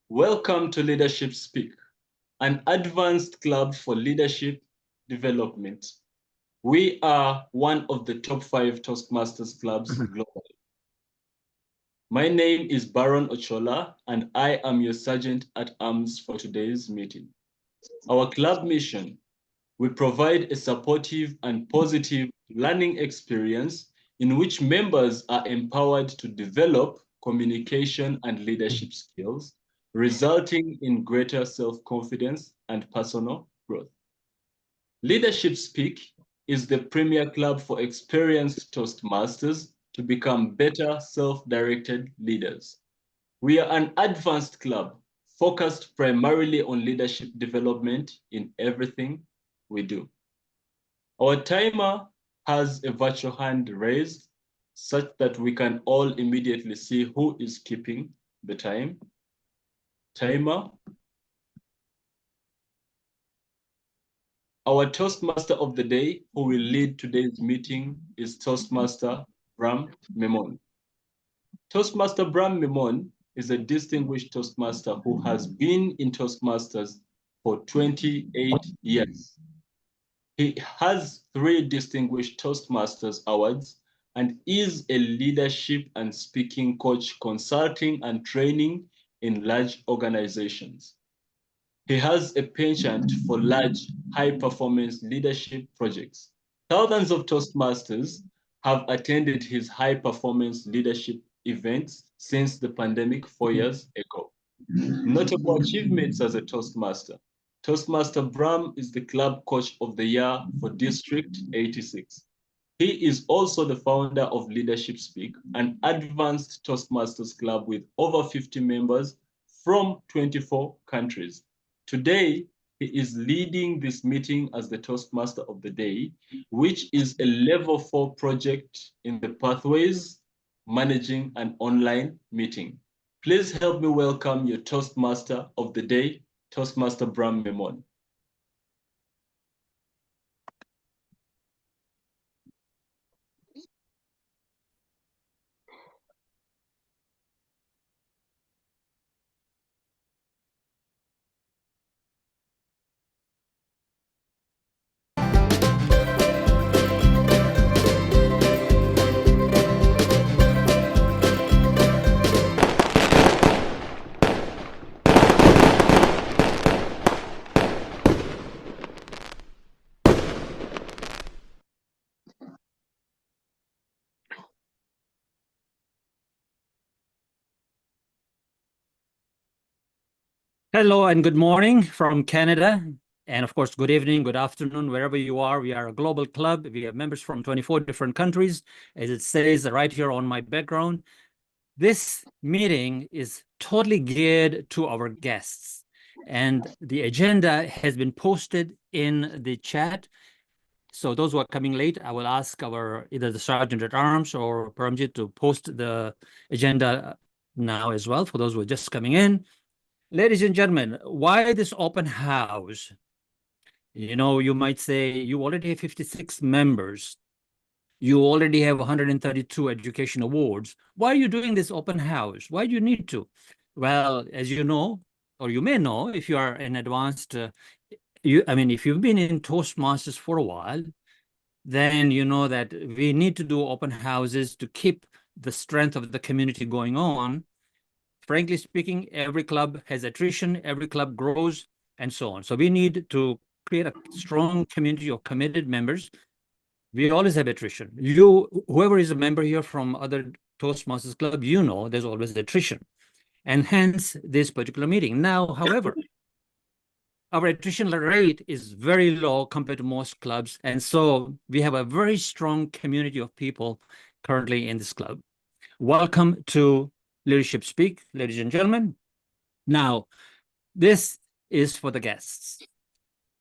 Welcome to Leadership Speak, an advanced club for leadership development. We are one of the top 5 Toastmasters clubs globally. My name is Baron Ochola, and I am your Sergeant at Arms for today's meeting. Our club mission: we provide a supportive and positive learning experience in which members are empowered to develop communication and leadership skills, resulting in greater self-confidence and personal growth. Leadership Speak is the premier club for experienced Toastmasters to become better self-directed leaders. We are an advanced club focused primarily on leadership development in everything we do. Our timer has a virtual hand raised such that we can all immediately see who is keeping the time. Timer. Our Toastmaster of the day who will lead today's meeting is Toastmaster Brahm Memone. Toastmaster Brahm Memone is a distinguished Toastmaster who has been in Toastmasters for 28 years. He has 3 distinguished Toastmasters awards and is a leadership and speaking coach consulting and training in large organizations. He has a penchant for large, high-performance leadership projects. Thousands of Toastmasters have attended his high-performance leadership events since the pandemic 4 years ago. Notable achievements as a Toastmaster. Toastmaster Brahm is the club coach of the year for District 86. He is also the founder of Leadership Speak, an advanced Toastmasters club with over 50 members from 24 countries. Today, he is leading this meeting as the Toastmaster of the Day, which is a level 4 project in the Pathways Managing an Online Meeting. Please help me welcome your Toastmaster of the Day, Toastmaster Brahm Memone. Hello and good morning from Canada. And of course, good evening, good afternoon, wherever you are. We are a global club. We have members from 24 different countries, as it says right here on my background. This meeting is totally geared to our guests. And the agenda has been posted in the chat. So those who are coming late, I will ask either the Sergeant at Arms or Paramjit to post the agenda now as well for those who are just coming in. Ladies and gentlemen, why this open house? You might say you already have 56 members. You already have 132 education awards. Why are you doing this open house? Why do you need to? Well, as you know, or you may know, if you are an advanced, if you've been in Toastmasters for a while, then you know that we need to do open houses to keep the strength of the community going on. Frankly speaking, every club has attrition, every club grows, and so on. So we need to create a strong community of committed members. We always have attrition. Whoever is a member here from other Toastmasters club, there's always attrition. And hence this particular meeting. Now, however, our attrition rate is very low compared to most clubs. And so we have a very strong community of people currently in this club. Welcome to Leadership Speak, ladies and gentlemen. Now, this is for the guests.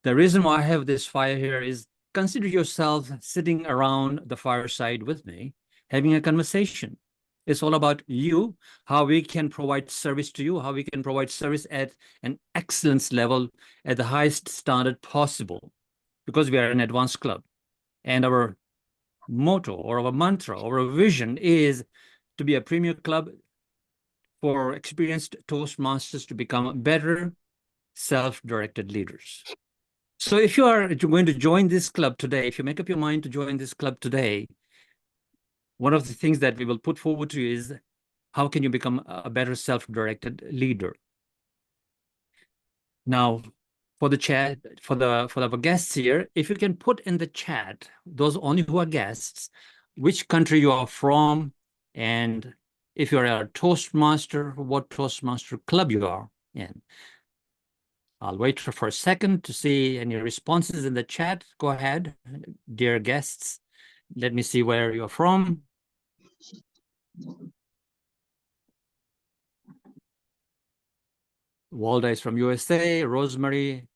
The reason why I have this fire here is consider yourself sitting around the fireside with me, having a conversation. It's all about you, how we can provide service to you, how we can provide service at an excellence level at the highest standard possible, because we are an advanced club. And our motto or our mantra or our vision is to be a premier club for experienced Toastmasters to become better self-directed leaders. So if you are going to join this club today, if you make up your mind to join this club today, one of the things that we will put forward to you is how can you become a better self-directed leader? Now, for the chat, for our guests here, if you can put in the chat, those only who are guests, which country you are from, and if you're a Toastmaster, what Toastmaster club you are in. I'll wait for a second to see any responses in the chat. Go ahead, dear guests. Let me see where you're from. Walda is from USA. Rosemary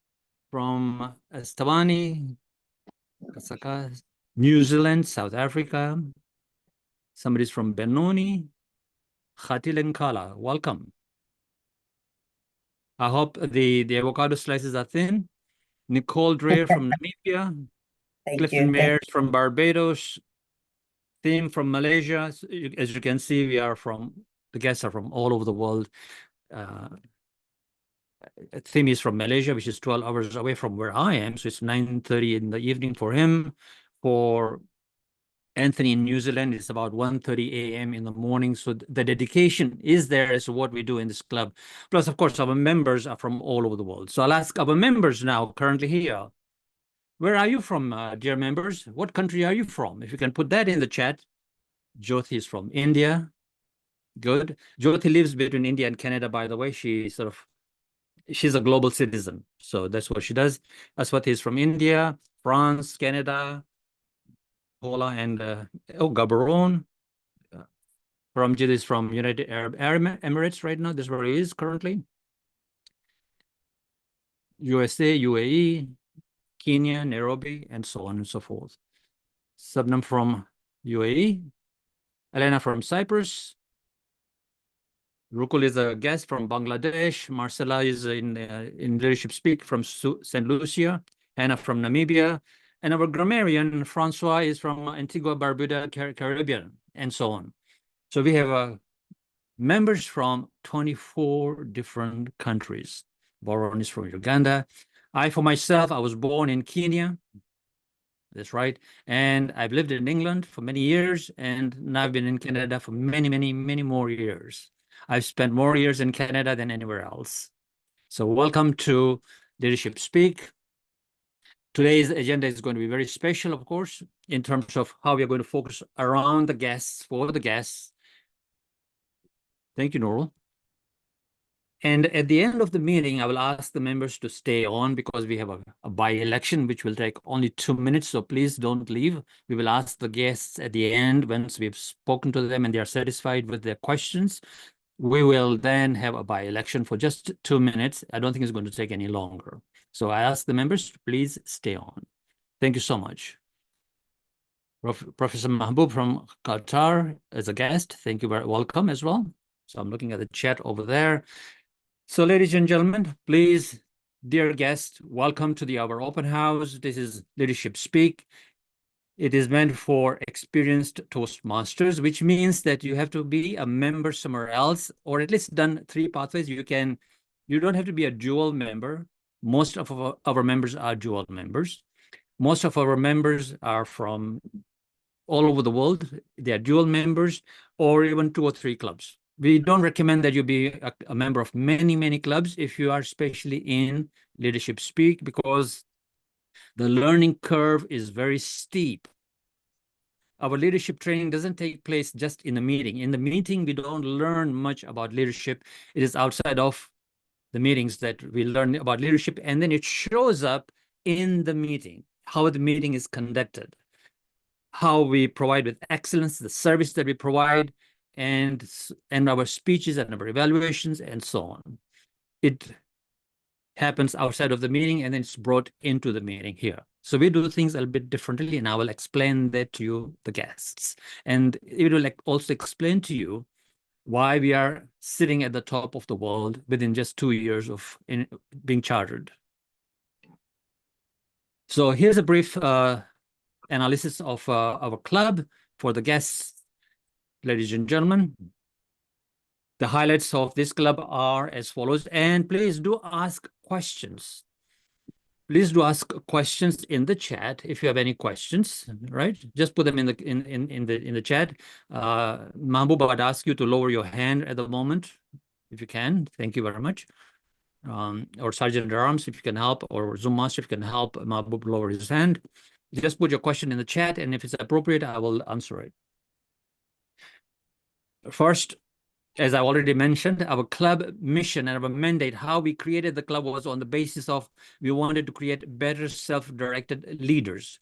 from Estavani, Kasaka, New Zealand, South Africa. Somebody's from Benoni. Khatil Nkala, welcome. I hope the avocado slices are thin. Nicole Dreyer from Namibia. Clifton Mayers from Barbados. Theme from Malaysia. As you can see, the guests are from all over the world. Theme is from Malaysia, which is 12 hours away from where I am. So it's 9:30 in the evening for him. For Anthony in New Zealand, it's about 1:30 a.m. in the morning. So the dedication is there as to what we do in this club. Plus, of course, our members are from all over the world. So I'll ask our members now currently here. Where are you from, dear members? What country are you from? If you can put that in the chat. Jyoti is from India. Good. Jyoti lives between India and Canada, by the way. She's a global citizen. So that's what she does. Aswathy is from India, France, Canada, Paula, and Gaborone. Paramjit is from United Arab Emirates right now. That's where he is currently. USA, UAE, Kenya, Nairobi, and so on and so forth. Sabnam from UAE. Elena from Cyprus. Rukul is a guest from Bangladesh. Marcela is in Leadership Speak from St. Lucia. Hannah from Namibia. And our grammarian, Francois, is from Antigua, Barbuda, Caribbean, and so on. So we have members from 24 different countries. Boron is from Uganda. For myself, I was born in Kenya. That's right. And I've lived in England for many years, and now I've been in Canada for many, many, many more years. I've spent more years in Canada than anywhere else. So welcome to Leadership Speak. Today's agenda is going to be very special, of course, in terms of how we are going to focus around the guests, for the guests. Thank you, Nurul. And at the end of the meeting, I will ask the members to stay on because we have a by-election, which will take only 2 minutes. So please don't leave. We will ask the guests at the end, once we've spoken to them and they are satisfied with their questions. We will then have a by-election for just 2 minutes. I don't think it's going to take any longer. So I ask the members to please stay on. Thank you so much. Professor Mahbub from Qatar as a guest. Thank you very welcome as well. So I'm looking at the chat over there. So ladies and gentlemen, please, dear guests, welcome to our open house. This is Leadership Speak. It is meant for experienced Toastmasters, which means that you have to be a member somewhere else, or at least done 3 pathways. You don't have to be a dual member. Most of our members are dual members. Most of our members are from all over the world. They are dual members or even 2 or 3 clubs. We don't recommend that you be a member of many, many clubs if you are especially in Leadership Speak, because the learning curve is very steep. Our leadership training doesn't take place just in the meeting. In the meeting, we don't learn much about leadership. It is outside of the meetings that we learn about leadership, and then it shows up in the meeting, how the meeting is conducted, how we provide with excellence, the service that we provide, and our speeches and our evaluations and so on. It happens outside of the meeting and then it's brought into the meeting here. So we do things a little bit differently, and I will explain that to you, the guests. And it will also explain to you why we are sitting at the top of the world within just 2 years of being chartered. So here's a brief analysis of our club for the guests. Ladies and gentlemen, The highlights of this club are as follows, and please do ask questions. Please do ask questions in the chat if you have any questions, right? Just put them in the chat. Mahbub, I'd ask you to lower your hand at the moment, if you can. Thank you very much. Or Sergeant Arms, if you can help, or Zoom Master, if you can help Mahbub lower his hand. Just put your question in the chat, and if it's appropriate, I will answer it. First, as I already mentioned, our club mission and our mandate, how we created the club, was on the basis of we wanted to create better self-directed leaders,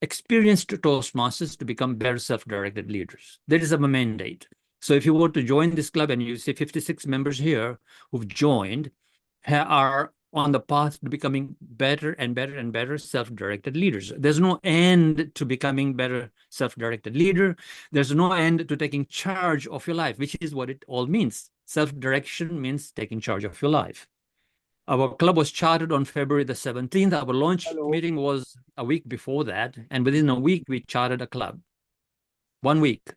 experienced Toastmasters to become better self-directed leaders. That is our mandate. So if you want to join this club, and you see 56 members here who've joined, are on the path to becoming better and better and better self-directed leaders. There's no end to becoming better self-directed leader. There's no end to taking charge of your life, which is what it all means. Self-direction means taking charge of your life. Our club was chartered on February the 17th. Our launch meeting was a week before that. And within a week, we chartered a club. 1 week.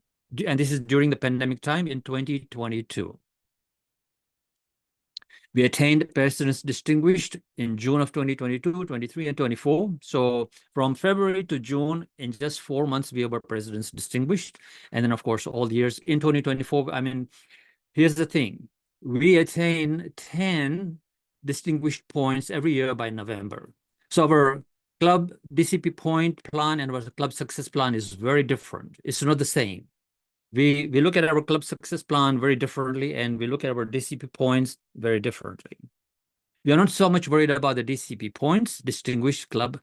And this is during the pandemic time in 2022. We attained President's Distinguished in June of 2022, 23, and 24. So from February to June, in just 4 months, we were President's Distinguished. And then, of course, all the years in 2024, I mean, here's the thing. We attain 10 distinguished points every year by November. So our club DCP point plan and our club success plan is very different. It's not the same. We look at our club success plan very differently, and we look at our DCP points very differently. We are not so much worried about the DCP points, distinguished club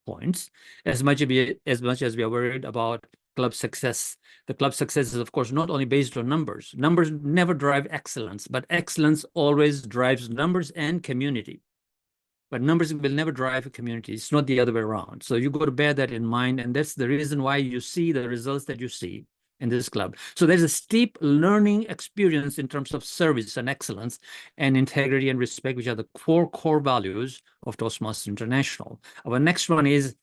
points, as much as we are worried about club success. The club success is, of course, not only based on numbers. Numbers never drive excellence, but excellence always drives numbers and community. But numbers will never drive a community. It's not the other way around. So you got to bear that in mind, and that's the reason why you see the results that you see in this club. So there's a steep learning experience in terms of service and excellence and integrity and respect, which are the core values of Toastmasters International. Our next one is,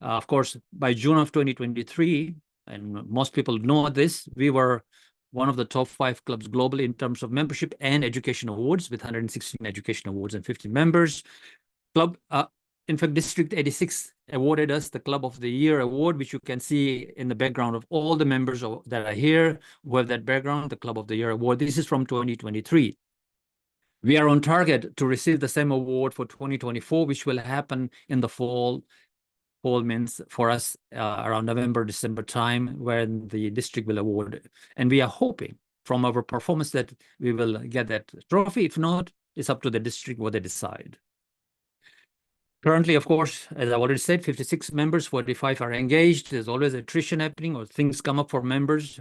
of course, by June of 2023, and most people know this, we were one of the top 5 clubs globally in terms of membership and education awards, with 116 education awards and 50 members. Club, in fact, District 86 awarded us the Club of the Year award, which you can see in the background of all the members that are here who have that background, the Club of the Year award. This is from 2023. We are on target to receive the same award for 2024, which will happen in the fall. Fall means for us around November, December time, when the district will award it. And we are hoping from our performance that we will get that trophy. If not, it's up to the district what they decide. Currently, of course, as I already said, 56 members, 45 are engaged. There's always attrition happening, or things come up for members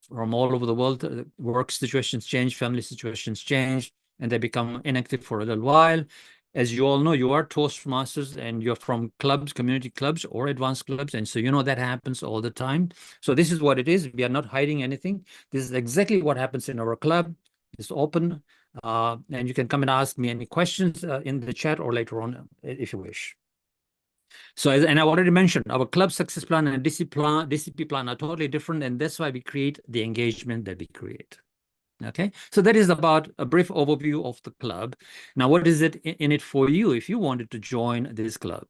from all over the world. Work situations change, family situations change, and they become inactive for a little while. As you all know, you are Toastmasters and you're from clubs, community clubs or advanced clubs. And so you know that happens all the time. So this is what it is. We are not hiding anything. This is exactly what happens in our club. It's open. And you can come and ask me any questions in the chat or later on if you wish. So, and I already mentioned, our club success plan and DCP plan are totally different, and that's why we create the engagement that we create. Okay, so that is about a brief overview of the club. Now, what is it in it for you if you wanted to join this club?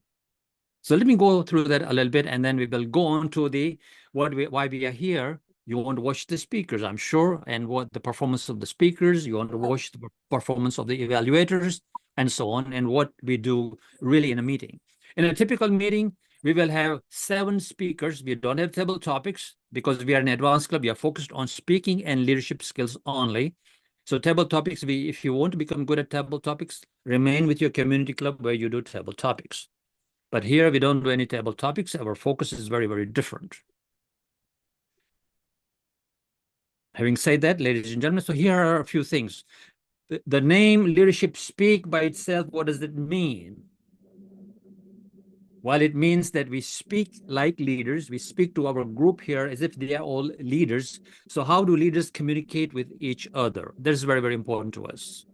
So let me go through that a little bit, and then we will go on to the why we are here. You want to watch the speakers, I'm sure, and what the performance of the speakers. You want to watch the performance of the evaluators, and so on, and what we do really in a meeting. In a typical meeting, we will have 7 speakers. We don't have table topics because we are an advanced club. We are focused on speaking and leadership skills only. So table topics, if you want to become good at table topics, remain with your community club where you do table topics. But here we don't do any table topics. Our focus is very, very different. Having said that, ladies and gentlemen, so here are a few things. The name Leadership Speak by itself, what does it mean? While it means that we speak like leaders, we speak to our group here as if they are all leaders. So how do leaders communicate with each other? That is very, very important to us.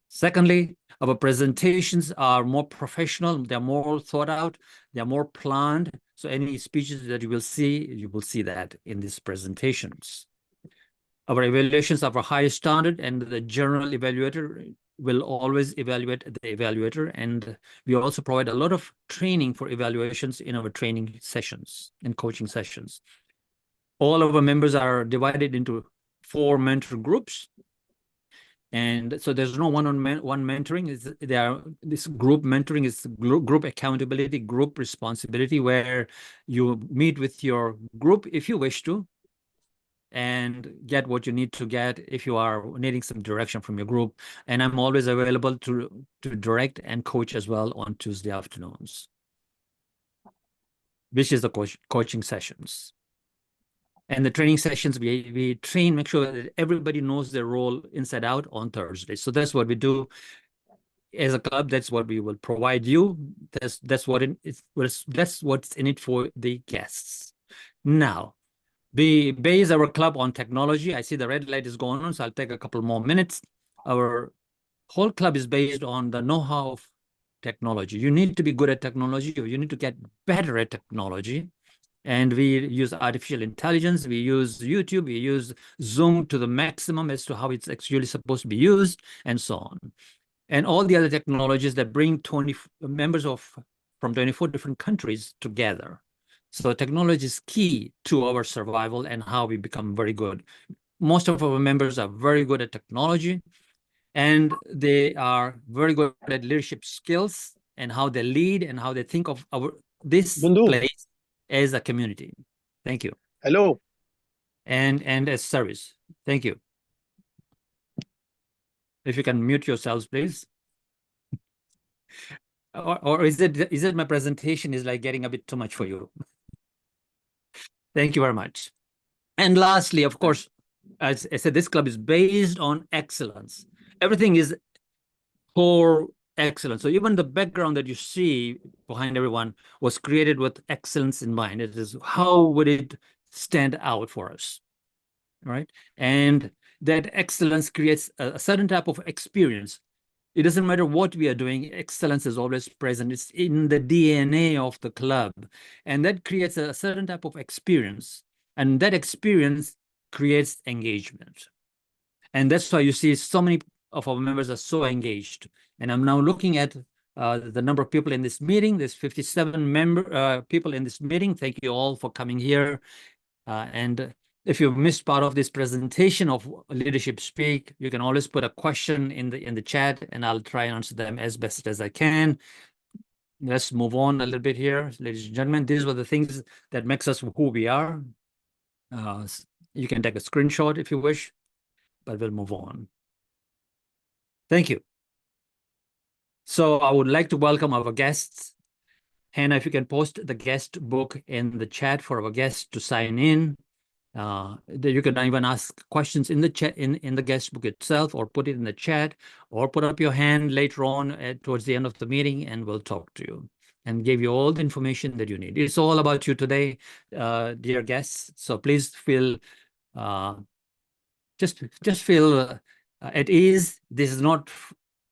Secondly, our presentations are more professional. They're more thought out. They're more planned. So any speeches that you will see that in these presentations. Our evaluations are of a high standard, and the general evaluator will always evaluate the evaluator. And we also provide a lot of training for evaluations in our training sessions and coaching sessions. All of our members are divided into 4 mentor groups. And so there's no one-on-one mentoring. This group mentoring is group accountability, group responsibility, where you meet with your group if you wish to, and get what you need to get if you are needing some direction from your group. And I'm always available to direct and coach as well on Tuesday afternoons, which is the coaching sessions. And the training sessions, we train, make sure that everybody knows their role inside out on Thursday. So that's what we do as a club. That's what we will provide you. That's what's in it for the guests. Now, we base our club on technology. I see the red light is going on, so I'll take a couple more minutes. Our whole club is based on the know-how of technology. You need to be good at technology, or you need to get better at technology. And we use artificial intelligence, we use YouTube, we use Zoom to the maximum as to how it's actually supposed to be used, and so on. And all the other technologies that bring 20 members from 24 different countries together. So technology is key to our survival and how we become very good. Most of our members are very good at technology, and they are very good at leadership skills and how they lead and how they think of this place as a community. Thank you. Hello. And as service. Thank you. If you can mute yourselves, please. Or is it my presentation is like getting a bit too much for you? Thank you very much. And lastly, of course, as I said, this club is based on excellence. Everything is for excellence. So even the background that you see behind everyone was created with excellence in mind. It is how would it stand out for us, right? And that excellence creates a certain type of experience. It doesn't matter what we are doing, excellence is always present. It's in the DNA of the club. And that creates a certain type of experience. And that experience creates engagement. And that's why you see so many of our members are so engaged. And I'm now looking at the number of people in this meeting. There's 57 people in this meeting. Thank you all for coming here. And if you missed part of this presentation of Leadership Speak, you can always put a question in the chat, and I'll try and answer them as best as I can. Let's move on a little bit here, ladies and gentlemen. These were the things that makes us who we are. You can take a screenshot if you wish, but we'll move on. Thank you. So I would like to welcome our guests. Hannah, if you can post the guest book in the chat for our guests to sign in. You can even ask questions in the chat in the guest book itself, or put it in the chat, or put up your hand later on towards the end of the meeting, and we'll talk to you and give you all the information that you need. It's all about you today, dear guests. So please feel just feel at ease. This is not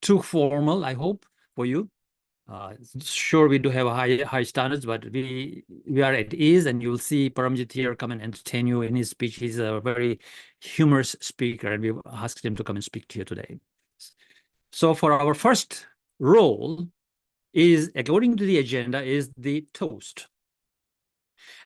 too formal, I hope, for you. Sure, we do have high standards, but we are at ease, and you'll see Paramjit here come and entertain you in his speech. He's a very humorous speaker, and we've asked him to come and speak to you today. So for our first role is, according to the agenda, is the toast.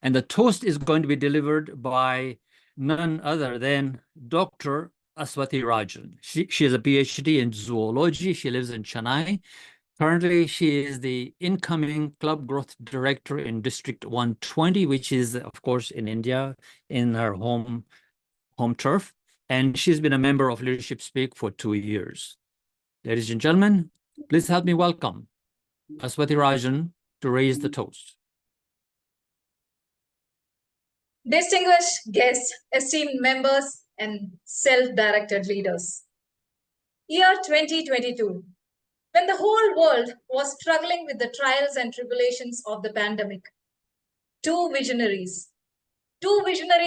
And the toast is going to be delivered by none other than Dr. Aswathy Rajan. She has a PhD in zoology. She lives in Chennai. Currently, she is the incoming Club Growth Director in District 120, which is, of course, in India, in her home turf. And she's been a member of Leadership Speak for 2 years. Ladies and gentlemen, please help me welcome Aswathy Rajan to raise the toast. Distinguished guests, esteemed members, and self-directed leaders. Year 2022. When the whole world was struggling with the trials and tribulations of the pandemic, two visionary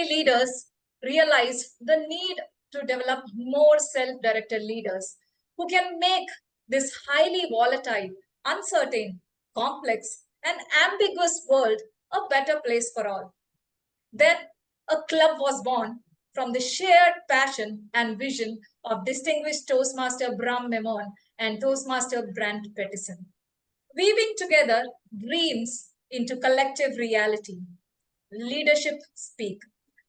leaders realized the need to develop more self-directed leaders who can make this highly volatile, uncertain, complex, and ambiguous world a better place for all. Then a club was born, from the shared passion and vision of distinguished Toastmaster Brahm Memone and Toastmaster Brand Pettison, weaving together dreams into collective reality. Leadership Speak,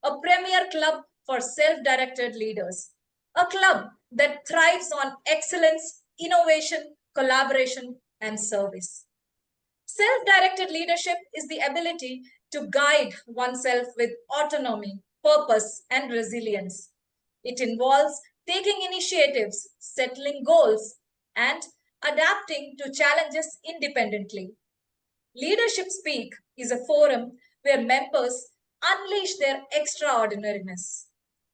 a premier club for self-directed leaders, a club that thrives on excellence, innovation, collaboration, and service. Self-directed leadership is the ability to guide oneself with autonomy, purpose, and resilience. It involves taking initiatives, settling goals, and adapting to challenges independently. Leadership Speak is a forum where members unleash their extraordinariness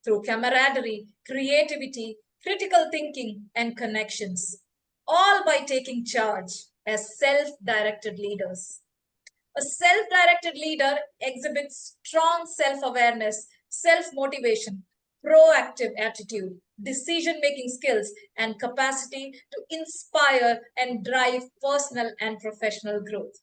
through camaraderie, creativity, critical thinking, and connections, all by taking charge as self-directed leaders. A self-directed leader exhibits strong self-awareness, self-motivation, proactive attitude, decision-making skills, and capacity to inspire and drive personal and professional growth.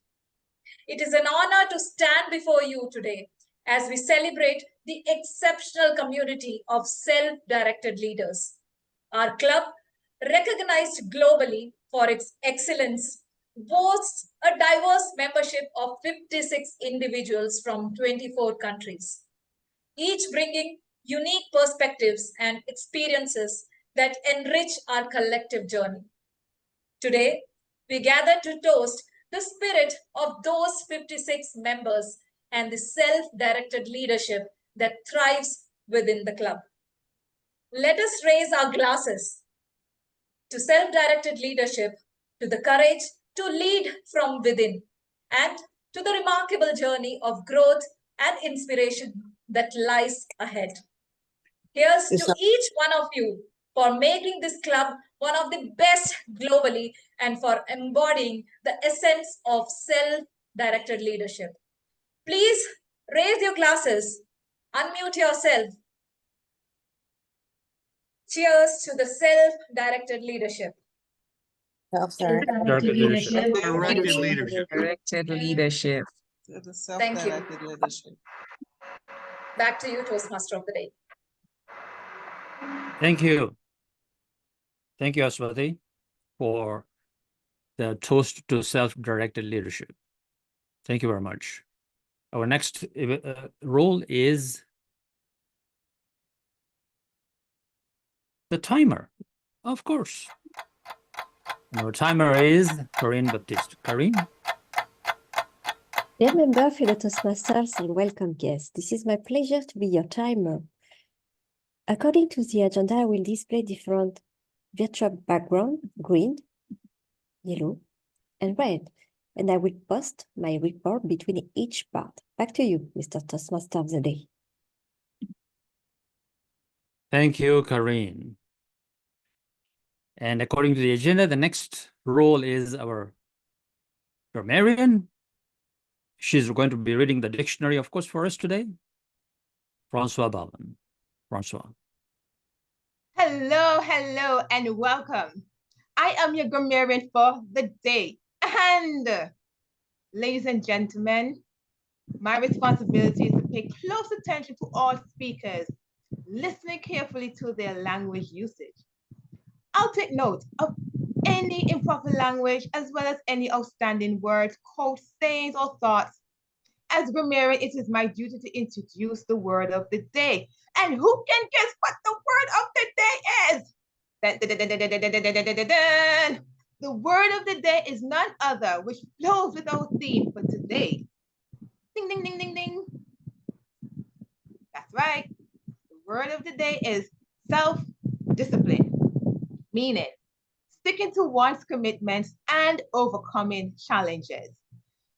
It is an honor to stand before you today as we celebrate the exceptional community of self-directed leaders. Our club, recognized globally for its excellence, boasts a diverse membership of 56 individuals from 24 countries, each bringing unique perspectives and experiences that enrich our collective journey. Today, we gather to toast the spirit of those 56 members and the self-directed leadership that thrives within the club. Let us raise our glasses to self-directed leadership, to the courage to lead from within, and to the remarkable journey of growth and inspiration that lies ahead. Here's to each one of you for making this club one of the best globally and for embodying the essence of self-directed leadership. Please raise your glasses, unmute yourself. Cheers to the self-directed leadership. Self-directed leadership. Directed leadership. Directed leadership. To the self-directed leadership. Back to you, Toastmaster of the Day. Thank you. Thank you, Aswathy, for the toast to self-directed leadership. Thank you very much. Our next role is the timer, of course. And our timer is Corinne Baptiste. Corinne? Dear member, fellow Toastmasters, and welcome guests. This is my pleasure to be your timer. According to the agenda, I will display different virtual background, green, yellow, and red, and I will post my report between each part. Back to you, Mr. Toastmaster of the Day. Thank you, Corinne. And according to the agenda, the next role is our grammarian. She's going to be reading the dictionary, of course, for us today. Francois Balin. Francois. Hello, hello, and welcome. I am your grammarian for the day. And ladies and gentlemen, my responsibility is to pay close attention to all speakers, listening carefully to their language usage. I'll take note of any improper language as well as any outstanding words, quotes, sayings, or thoughts. As grammarian, it is my duty to introduce the word of the day. And who can guess what the word of the day is? Dun, dun, dun, dun, dun, dun, dun, dun, dun, dun. The word of the day is none other, which flows with our theme for today. Ding, ding, ding, ding, ding. That's right. The word of the day is self-discipline, meaning sticking to one's commitments and overcoming challenges.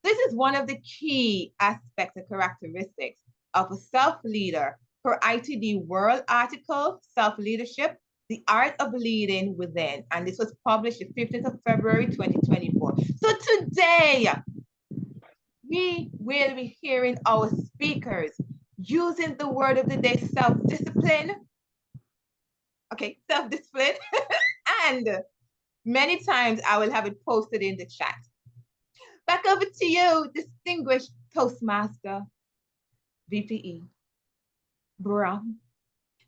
This is one of the key aspects and characteristics of a self-leader per ITD World article, Self-Leadership, The Art of Leading Within. And this was published the 15th of February, 2024. So today, we will be hearing our speakers using the word of the day, self-discipline. Okay, self-discipline. And many times I will have it posted in the chat. Back over to you, distinguished Toastmaster, VPE, Brahm,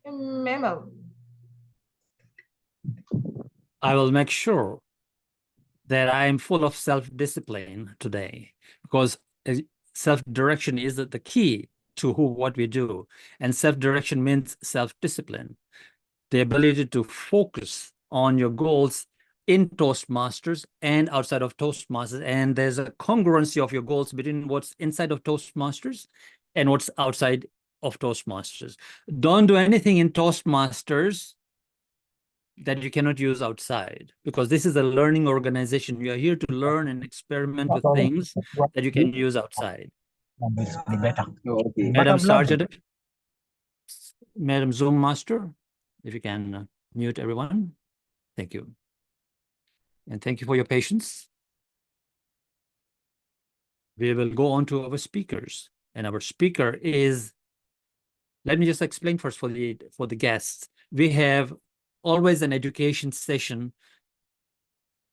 Memo. I will make sure that I am full of self-discipline today, because self-direction is the key to what we do. And self-direction means self-discipline, the ability to focus on your goals in Toastmasters and outside of Toastmasters. And there's a congruency of your goals between what's inside of Toastmasters and what's outside of Toastmasters. Don't do anything in Toastmasters that you cannot use outside, because this is a learning organization. We are here to learn and experiment with things that you can use outside. Madam Sergeant, Madam Zoom Master, if you can mute everyone. Thank you. And thank you for your patience. We will go on to our speakers. And our speaker is, let me just explain first for the guests. We have always an education session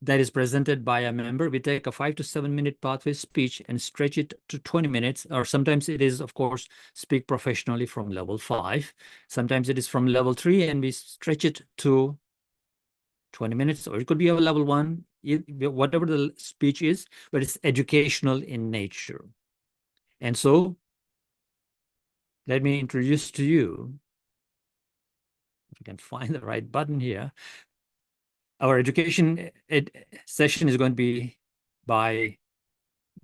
that is presented by a member. We take a 5 to 7 minute pathway speech and stretch it to 20 minutes, or sometimes it is, of course, speak professionally from level 5. Sometimes it is from level 3 and we stretch it to 20 minutes, or it could be a level 1, whatever the speech is, but it's educational in nature. And so let me introduce to you, if you can find the right button here. Our education session is going to be by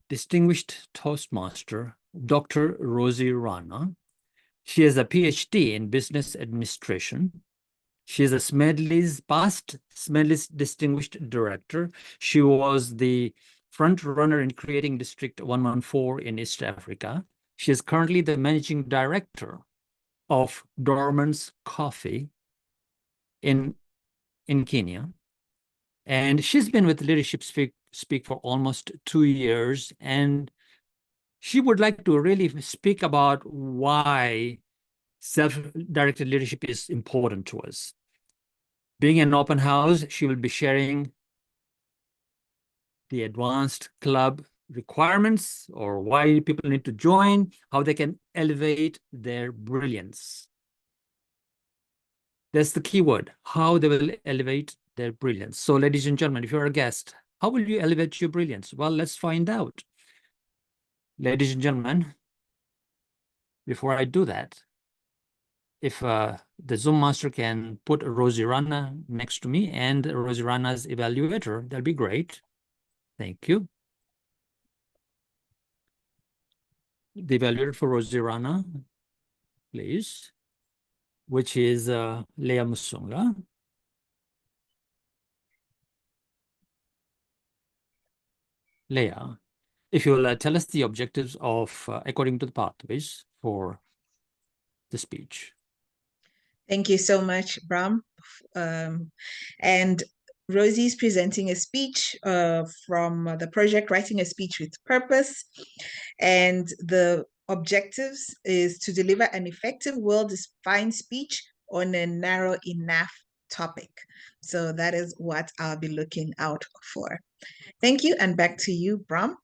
distinguished Toastmaster, Dr. Rozy Rana. She has a PhD in business administration. She is a past Smedley's distinguished director. She was the front runner in creating District 114 in East Africa. She is currently the managing director of Dorman's Coffee in Kenya. And she's been with Leadership Speak for almost 2 years. And she would like to really speak about why self-directed leadership is important to us. Being an open house, she will be sharing the advanced club requirements, or why people need to join, how they can elevate their brilliance. That's the key word, how they will elevate their brilliance. So ladies and gentlemen, if you're a guest, how will you elevate your brilliance? Well, let's find out. Ladies and gentlemen, before I do that, if the Zoom master can put Rozy Rana next to me and Rozy Rana's evaluator, that'll be great. Thank you. The evaluator for Rozy Rana, please, which is Leya Musunga. Leya, if you will tell us the objectives of, according to the pathways for the speech. Thank you so much, Brahm. And Rozy is presenting a speech from the project Writing a Speech with Purpose. And the objectives is to deliver an effective, well-defined speech on a narrow enough topic. So that is what I'll be looking out for. Thank you, and back to you, Brahm.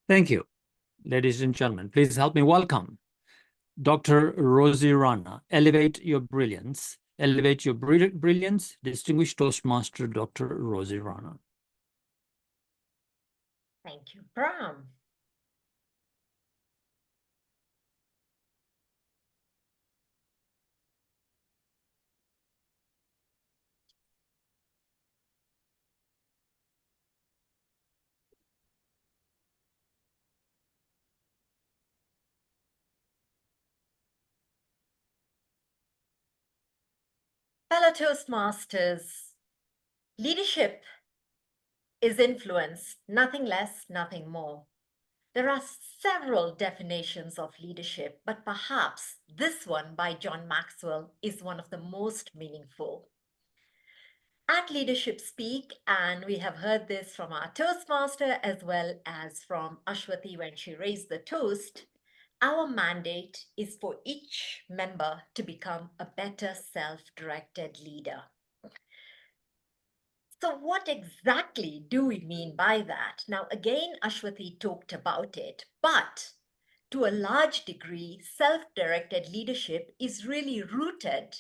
Thank you. Ladies and gentlemen, please help me welcome Dr. Rozy Rana. Elevate your brilliance. Elevate your brilliance, distinguished Toastmaster, Dr. Rozy Rana. Thank you, Brahm. Fellow Toastmasters, leadership is influence, nothing less, nothing more. There are several definitions of leadership, but perhaps this one by John Maxwell is one of the most meaningful. At Leadership Speak, and we have heard this from our Toastmaster as well as from Aswathy when she raised the toast, our mandate is for each member to become a better self-directed leader. So what exactly do we mean by that? Now, again, Aswathy talked about it, but to a large degree, self-directed leadership is really rooted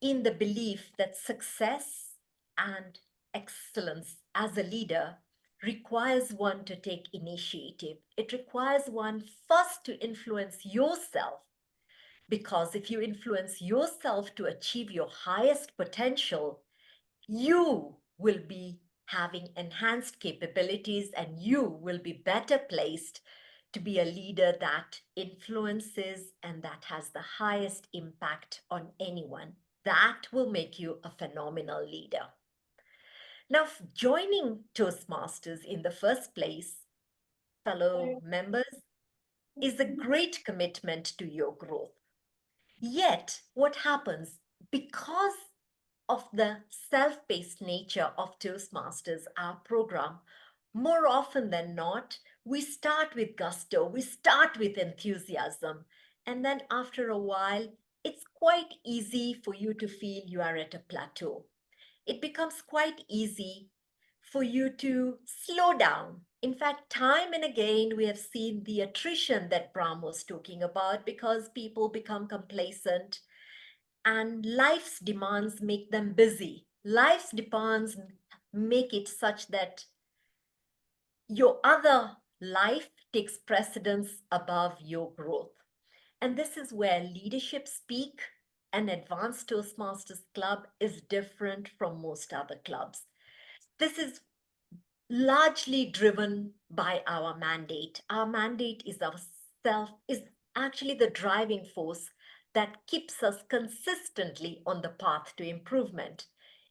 in the belief that success and excellence as a leader requires one to take initiative. It requires one first to influence yourself, because if you influence yourself to achieve your highest potential, you will be having enhanced capabilities and you will be better placed to be a leader that influences and that has the highest impact on anyone. That will make you a phenomenal leader. Now, joining Toastmasters in the first place, fellow members, is a great commitment to your growth. Yet, what happens, because of the self-paced nature of Toastmasters, our program, more often than not, we start with gusto, we start with enthusiasm, and then after a while, it's quite easy for you to feel you are at a plateau. It becomes quite easy for you to slow down. In fact, time and again, we have seen the attrition that Brahm was talking about because people become complacent and life's demands make them busy. Life's demands make it such that your other life takes precedence above your growth. And this is where Leadership Speak and Advanced Toastmasters Club is different from most other clubs. This is largely driven by our mandate. Our mandate is actually the driving force that keeps us consistently on the path to improvement.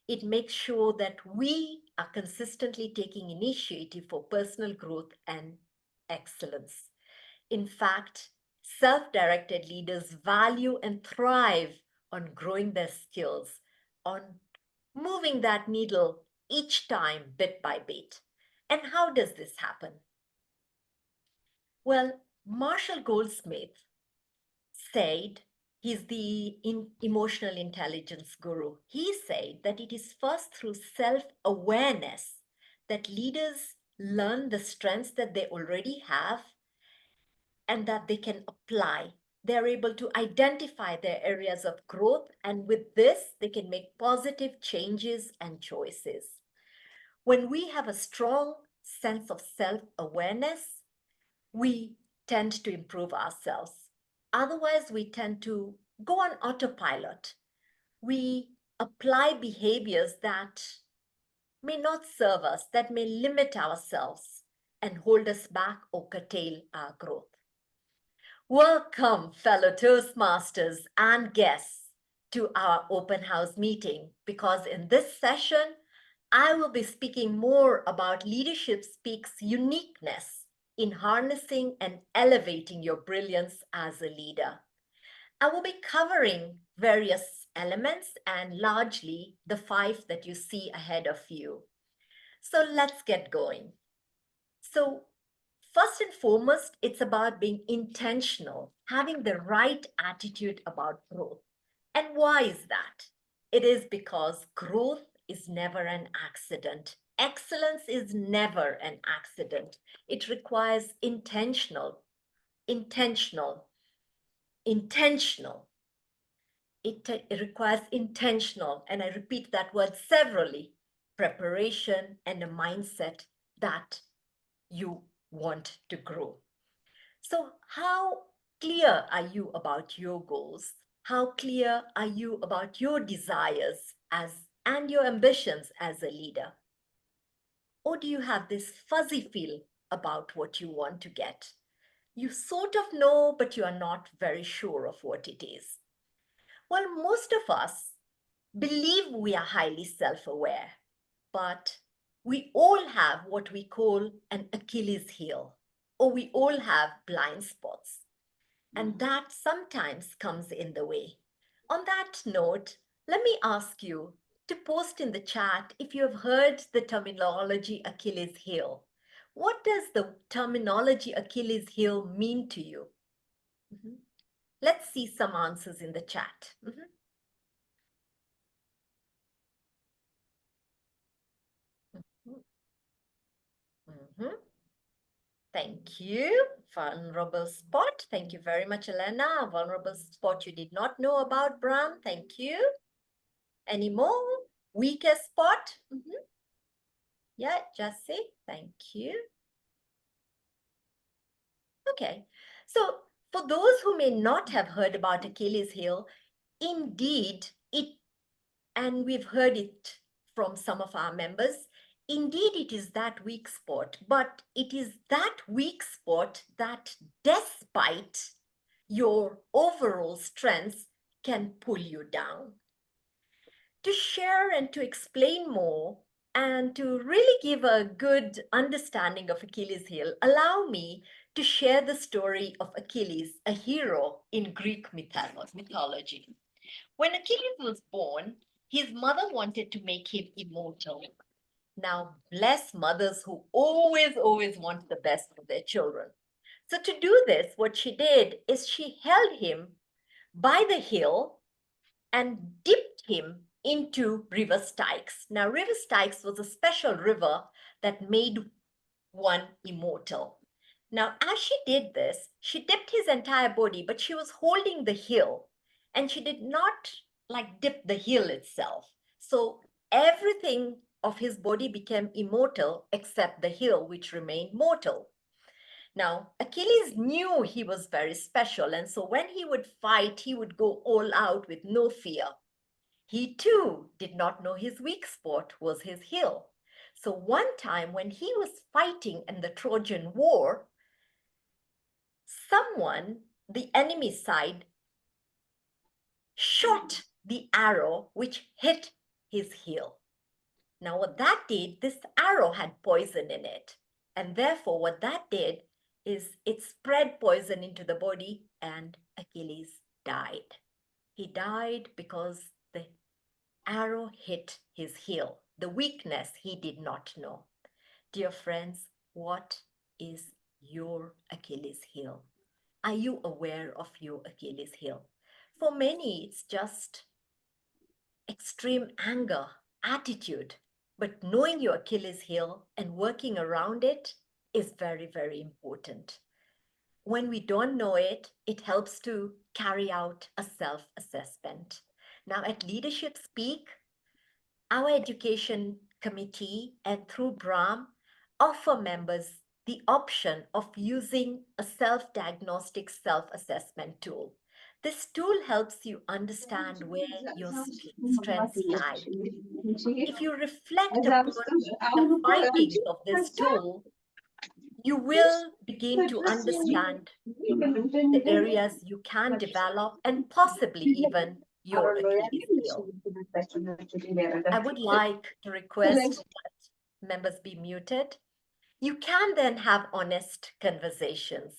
It makes sure that we are consistently taking initiative for personal growth and excellence. In fact, self-directed leaders value and thrive on growing their skills, on moving that needle each time bit by bit. And how does this happen? Well, Marshall Goldsmith said, he's the emotional intelligence guru. He said that it is first through self-awareness that leaders learn the strengths that they already have and that they can apply. They're able to identify their areas of growth, and with this, they can make positive changes and choices. When we have a strong sense of self-awareness, we tend to improve ourselves. Otherwise, we tend to go on autopilot. We apply behaviors that may not serve us, that may limit ourselves and hold us back or curtail our growth. Welcome, fellow Toastmasters and guests, to our open house meeting, because in this session, I will be speaking more about Leadership Speak's uniqueness in harnessing and elevating your brilliance as a leader. I will be covering various elements and largely the 5 that you see ahead of you. So let's get going. So first and foremost, it's about being intentional, having the right attitude about growth. And why is that? It is because growth is never an accident. Excellence is never an accident. It requires intentional. It requires intentional, and I repeat that word severally, preparation and a mindset that you want to grow. So how clear are you about your goals? How clear are you about your desires and your ambitions as a leader? Or do you have this fuzzy feel about what you want to get? You sort of know, but you are not very sure of what it is. Well, most of us believe we are highly self-aware, but we all have what we call an Achilles heel, or we all have blind spots, and that sometimes comes in the way. On that note, let me ask you to post in the chat if you have heard the terminology Achilles heel. What does the terminology Achilles heel mean to you? Let's see some answers in the chat. Thank you. Vulnerable spot. Thank you very much, Elena. Vulnerable spot you did not know about, Brahm. Thank you. Any more? Weakest spot? Yeah, Jesse. Thank you. Okay. So for those who may not have heard about Achilles heel, indeed, and we've heard it from some of our members, indeed it is that weak spot, but it is that weak spot that despite your overall strengths can pull you down. To share and to explain more and to really give a good understanding of Achilles heel, allow me to share the story of Achilles, a hero in Greek mythology. When Achilles was born, his mother wanted to make him immortal. Now, bless mothers who always want the best for their children. So to do this, what she did is she held him by the heel and dipped him into river Styx. Now, river Styx was a special river that made one immortal. Now, as she did this, she dipped his entire body, but she was holding the heel, and she did not dip the heel itself. So everything of his body became immortal except the heel, which remained mortal. Now, Achilles knew he was very special, and so when he would fight, he would go all out with no fear. He too did not know his weak spot was his heel. So one time when he was fighting in the Trojan War, someone, the enemy side, shot the arrow which hit his heel. Now what that did, this arrow had poison in it. And therefore what that did is it spread poison into the body and Achilles died. He died because the arrow hit his heel. The weakness he did not know. Dear friends, what is your Achilles heel? Are you aware of your Achilles heel? For many, it's just extreme anger, attitude. But knowing your Achilles heel and working around it is very, very important. When we don't know it, it helps to carry out a self-assessment. Now at Leadership Speak, our education committee and through Brahm offer members the option of using a self-diagnostic self-assessment tool. This tool helps you understand where your strengths lie. If you reflect upon the findings of this tool, you will begin to understand the areas you can develop and possibly even your Achilles heel. I would like to request that members be muted. You can then have honest conversations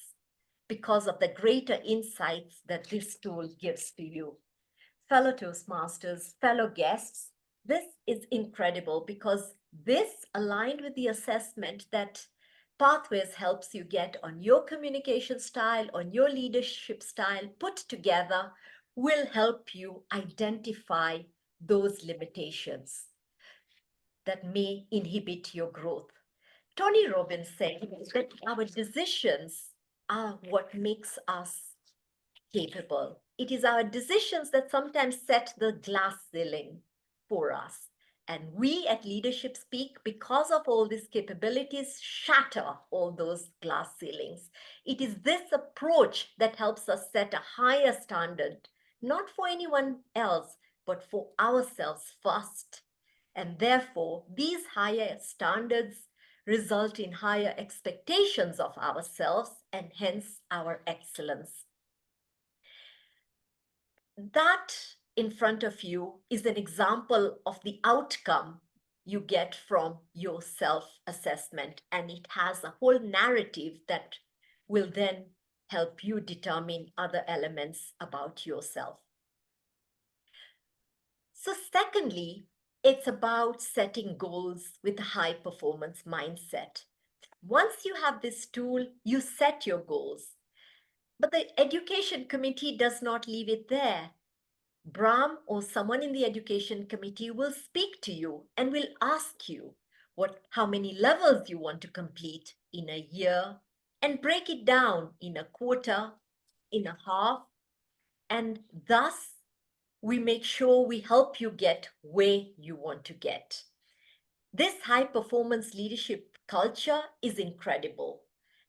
because of the greater insights that this tool gives to you. Fellow Toastmasters, fellow guests, this is incredible because this aligned with the assessment that Pathways helps you get on your communication style, on your leadership style, put together, will help you identify those limitations that may inhibit your growth. Tony Robbins said that our decisions are what makes us capable. It is our decisions that sometimes set the glass ceiling for us. And we at Leadership Speak, because of all these capabilities, shatter all those glass ceilings. It is this approach that helps us set a higher standard, not for anyone else, but for ourselves first. And therefore, these higher standards result in higher expectations of ourselves and hence our excellence. That in front of you is an example of the outcome you get from your self-assessment, and it has a whole narrative that will then help you determine other elements about yourself. So secondly, it's about setting goals with a high performance mindset. Once you have this tool, you set your goals. But the education committee does not leave it there. Brahm or someone in the education committee will speak to you and will ask you how many levels you want to complete in a year, and break it down in a quarter, in a half, and thus we make sure we help you get where you want to get. This high performance leadership culture is incredible.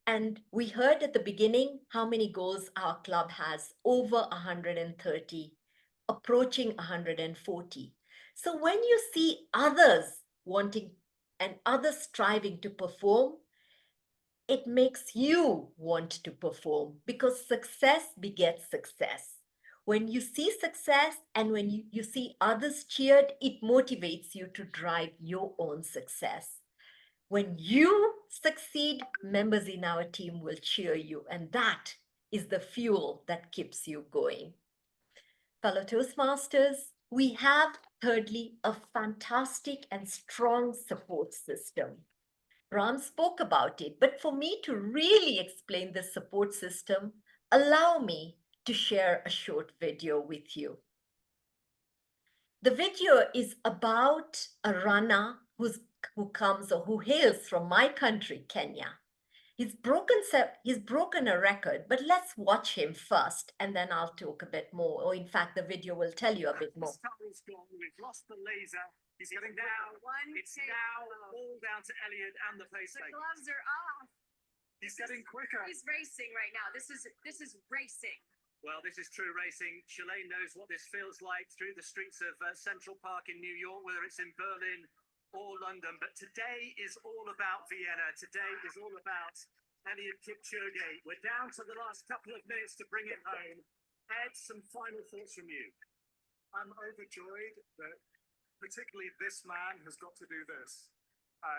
And we heard at the beginning how many goals our club has, over 130, approaching 140. So when you see others wanting and others striving to perform, it makes you want to perform, because success begets success. When you see success and when you see others cheered, it motivates you to drive your own success. When you succeed, members in our team will cheer you, and that is the fuel that keeps you going. Fellow Toastmasters, we have, thirdly, a fantastic and strong support system. Brahm spoke about it, but for me to really explain the support system, allow me to share a short video with you. The video is about a Rana who hails from my country, Kenya. He's broken a record, but let's watch him first, and then I'll talk a bit more. Or in fact, the video will tell you a bit more. We've lost the laser. It's now all down to Elliot and the pace. The gloves are off. He's getting quicker. He's racing right now. This is racing. Well, this is true racing. Shalane knows what this feels like through the streets of Central Park in New York, whether it's in Berlin or London. But today is all about Vienna. Today is all about Eliud Kipchoge. We're down to the last couple of minutes to bring it home. Ed, some final thoughts from you. I'm overjoyed that particularly this man has got to do this.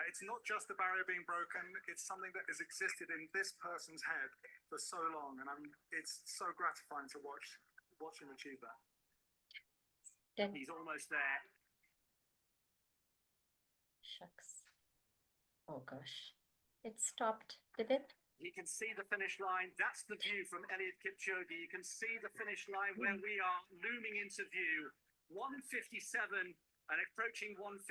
It's not just the barrier being broken, it's something that has existed in this person's head for so long, and it's so gratifying to watch him achieve that. He's almost there. Shucks. Oh gosh. It stopped, did it? You can see the finish line. That's the view from Eliud Kipchoge. You can see the finish line where we are looming into view. 1:57 and approaching 1:58.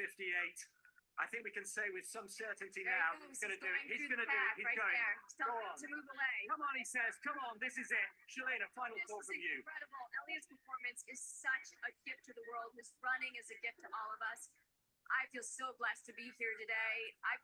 I think we can say with some certainty now he's going to do it. He's going to do it. He's going. Go on. To move away. Come on, he says. Come on, this is it. Shalane, a final thought from you. Incredible. Eliud's performance is such a gift to the world. His running is a gift to all of us. I feel so blessed to be here today. I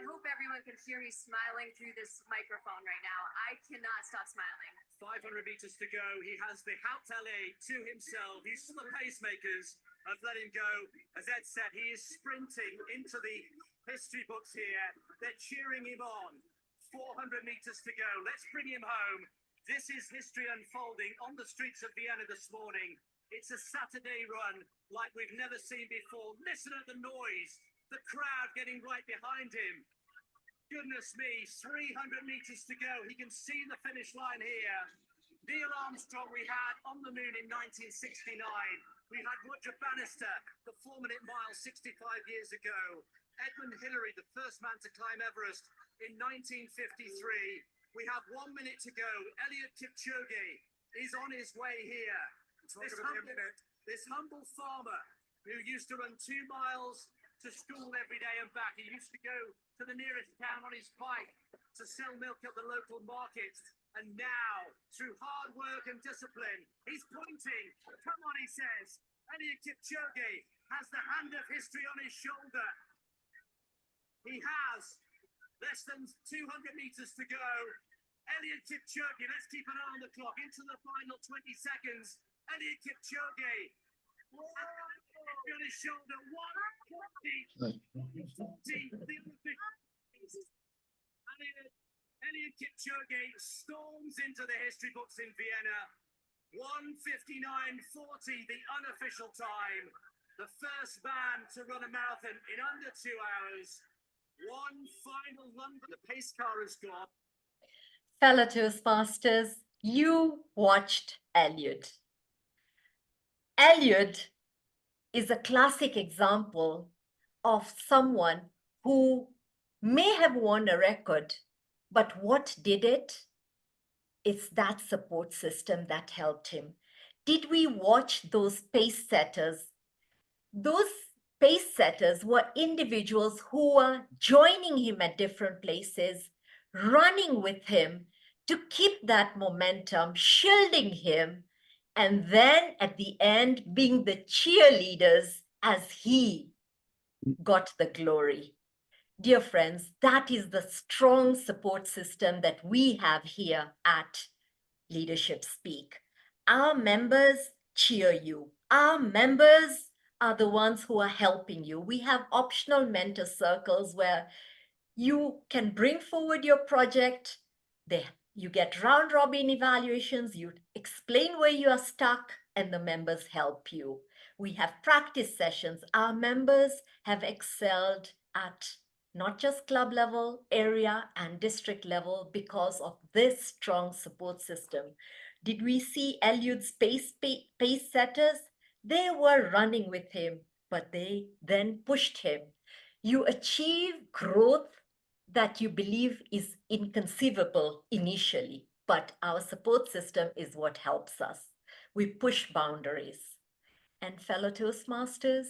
hope everyone can hear me smiling through this microphone right now. I cannot stop smiling. 500 meters to go. He has the Hautale to himself. He's the pacemakers have let him go. As Ed said, he is sprinting into the history books here. They're cheering him on. 400 meters to go. Let's bring him home. This is history unfolding on the streets of Vienna this morning. It's a Saturday run like we've never seen before. Listen at the noise. The crowd getting right behind him. Goodness me, 300 meters to go. He can see the finish line here. Neil Armstrong we had on the moon in 1969. We had Roger Bannister, the 4-minute mile 65 years ago. Edmund Hillary, the first man to climb Everest in 1953. We have 1 minute to go. Eliud Kipchoge is on his way here. This humble farmer who used to run 2 miles to school every day and back. He used to go to the nearest town on his bike to sell milk at the local market. And now, through hard work and discipline, he's pointing. Come on, he says. Eliud Kipchoge has the hand of history on his shoulder. He has less than 200 meters to go. Eliud Kipchoge, let's keep an eye on the clock. Into the final 20 seconds. Eliud Kipchoge. On his shoulder. 1:40. 40. Eliud Kipchoge storms into the history books in Vienna. 1:59.40, the unofficial time. The first man to run a marathon in under 2 hours. One final number. The pace car is gone. Fellow Toastmasters, you watched Eliud. Eliud is a classic example of someone who may have won a record, but what did it? It's that support system that helped him. Did we watch those pace setters? Those pace setters were individuals who were joining him at different places, running with him to keep that momentum, shielding him, and then at the end being the cheerleaders as he got the glory. Dear friends, that is the strong support system that we have here at Leadership Speak. Our members cheer you. Our members are the ones who are helping you. We have optional mentor circles where you can bring forward your project. You get round robin evaluations. You explain where you are stuck and the members help you. We have practice sessions. Our members have excelled at not just club level, area and district level because of this strong support system. Did we see Eliud's pace setters? They were running with him, but they then pushed him. You achieve growth that you believe is inconceivable initially, but our support system is what helps us. We push boundaries. And fellow Toastmasters,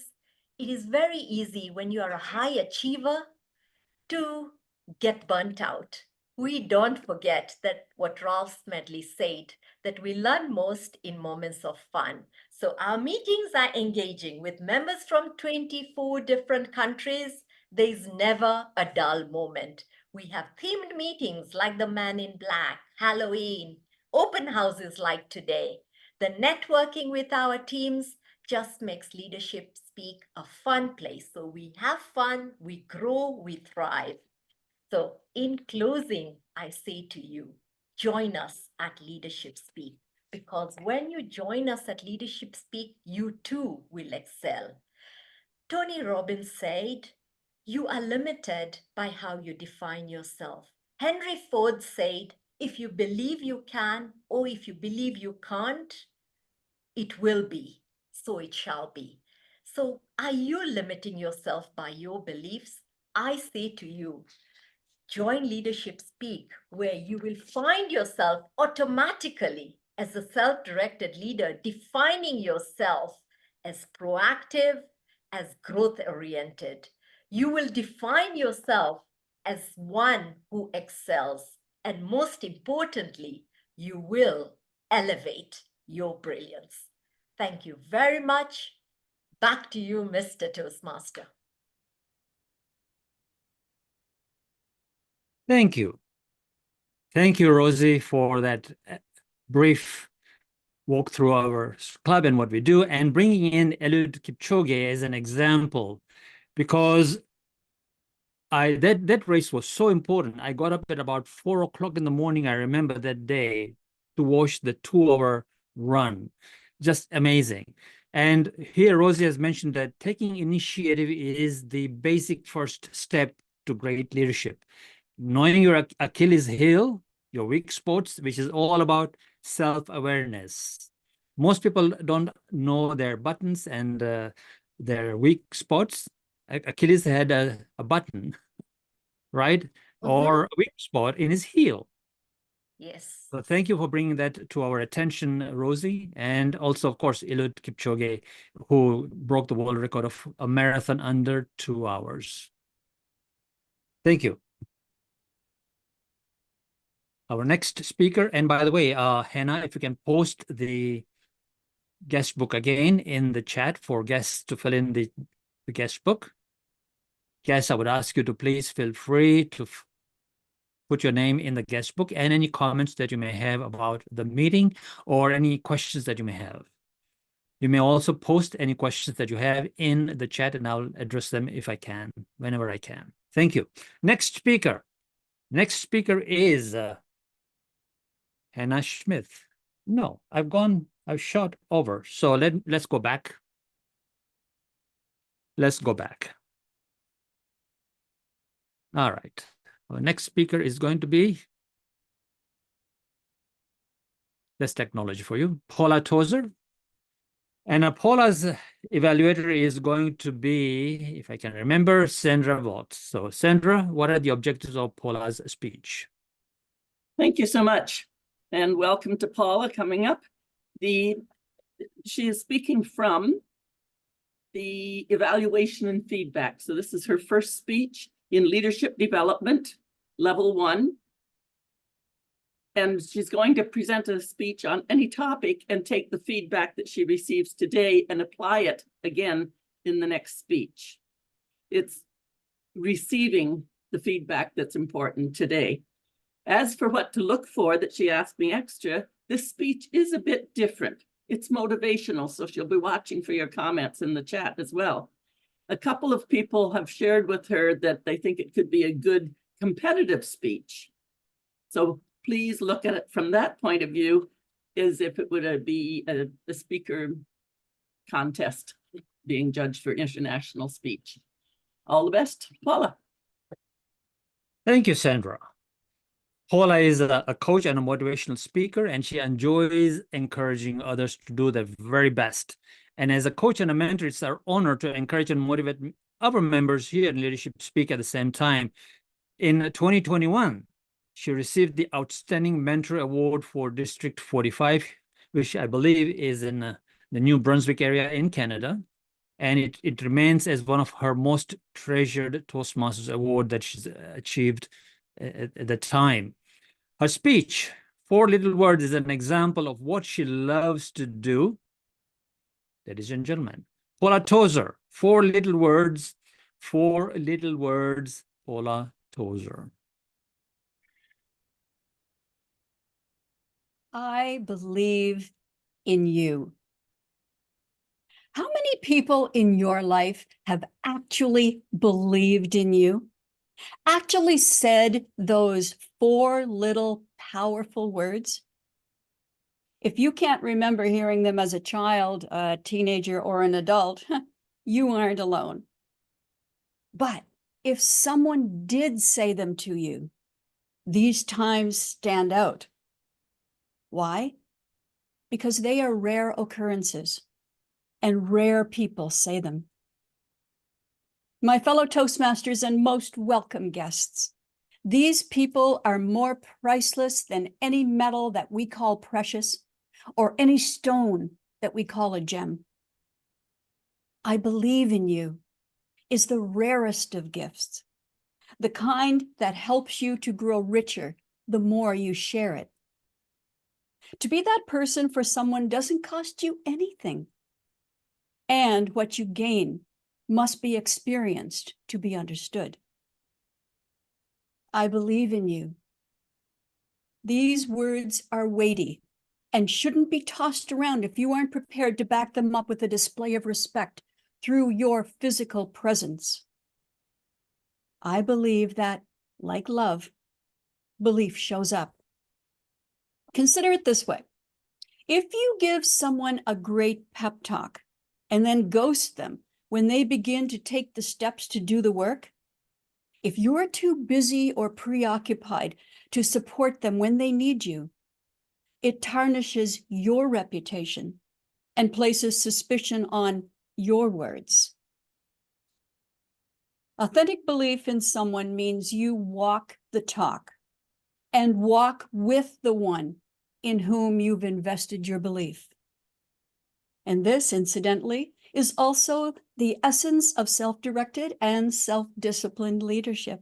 it is very easy when you are a high achiever to get burnt out. We don't forget that what Ralph Smedley said, that we learn most in moments of fun. So our meetings are engaging with members from 24 different countries. There's never a dull moment. We have themed meetings like the Man in Black, Halloween, open houses like today. The networking with our teams just makes Leadership Speak a fun place. So we have fun, we grow, we thrive. So in closing, I say to you, join us at Leadership Speak, because when you join us at Leadership Speak, you too will excel. Tony Robbins said, you are limited by how you define yourself. Henry Ford said, if you believe you can, or if you believe you can't, it will be, so it shall be. So are you limiting yourself by your beliefs? I say to you, join Leadership Speak, where you will find yourself automatically as a self-directed leader, defining yourself as proactive, as growth-oriented. You will define yourself as one who excels. And most importantly, you will elevate your brilliance. Thank you very much. Back to you, Mr. Toastmaster. Thank you. Thank you, Rozy, for that brief walk through our club and what we do, and bringing in Eliud Kipchoge as an example, because that race was so important. I got up at about 4 o'clock in the morning, I remember that day, to watch the 2-hour run. Just amazing. And here Rozy has mentioned that taking initiative is the basic first step to great leadership. Knowing your Achilles heel, your weak spots, which is all about self-awareness. Most people don't know their buttons and their weak spots. Achilles had a button, right? Or a weak spot in his heel. Yes. So thank you for bringing that to our attention, Rozy. And also, of course, Eliud Kipchoge, who broke the world record of a marathon under 2 hours. Thank you. Our next speaker, and by the way, Hannah, if you can post the guest book again in the chat for guests to fill in the guest book. Guests, I would ask you to please feel free to put your name in the guest book and any comments that you may have about the meeting or any questions that you may have. You may also post any questions that you have in the chat and I'll address them if I can, whenever I can. Thank you. Next speaker. Next speaker is Hannah Schmidt. No, I've shot over. So let's go back. Let's go back. All right. Our next speaker is going to be, that's technology for you, Paula Tozer. And Paula's evaluator is going to be, if I can remember, Sandra Vaught. So Sandra, what are the objectives of Paula's speech? Thank you so much. And welcome to Paula coming up. She is speaking from the evaluation and feedback. So this is her first speech in leadership development, level 1. And she's going to present a speech on any topic and take the feedback that she receives today and apply it again in the next speech. It's receiving the feedback that's important today. As for what to look for that she asked me extra, this speech is a bit different. It's motivational, so she'll be watching for your comments in the chat as well. A couple of people have shared with her that they think it could be a good competitive speech. So please look at it from that point of view, as if it would be a speaker contest being judged for international speech. All the best, Paula. Thank you, Sandra. Paula is a coach and a motivational speaker, and she enjoys encouraging others to do their very best. And as a coach and a mentor, it's our honor to encourage and motivate our members here in Leadership Speak at the same time. In 2021, she received the Outstanding Mentor Award for District 45, which I believe is in the New Brunswick area in Canada. And it remains as one of her most treasured Toastmasters award that she's achieved at the time. Her speech, 4 Little Words, is an example of what she loves to do. Ladies and gentlemen, Paula Tozer, 4 Little Words, 4 Little Words, Paula Tozer. I believe in you. How many people in your life have actually believed in you? Actually said those 4 little powerful words? If you can't remember hearing them as a child, a teenager, or an adult, you aren't alone. But if someone did say them to you, these times stand out. Why? Because they are rare occurrences, and rare people say them. My fellow Toastmasters and most welcome guests, these people are more priceless than any metal that we call precious or any stone that we call a gem. I believe in you is the rarest of gifts, the kind that helps you to grow richer the more you share it. To be that person for someone doesn't cost you anything. And what you gain must be experienced to be understood. I believe in you. These words are weighty and shouldn't be tossed around if you aren't prepared to back them up with a display of respect through your physical presence. I believe that, like love, belief shows up. Consider it this way. If you give someone a great pep talk and then ghost them when they begin to take the steps to do the work, if you're too busy or preoccupied to support them when they need you, it tarnishes your reputation and places suspicion on your words. Authentic belief in someone means you walk the talk and walk with the one in whom you've invested your belief. And this, incidentally, is also the essence of self-directed and self-disciplined leadership.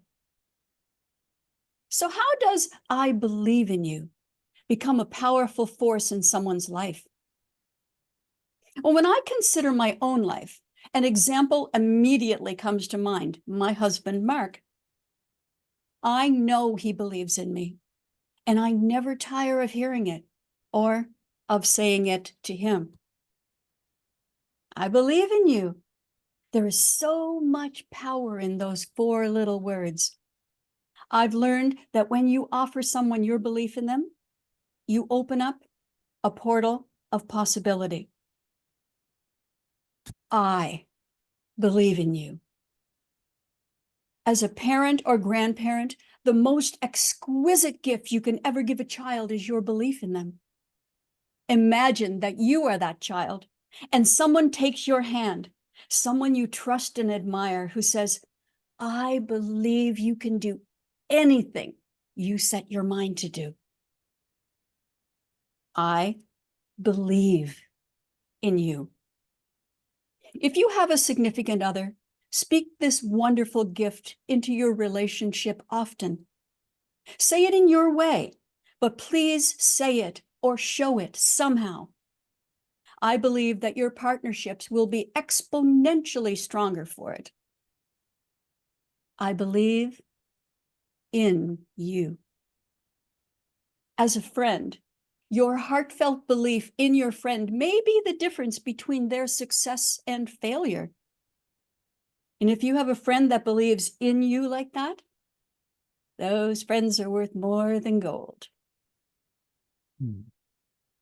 So how does I believe in you become a powerful force in someone's life? Well, when I consider my own life, an example immediately comes to mind, my husband, Mark. I know he believes in me, and I never tire of hearing it or of saying it to him. I believe in you. There is so much power in those 4 little words. I've learned that when you offer someone your belief in them, you open up a portal of possibility. I believe in you. As a parent or grandparent, the most exquisite gift you can ever give a child is your belief in them. Imagine that you are that child and someone takes your hand, someone you trust and admire, who says, I believe you can do anything you set your mind to do. I believe in you. If you have a significant other, speak this wonderful gift into your relationship often. Say it in your way, but please say it or show it somehow. I believe that your partnerships will be exponentially stronger for it. I believe in you. As a friend, your heartfelt belief in your friend may be the difference between their success and failure. And if you have a friend that believes in you like that, those friends are worth more than gold.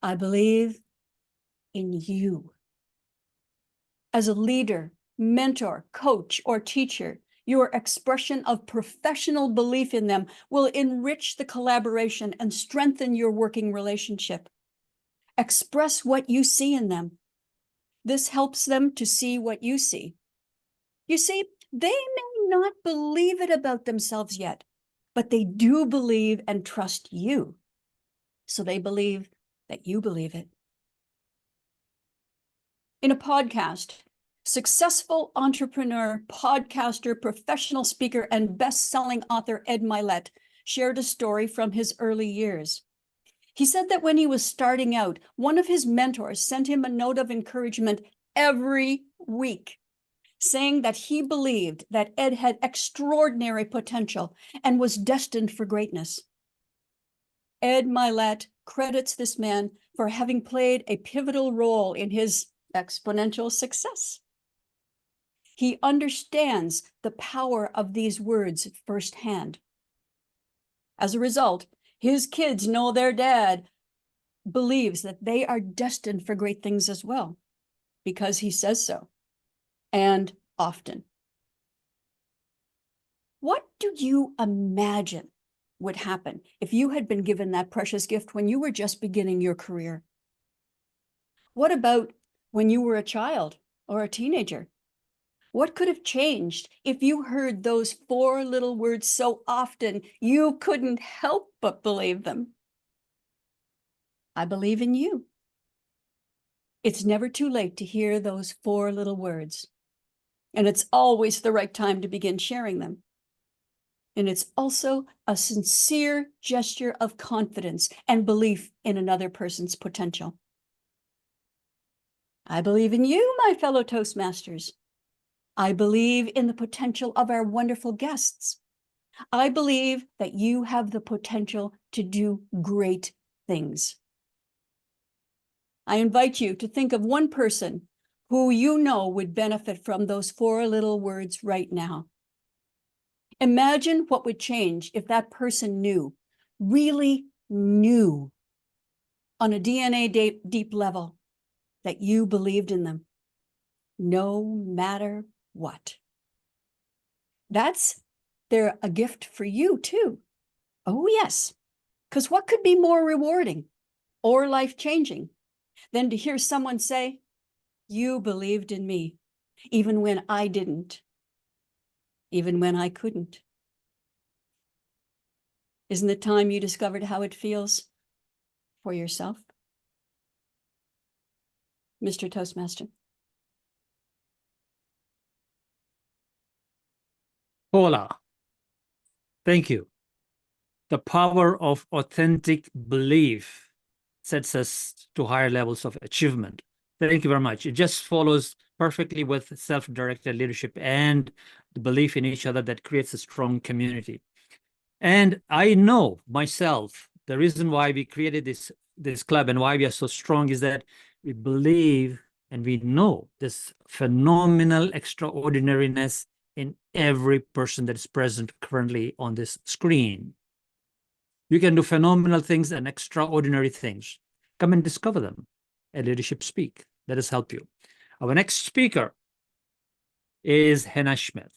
I believe in you. As a leader, mentor, coach, or teacher, your expression of professional belief in them will enrich the collaboration and strengthen your working relationship. Express what you see in them. This helps them to see what you see. You see, they may not believe it about themselves yet, but they do believe and trust you. So they believe that you believe it. In a podcast, successful entrepreneur, podcaster, professional speaker, and best-selling author Ed Mylett shared a story from his early years. He said that when he was starting out, one of his mentors sent him a note of encouragement every week, saying that he believed that Ed had extraordinary potential and was destined for greatness. Ed Mylett credits this man for having played a pivotal role in his exponential success. He understands the power of these words firsthand. As a result, his kids know their dad believes that they are destined for great things as well, because he says so, and often. What do you imagine would happen if you had been given that precious gift when you were just beginning your career? What about when you were a child or a teenager? What could have changed if you heard those 4 little words so often you couldn't help but believe them? I believe in you. It's never too late to hear those 4 little words. And it's always the right time to begin sharing them. And it's also a sincere gesture of confidence and belief in another person's potential. I believe in you, my fellow Toastmasters. I believe in the potential of our wonderful guests. I believe that you have the potential to do great things. I invite you to think of one person who you know would benefit from those 4 little words right now. Imagine what would change if that person knew, really knew, on a DNA deep level, that you believed in them, no matter what. That's a gift for you too. Oh yes, because what could be more rewarding or life-changing than to hear someone say, you believed in me, even when I didn't, even when I couldn't. Isn't it time you discovered how it feels for yourself? Mr. Toastmaster. Paula, thank you. The power of authentic belief sets us to higher levels of achievement. Thank you very much. It just follows perfectly with self-directed leadership and the belief in each other that creates a strong community. And I know myself, the reason why we created this club and why we are so strong is that we believe and we know this phenomenal extraordinariness in every person that is present currently on this screen. You can do phenomenal things and extraordinary things. Come and discover them at Leadership Speak. Let us help you. Our next speaker is Hannah Schmidt.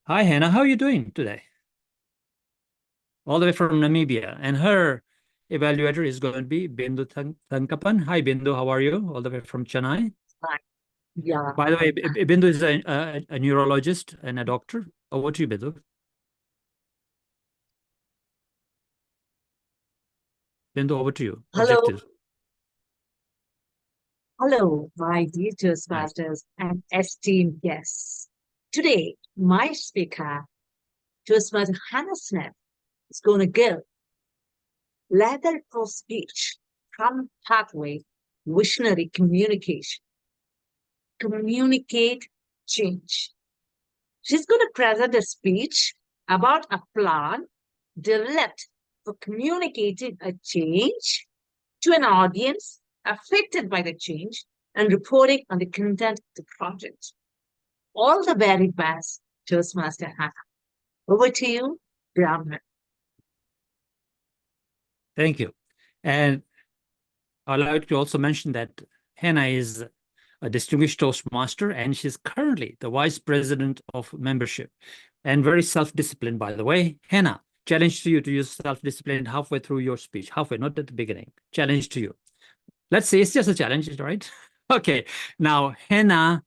Hi, Hannah. How are you doing today? All the way from Namibia. And her evaluator is going to be Bindu Thankapan. Hi, Bindu. How are you? All the way from Chennai. Hi. Yeah. By the way, Bindu is a neurologist and a doctor. Over to you, Bindu. Bindu, over to you. Hello. Objectives. Hello, my dear Toastmasters and esteemed guests. Today, my speaker, Toastmaster Hannah Smith, is going to give lateral speech, from pathway, visionary communication. Communicate change. She's going to present a speech about a plan developed for communicating a change to an audience affected by the change and reporting on the content of the project. All the very best, Toastmaster Hannah. Over to you, Brahm. Thank you. And I'd like to also mention that Hannah is a distinguished Toastmaster, and she's currently the Vice President of Membership and very self-disciplined, by the way. Hannah, challenge to you to use self-discipline halfway through your speech, halfway, not at the beginning. Challenge to you. Let's say it's just a challenge, right? Okay, now Hannah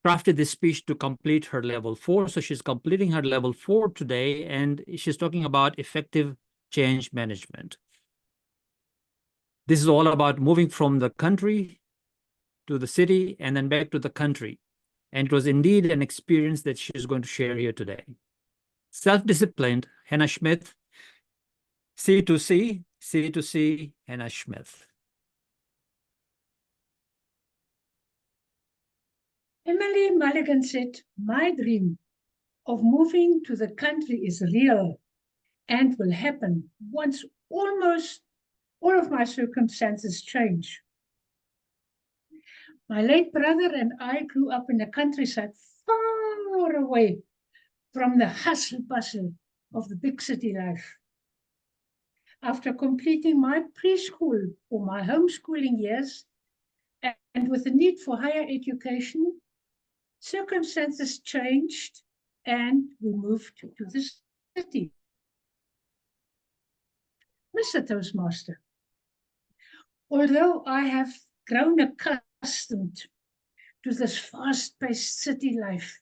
crafted this speech to complete her level 4. So she's completing her level 4 today, and she's talking about effective change management. This is all about moving from the country to the city and then back to the country. And it was indeed an experience that she's going to share here today. Self-disciplined, Hannah Schmidt, C2C, Hannah Schmidt. Emily Mulligan said, my dream of moving to the country is real and will happen once almost all of my circumstances change. My late brother and I grew up in the countryside far away from the hustle bustle of the big city life. After completing my preschool or my homeschooling years, and with the need for higher education, circumstances changed and we moved to the city. Mr. Toastmaster, although I have grown accustomed to this fast-paced city life,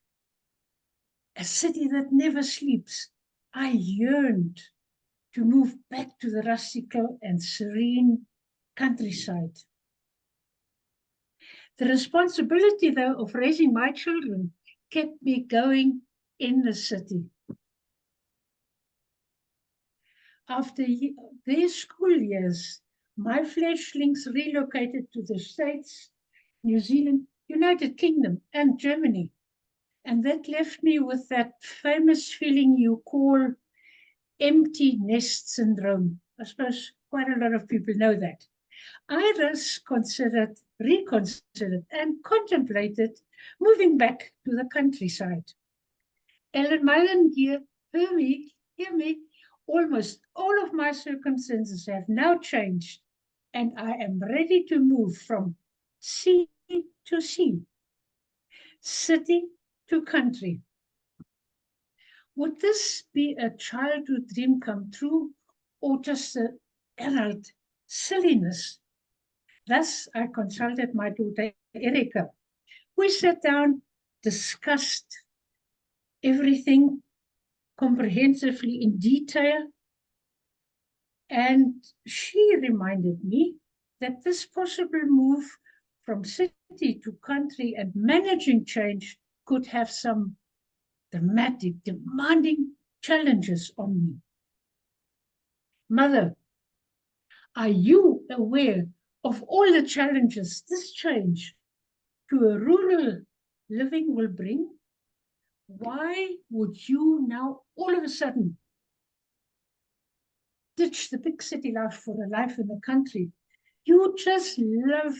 a city that never sleeps, I yearned to move back to the rustical and serene countryside. The responsibility, though, of raising my children kept me going in the city. After their school years, my fledglings relocated to the States, New Zealand, United Kingdom, and Germany. And that left me with that famous feeling you call empty nest syndrome. I suppose quite a lot of people know that. I thus reconsidered, and contemplated moving back to the countryside. Ellen Mullen here, hear me, almost all of my circumstances have now changed, and I am ready to move from sea to sea, city to country. Would this be a childhood dream come true, or just an adult silliness? Thus, I consulted my daughter, Erika. We sat down, discussed everything comprehensively in detail, and she reminded me that this possible move from city to country and managing change could have some dramatic, demanding challenges on me. Mother, are you aware of all the challenges this change to a rural living will bring? Why would you now all of a sudden ditch the big city life for a life in the country? You just love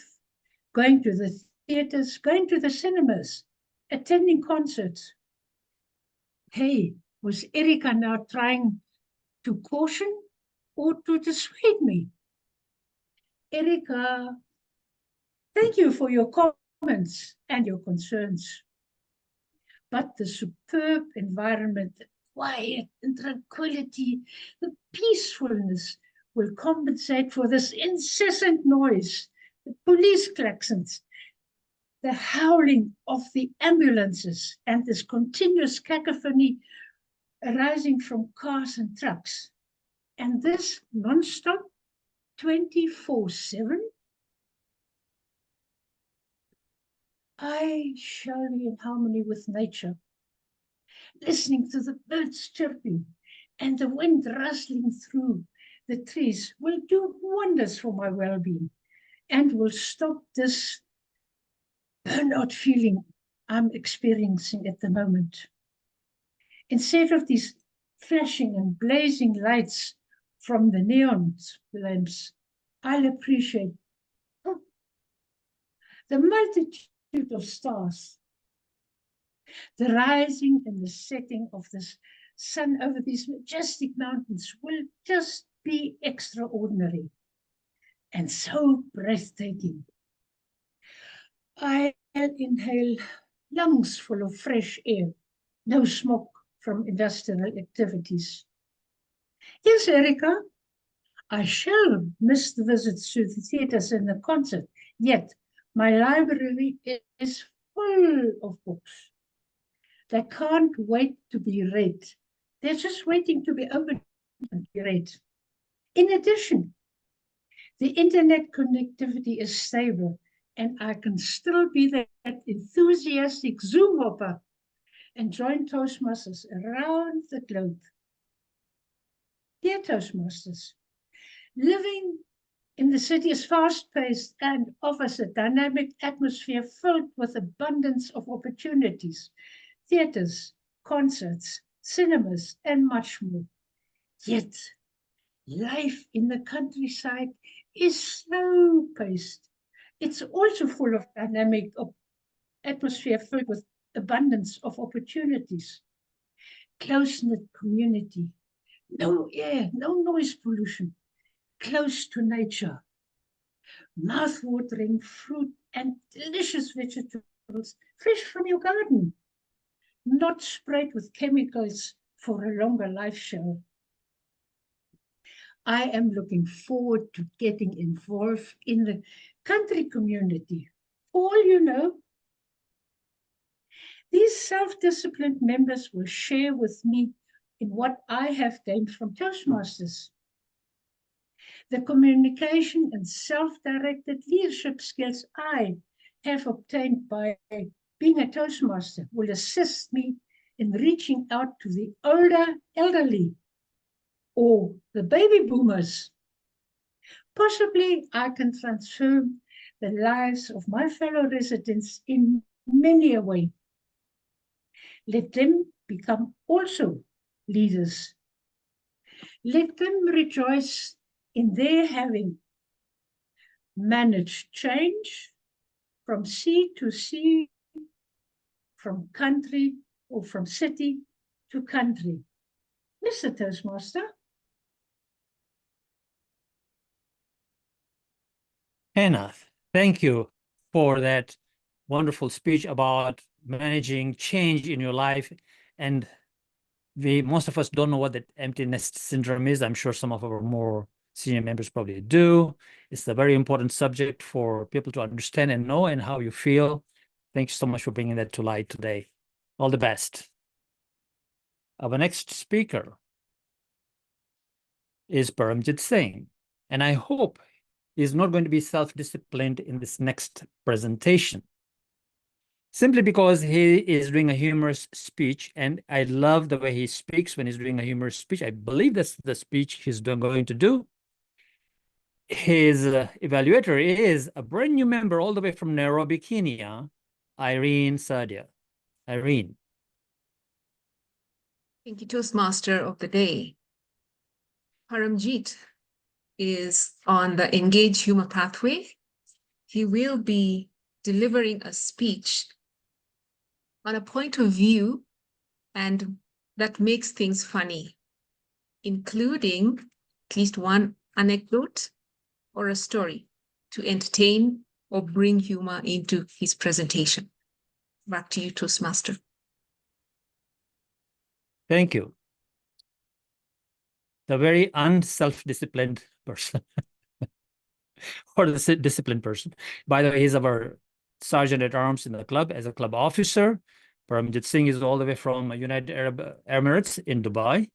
going to the theaters, going to the cinemas, attending concerts. Hey, was Erika now trying to caution or to dissuade me? Erika, thank you for your comments and your concerns. But the superb environment, the quiet and tranquility, the peacefulness will compensate for this incessant noise, the police klaxons, the howling of the ambulances, and this continuous cacophony arising from cars and trucks. And this non-stop, 24/7? I shall be in harmony with nature, listening to the birds chirping and the wind rustling through The trees will do wonders for my well-being and will stop this burnout feeling I'm experiencing at the moment. Instead of these flashing and blazing lights from the neon lamps, I'll appreciate the multitude of stars, the rising and the setting of this sun over these majestic mountains will just be extraordinary and so breathtaking. I'll inhale lungs full of fresh air, no smoke from industrial activities. Yes, Erica, I shall miss the visits to the theatres and the concert, yet my library is full of books. They can't wait to be read. They're just waiting to be opened and be read. In addition, the internet connectivity is stable, and I can still be that enthusiastic Zoom hopper and join Toastmasters around the globe. Dear Toastmasters, living in the city is fast-paced and offers a dynamic atmosphere filled with abundance of opportunities, theatres, concerts, cinemas, and much more. Yet, life in the countryside is slow-paced. It's also full of dynamic atmosphere filled with abundance of opportunities. Close-knit community, no air, no noise pollution, close to nature. Mouth-watering fruit and delicious vegetables fresh from your garden, not sprayed with chemicals for a longer life shelf. I am looking forward to getting involved in the country community. All you know, these self-disciplined members will share with me in what I have gained from Toastmasters. The communication and self-directed leadership skills I have obtained by being a Toastmaster will assist me in reaching out to the elderly, or the baby boomers. Possibly I can transform the lives of my fellow residents in many a way. Let them become also leaders. Let them rejoice in their having managed change from sea to sea, from country or from city to country. Mr. Toastmaster. Hannah, thank you for that wonderful speech about managing change in your life. And most of us don't know what that empty nest syndrome is. I'm sure some of our more senior members probably do. It's a very important subject for people to understand and know and how you feel. Thank you so much for bringing that to light today. All the best. Our next speaker is Paramjit Singh, and I hope he's not going to be self-disciplined in this next presentation, simply because he is doing a humorous speech, and I love the way he speaks when he's doing a humorous speech. I believe that's the speech he's going to do. His evaluator is a brand new member all the way from Nairobi, Kenya, Irene Sadia. Irene. Thank you, Toastmaster of the day. Paramjit is on the Engage Humor pathway. He will be delivering a speech on a point of view and that makes things funny, including at least one anecdote or a story to entertain or bring humor into his presentation. Back to you, Toastmaster. Thank you. The very unself-disciplined person or the disciplined person. By the way, he's our sergeant at arms in the club as a club officer. Paramjit Singh is all the way from United Arab Emirates in Dubai.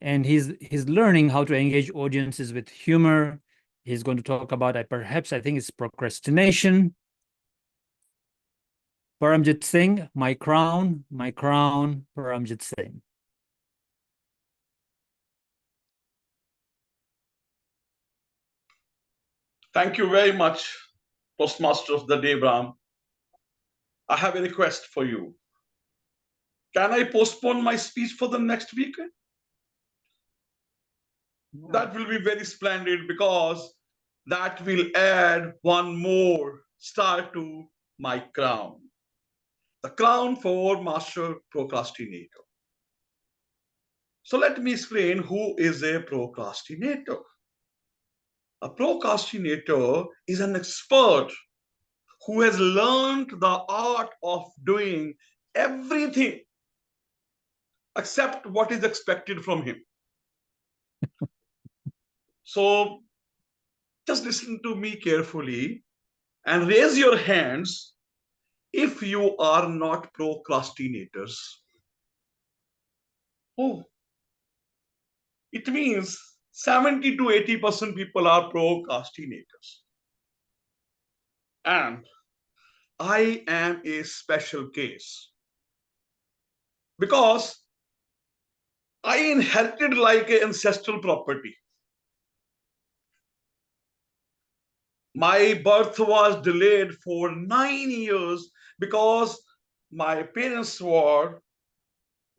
And he's learning how to engage audiences with humor. He's going to talk about, I think it's procrastination. Paramjit Singh, my crown, Paramjit Singh. Thank you very much, Toastmaster of the Day, Brahm. I have a request for you. Can I postpone my speech for the next week? That will be very splendid because that will add one more star to my crown. The crown for Master Procrastinator. So let me explain who is a procrastinator. A procrastinator is an expert who has learned the art of doing everything except what is expected from him. So just listen to me carefully and raise your hands if you are not procrastinators. Oh, it means 70 to 80% people are procrastinators. And I am a special case because I inherited like an ancestral property. My birth was delayed for 9 years because my parents were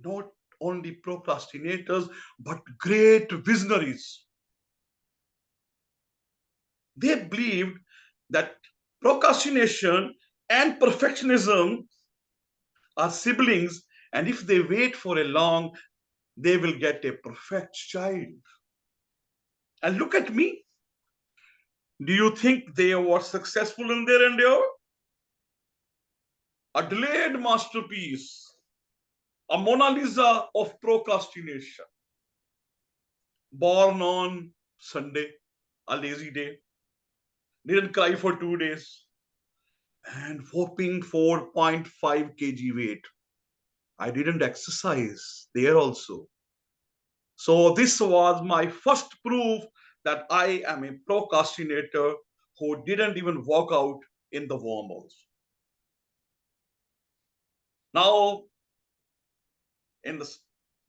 not only procrastinators, but great visionaries. They believed that procrastination and perfectionism are siblings, and if they wait for a long, they will get a perfect child. And look at me. Do you think they were successful in their endeavor? A delayed masterpiece, a Mona Lisa of procrastination. Born on Sunday, a lazy day, didn't cry for 2 days, and whopping 4.5 kg weight. I didn't exercise there also. So this was my first proof that I am a procrastinator who didn't even walk out in the warm also. Now, in the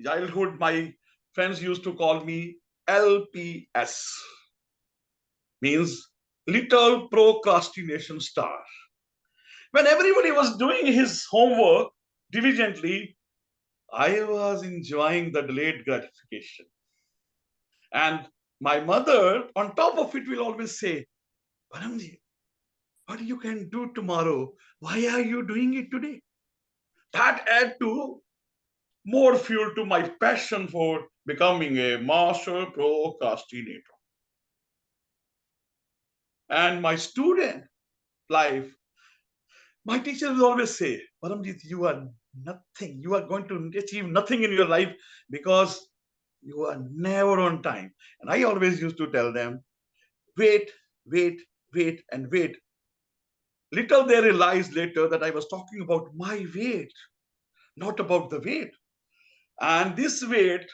childhood, my friends used to call me LPS, means Little Procrastination Star. When everybody was doing his homework diligently, I was enjoying the delayed gratification. And my mother, on top of it, will always say, Paramjit, what you can do tomorrow? Why are you doing it today? That add to more fuel to my passion for becoming a master procrastinator. And my student life, my teacher will always say, Paramjit, you are nothing. You are going to achieve nothing in your life because you are never on time. And I always used to tell them, wait, wait, wait, and wait. Little they realized later that I was talking about my weight, not about the weight. And this weight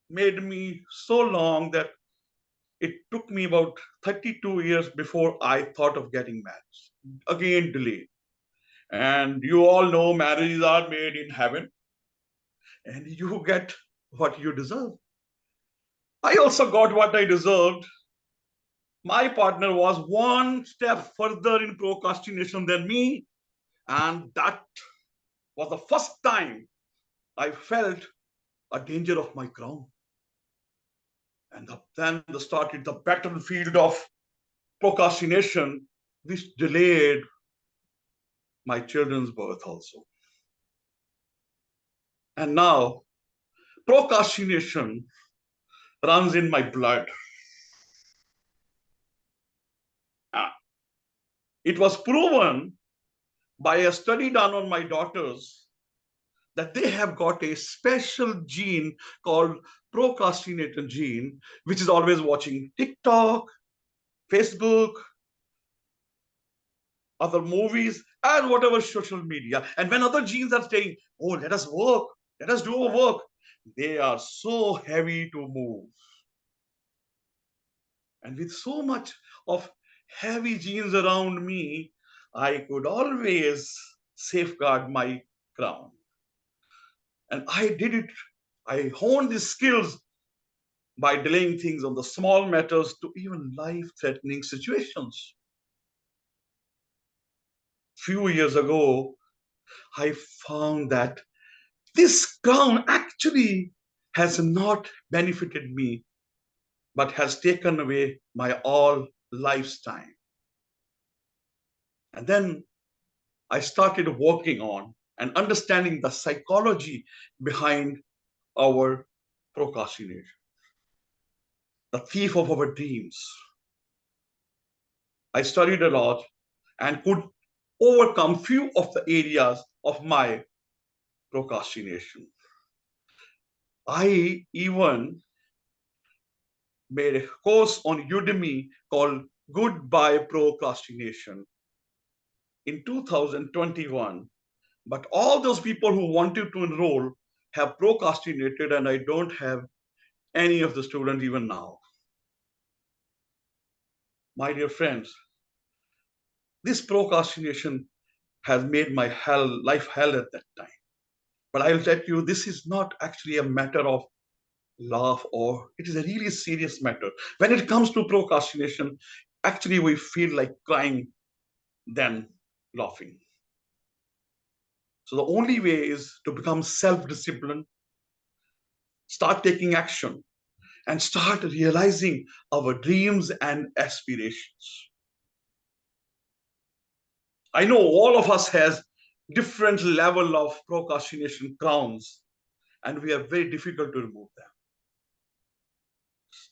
made me so long that it took me about 32 years before I thought of getting married. Again, delayed. And you all know marriages are made in heaven. And you get what you deserve. I also got what I deserved. My partner was one step further in procrastination than me. And that was the first time I felt a danger of my crown. And then started the battlefield of procrastination, which delayed my children's birth also. And now procrastination runs in my blood. It was proven by a study done on my daughters that they have got a special gene called procrastinator gene, which is always watching TikTok, Facebook, other movies, and whatever social media. And when other genes are saying, oh, let us work, let us do our work, they are so heavy to move. And with so much of heavy genes around me, I could always safeguard my crown. And I did it. I honed these skills by delaying things on the small matters to even life-threatening situations. Few years ago, I found that this crown actually has not benefited me, but has taken away my all lifetime. And then I started working on and understanding the psychology behind our procrastination, the thief of our dreams. I studied a lot and could overcome few of the areas of my procrastination. I even made a course on Udemy called Goodbye Procrastination in 2021. But all those people who wanted to enroll have procrastinated, and I don't have any of the students even now. My dear friends, this procrastination has made my life hell at that time. But I'll tell you, this is not actually a matter of laugh, or it is a really serious matter. When it comes to procrastination, actually we feel like crying than laughing. So the only way is to become self-disciplined, start taking action, and start realizing our dreams and aspirations. I know all of us has different level of procrastination crowns, and we are very difficult to remove them.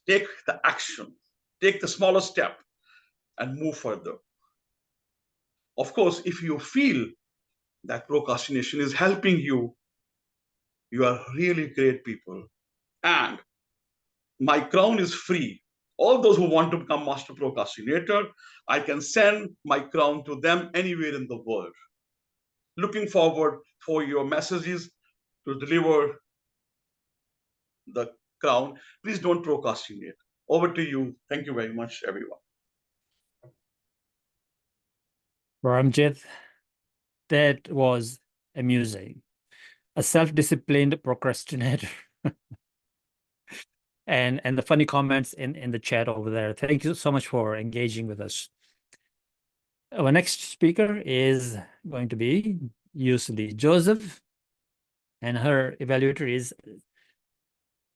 Take the action, take the smaller step, and move further. Of course, if you feel that procrastination is helping you, you are really great people. And my crown is free. All those who want to become master procrastinator, I can send my crown to them anywhere in the world. Looking forward for your messages to deliver the crown. Please don't procrastinate. Over to you. Thank you very much, everyone. Paramjit, that was amusing. A self-disciplined procrastinator. and the funny comments in the chat over there. Thank you so much for engaging with us. Our next speaker is going to be Youselee Joseph, and her evaluator is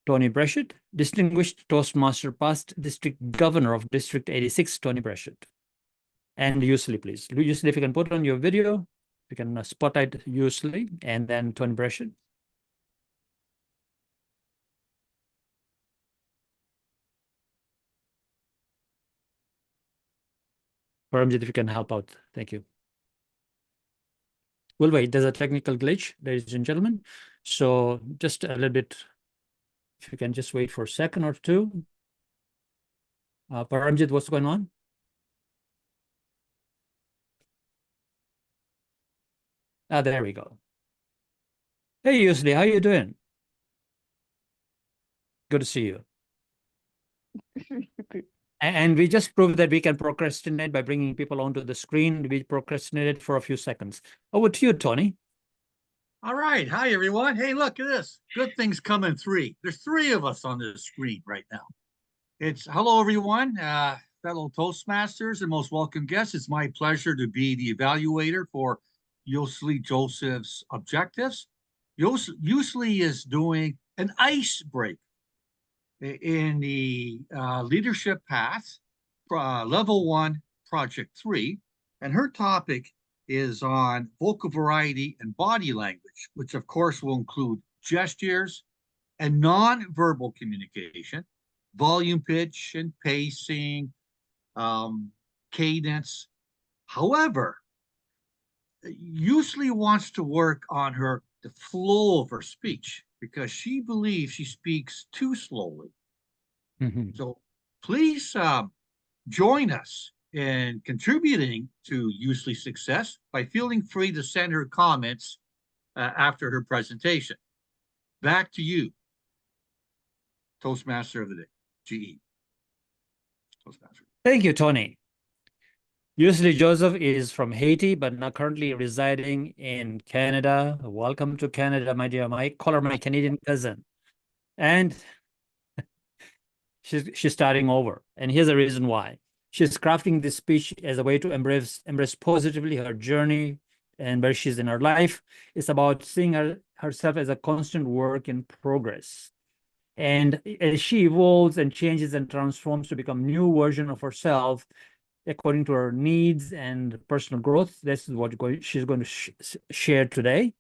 Tony Bratschitsch, Distinguished Toastmaster, past District Governor of District 86, Tony Bratschitsch. And Youselee, please. Youselee, if you can put on your video, you can spotlight Youselee and then Tony Bratschitsch. Paramjit, if you can help out. Thank you. We'll wait. There's a technical glitch, ladies and gentlemen. So just a little bit, if you can just wait for a second or two. Paramjit, what's going on? There we go. Hey, Youselee, how you doing? Good to see you. And we just proved that we can procrastinate by bringing people onto the screen. We procrastinated for a few seconds. Over to you, Tony. All right. Hi, everyone. Hey, look at this. Good things come in three. There's three of us on this screen right now. It's hello, everyone, fellow Toastmasters and most welcome guests. It's my pleasure to be the evaluator for Youselee Joseph's objectives. Youselee is doing an icebreaker in the leadership path, level 1, project 3, and her topic is on vocal variety and body language, which of course will include gestures and non-verbal communication, volume, pitch, and pacing, cadence. However, Youselee wants to work on the flow of her speech because she believes she speaks too slowly. Mm-hmm. So please join us in contributing to Youselee's success by feeling free to send her comments after her presentation. Back to you, Toastmaster of the Day, GE. Toastmaster. Thank you, Tony. Youselee Joseph is from Haiti, but now currently residing in Canada. Welcome to Canada, my dear. I call her my Canadian cousin. And she's starting over. And here's the reason why. She's crafting this speech as a way to embrace positively her journey and where she's in her life. It's about seeing herself as a constant work in progress. And as she evolves and changes and transforms to become new version of herself, according to her needs and personal growth, this is what she's going to share today.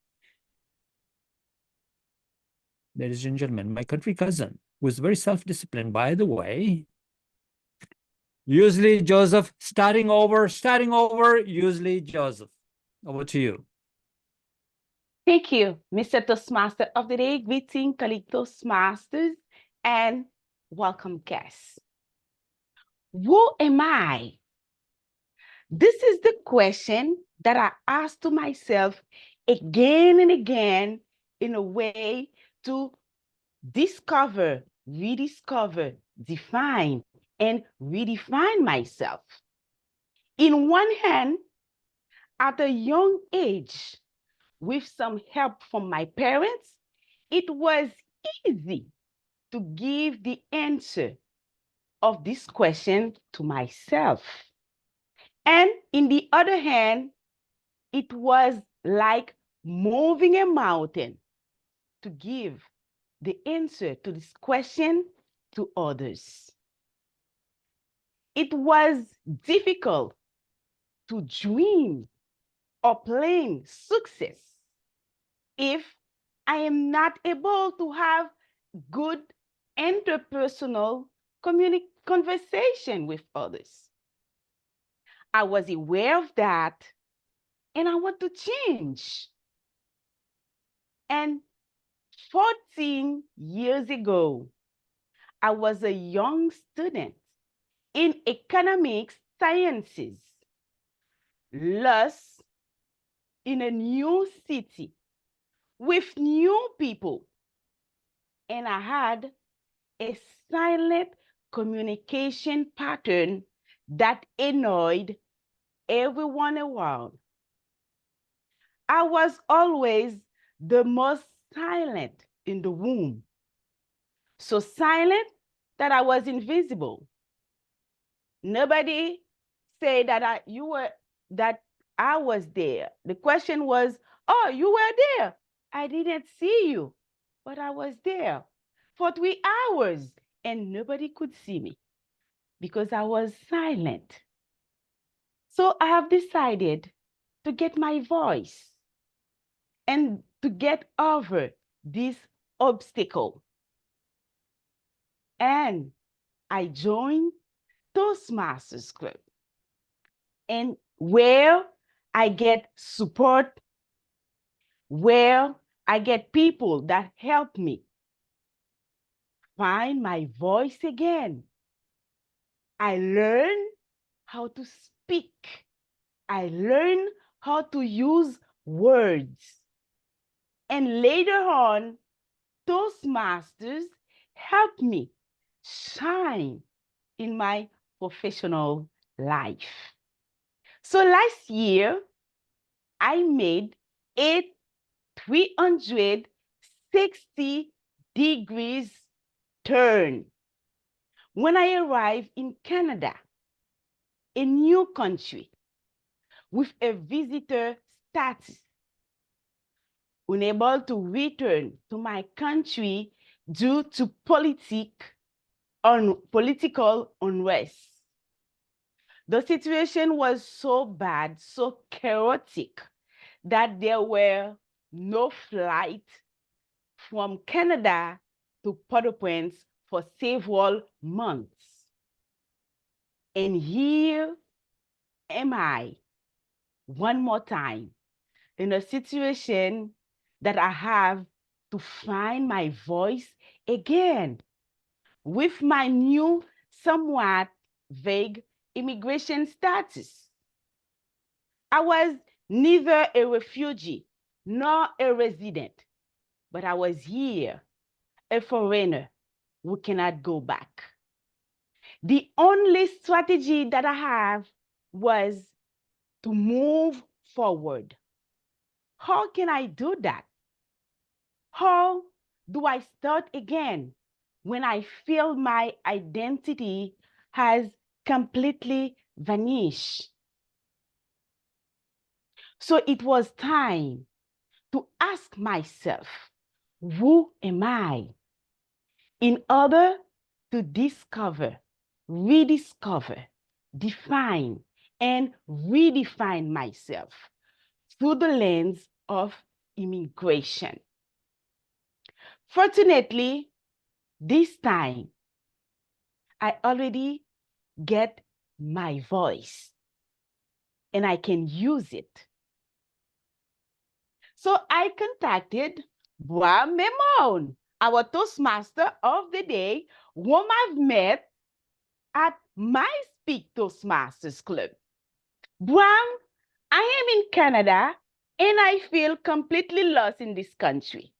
Ladies and gentlemen, my country cousin, who is very self-disciplined, by the way, Youselee Joseph, starting over, Youselee Joseph. Over to you. Thank you, Mr. Toastmaster of the Day. Greeting, colleague Toastmasters, and welcome guests. Who am I? This is the question that I ask to myself again and again in a way to discover, rediscover, define, and redefine myself. In one hand, at a young age, with some help from my parents, it was easy to give the answer of this question to myself. And in the other hand, it was like moving a mountain to give the answer to this question to others. It was difficult to dream or plan success if I am not able to have good interpersonal conversation with others. I was aware of that, and I want to change. And 14 years ago, I was a young student in economics sciences, lost in a new city with new people. And I had a silent communication pattern that annoyed everyone around. I was always the most silent in the room. So silent that I was invisible. Nobody said that I was there. The question was, oh, you were there. I didn't see you, but I was there for 3 hours and nobody could see me because I was silent. So I have decided to get my voice and to get over this obstacle. And I joined Toastmasters Club, and where I get support, where I get people that help me find my voice again. I learn how to speak. I learn how to use words. And later on, Toastmasters helped me shine in my professional life. So last year, I made a 360 degrees turn when I arrived in Canada, a new country with a visitor status, unable to return to my country due to political unrest. The situation was so bad, so chaotic, that there were no flights from Canada to Port-au-Prince for several months. And here am I, one more time, in a situation that I have to find my voice again with my new, somewhat vague immigration status. I was neither a refugee nor a resident, but I was here, a foreigner who cannot go back. The only strategy that I have was to move forward. How can I do that? How do I start again when I feel my identity has completely vanished. So it was time to ask myself, who am I? In order to discover, rediscover, define, and redefine myself through the lens of immigration. Fortunately, this time, I already get my voice and I can use it. So I contacted Brahm Memone, our Toastmaster of the day, whom I've met at my Speak Toastmasters Club. Brahm, I am in Canada and I feel completely lost in this country.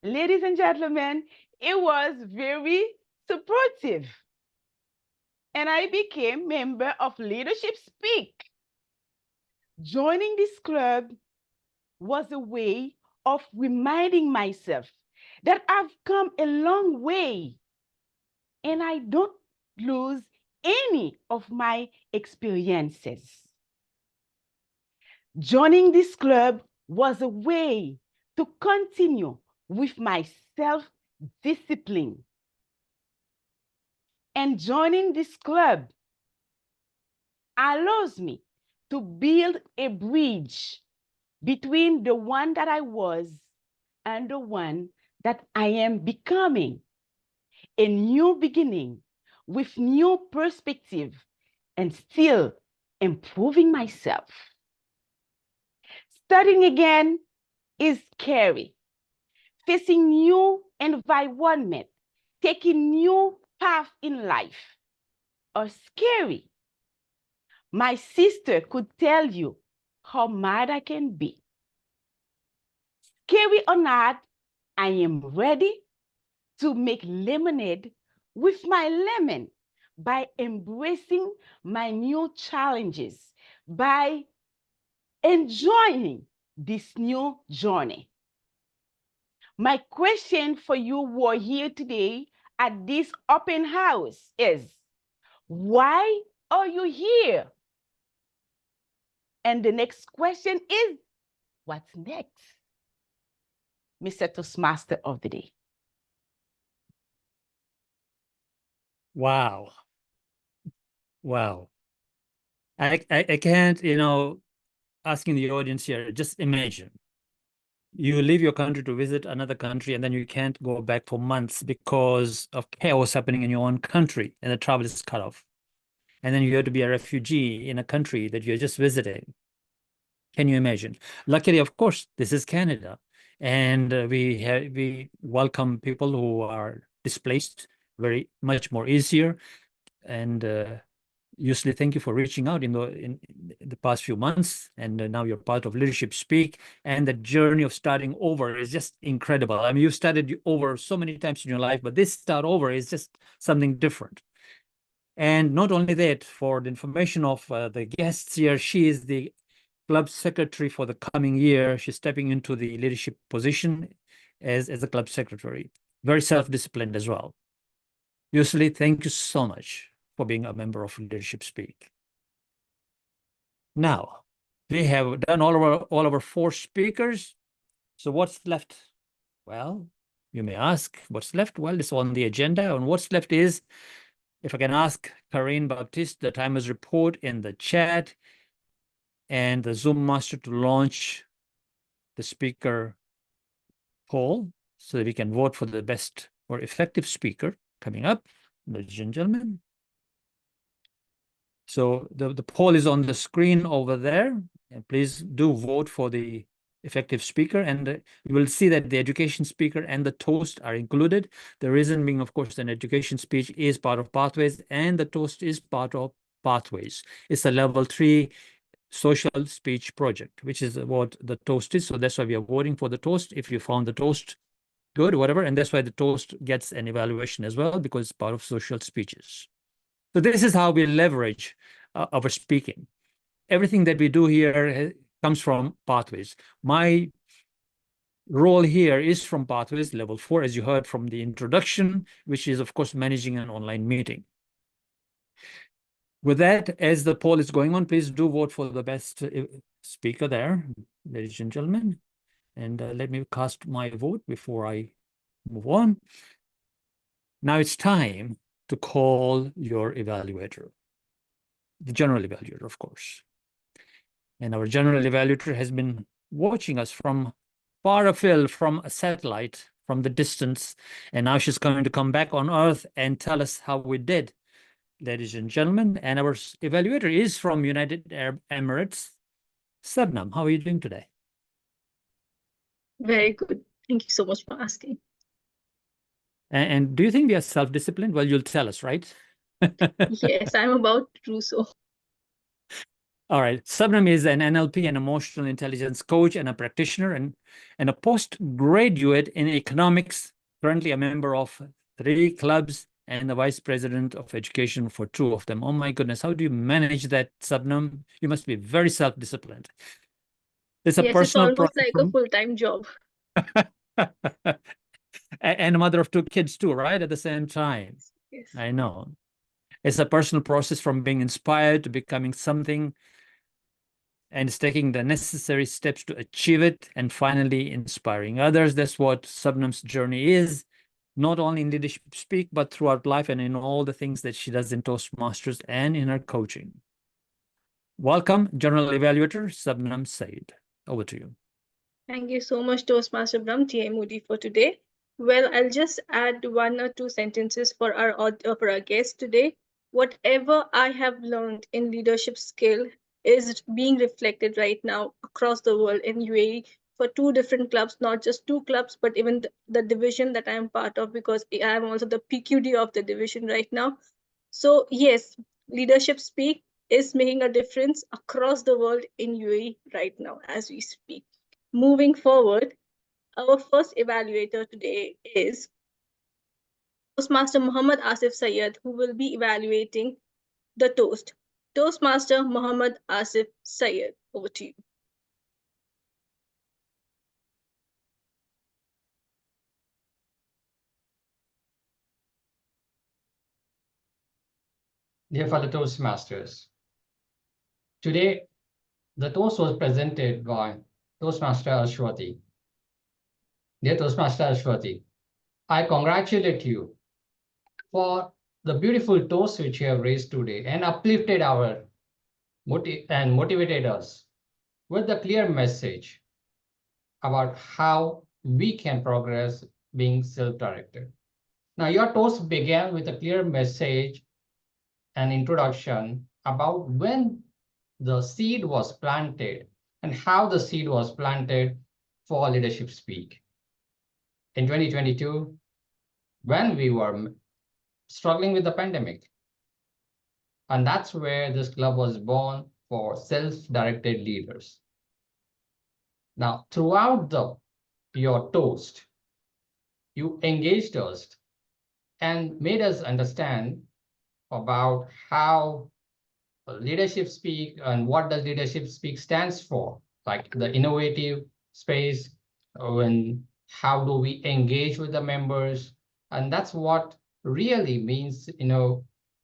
Ladies and gentlemen, it was very supportive. And I became member of Leadership Speak. Joining this club was a way of reminding myself that I've come a long way and I don't lose any of my experiences. Joining this club was a way to continue with my self-discipline. And joining this club allows me to build a bridge between the one that I was and the one that I am becoming. A new beginning with new perspective and still improving myself. Starting again is scary. Facing new environment, taking new path in life are scary. My sister could tell you how mad I can be. Scary or not, I am ready to make lemonade with my lemon by embracing my new challenges, by enjoying this new journey. My question for you who are here today at this open house is, why are you here? And the next question is, what's next? Mr. Toastmaster of the day. Wow. Wow. I can't, asking the audience here, just imagine. You leave your country to visit another country and then you can't go back for months because of chaos happening in your own country and the travel is cut off. And then you have to be a refugee in a country that you're just visiting. Can you imagine? Luckily, of course, this is Canada. And we welcome people who are displaced very much more easier. And Youselee, thank you for reaching out in the past few months, and now you're part of Leadership Speak, and the journey of starting over is just incredible. I mean, you've started over so many times in your life, but this start over is just something different. And not only that, for the information of the guests here, she is the club secretary for the coming year. She's stepping into the leadership position as a club secretary. Very self-disciplined as well. Youselee, thank you so much for being a member of Leadership Speak. Now, we have done all of our 4 speakers. So what's left? Well, you may ask, what's left? Well, it's on the agenda. And what's left is, if I can ask Karine Baptiste, the timers report in the chat, and the Zoom master to launch the speaker poll so that we can vote for the best or effective speaker coming up, ladies and gentlemen. So the poll is on the screen over there, and please do vote for the effective speaker. And you will see that the education speaker and the toast are included. The reason being, of course, an education speech is part of Pathways and the toast is part of Pathways. It's a level 3 social speech project, which is what the toast is. So that's why we are voting for the toast. If you found the toast good, whatever, and that's why the toast gets an evaluation as well, because it's part of social speeches. So this is how we leverage our speaking. Everything that we do here comes from Pathways. My role here is from Pathways Level 4, as you heard from the introduction, which is, of course, managing an online meeting. With that, as the poll is going on, please do vote for the best speaker there, ladies and gentlemen. And let me cast my vote before I move on. Now it's time to call your evaluator, the general evaluator, of course. And our general evaluator has been watching us from far afield, from a satellite, from the distance. And now she's going to come back on Earth and tell us how we did, ladies and gentlemen. And our evaluator is from United Arab Emirates. Sabnam, how are you doing today? Very good. Thank you so much for asking. And do you think we are self-disciplined? Well, you'll tell us, right? Yes, I'm about to do so. All right. Sabnam is an NLP and emotional intelligence coach and a practitioner and a postgraduate in economics, currently a member of 3 clubs and the vice president of education for 2 of them. Oh my goodness, how do you manage that, Sabnam? You must be very self-disciplined. It's a Yes, personal it's almost like a from... full-time job. And a mother of 2 kids too, right? At the same time. Yes. I know. It's a personal process from being inspired to becoming something, and it's taking the necessary steps to achieve it, and finally inspiring others. That's what Sabnam's journey is, not only in leadership speak, but throughout life and in all the things that she does in Toastmasters and in her coaching. Welcome, General Evaluator Sabnam Saiyed. Over to you. Thank you so much, Toastmaster Brahm, TMOD, for today. Well, I'll just add 1 or 2 sentences for our guest today. Whatever I have learned in leadership skill is being reflected right now across the world in UAE for 2 different clubs, not just 2 clubs, but even the division that I am part of, because I am also the PQD of the division right now. So yes, leadership speak is making a difference across the world in UAE right now as we speak. Moving forward, our first evaluator today is Toastmaster Mohmad Asif Saiyed, who will be evaluating the toast. Toastmaster Mohmad Asif Saiyed, over to you. Dear fellow Toastmasters, today the toast was presented by Toastmaster Aswathy. Dear Toastmaster Aswathy, I congratulate you for the beautiful toast which you have raised today and uplifted our and motivated us with the clear message about how we can progress being self-directed. Now, your toast began with a clear message and introduction about when the seed was planted and how the seed was planted for leadership speak. In 2022, when we were struggling with the pandemic, and that's where this club was born for self-directed leaders. Now, throughout your toast, you engaged us and made us understand about how leadership speak and what does leadership speak stands for, like the innovative space, and how do we engage with the members. And that's what really means,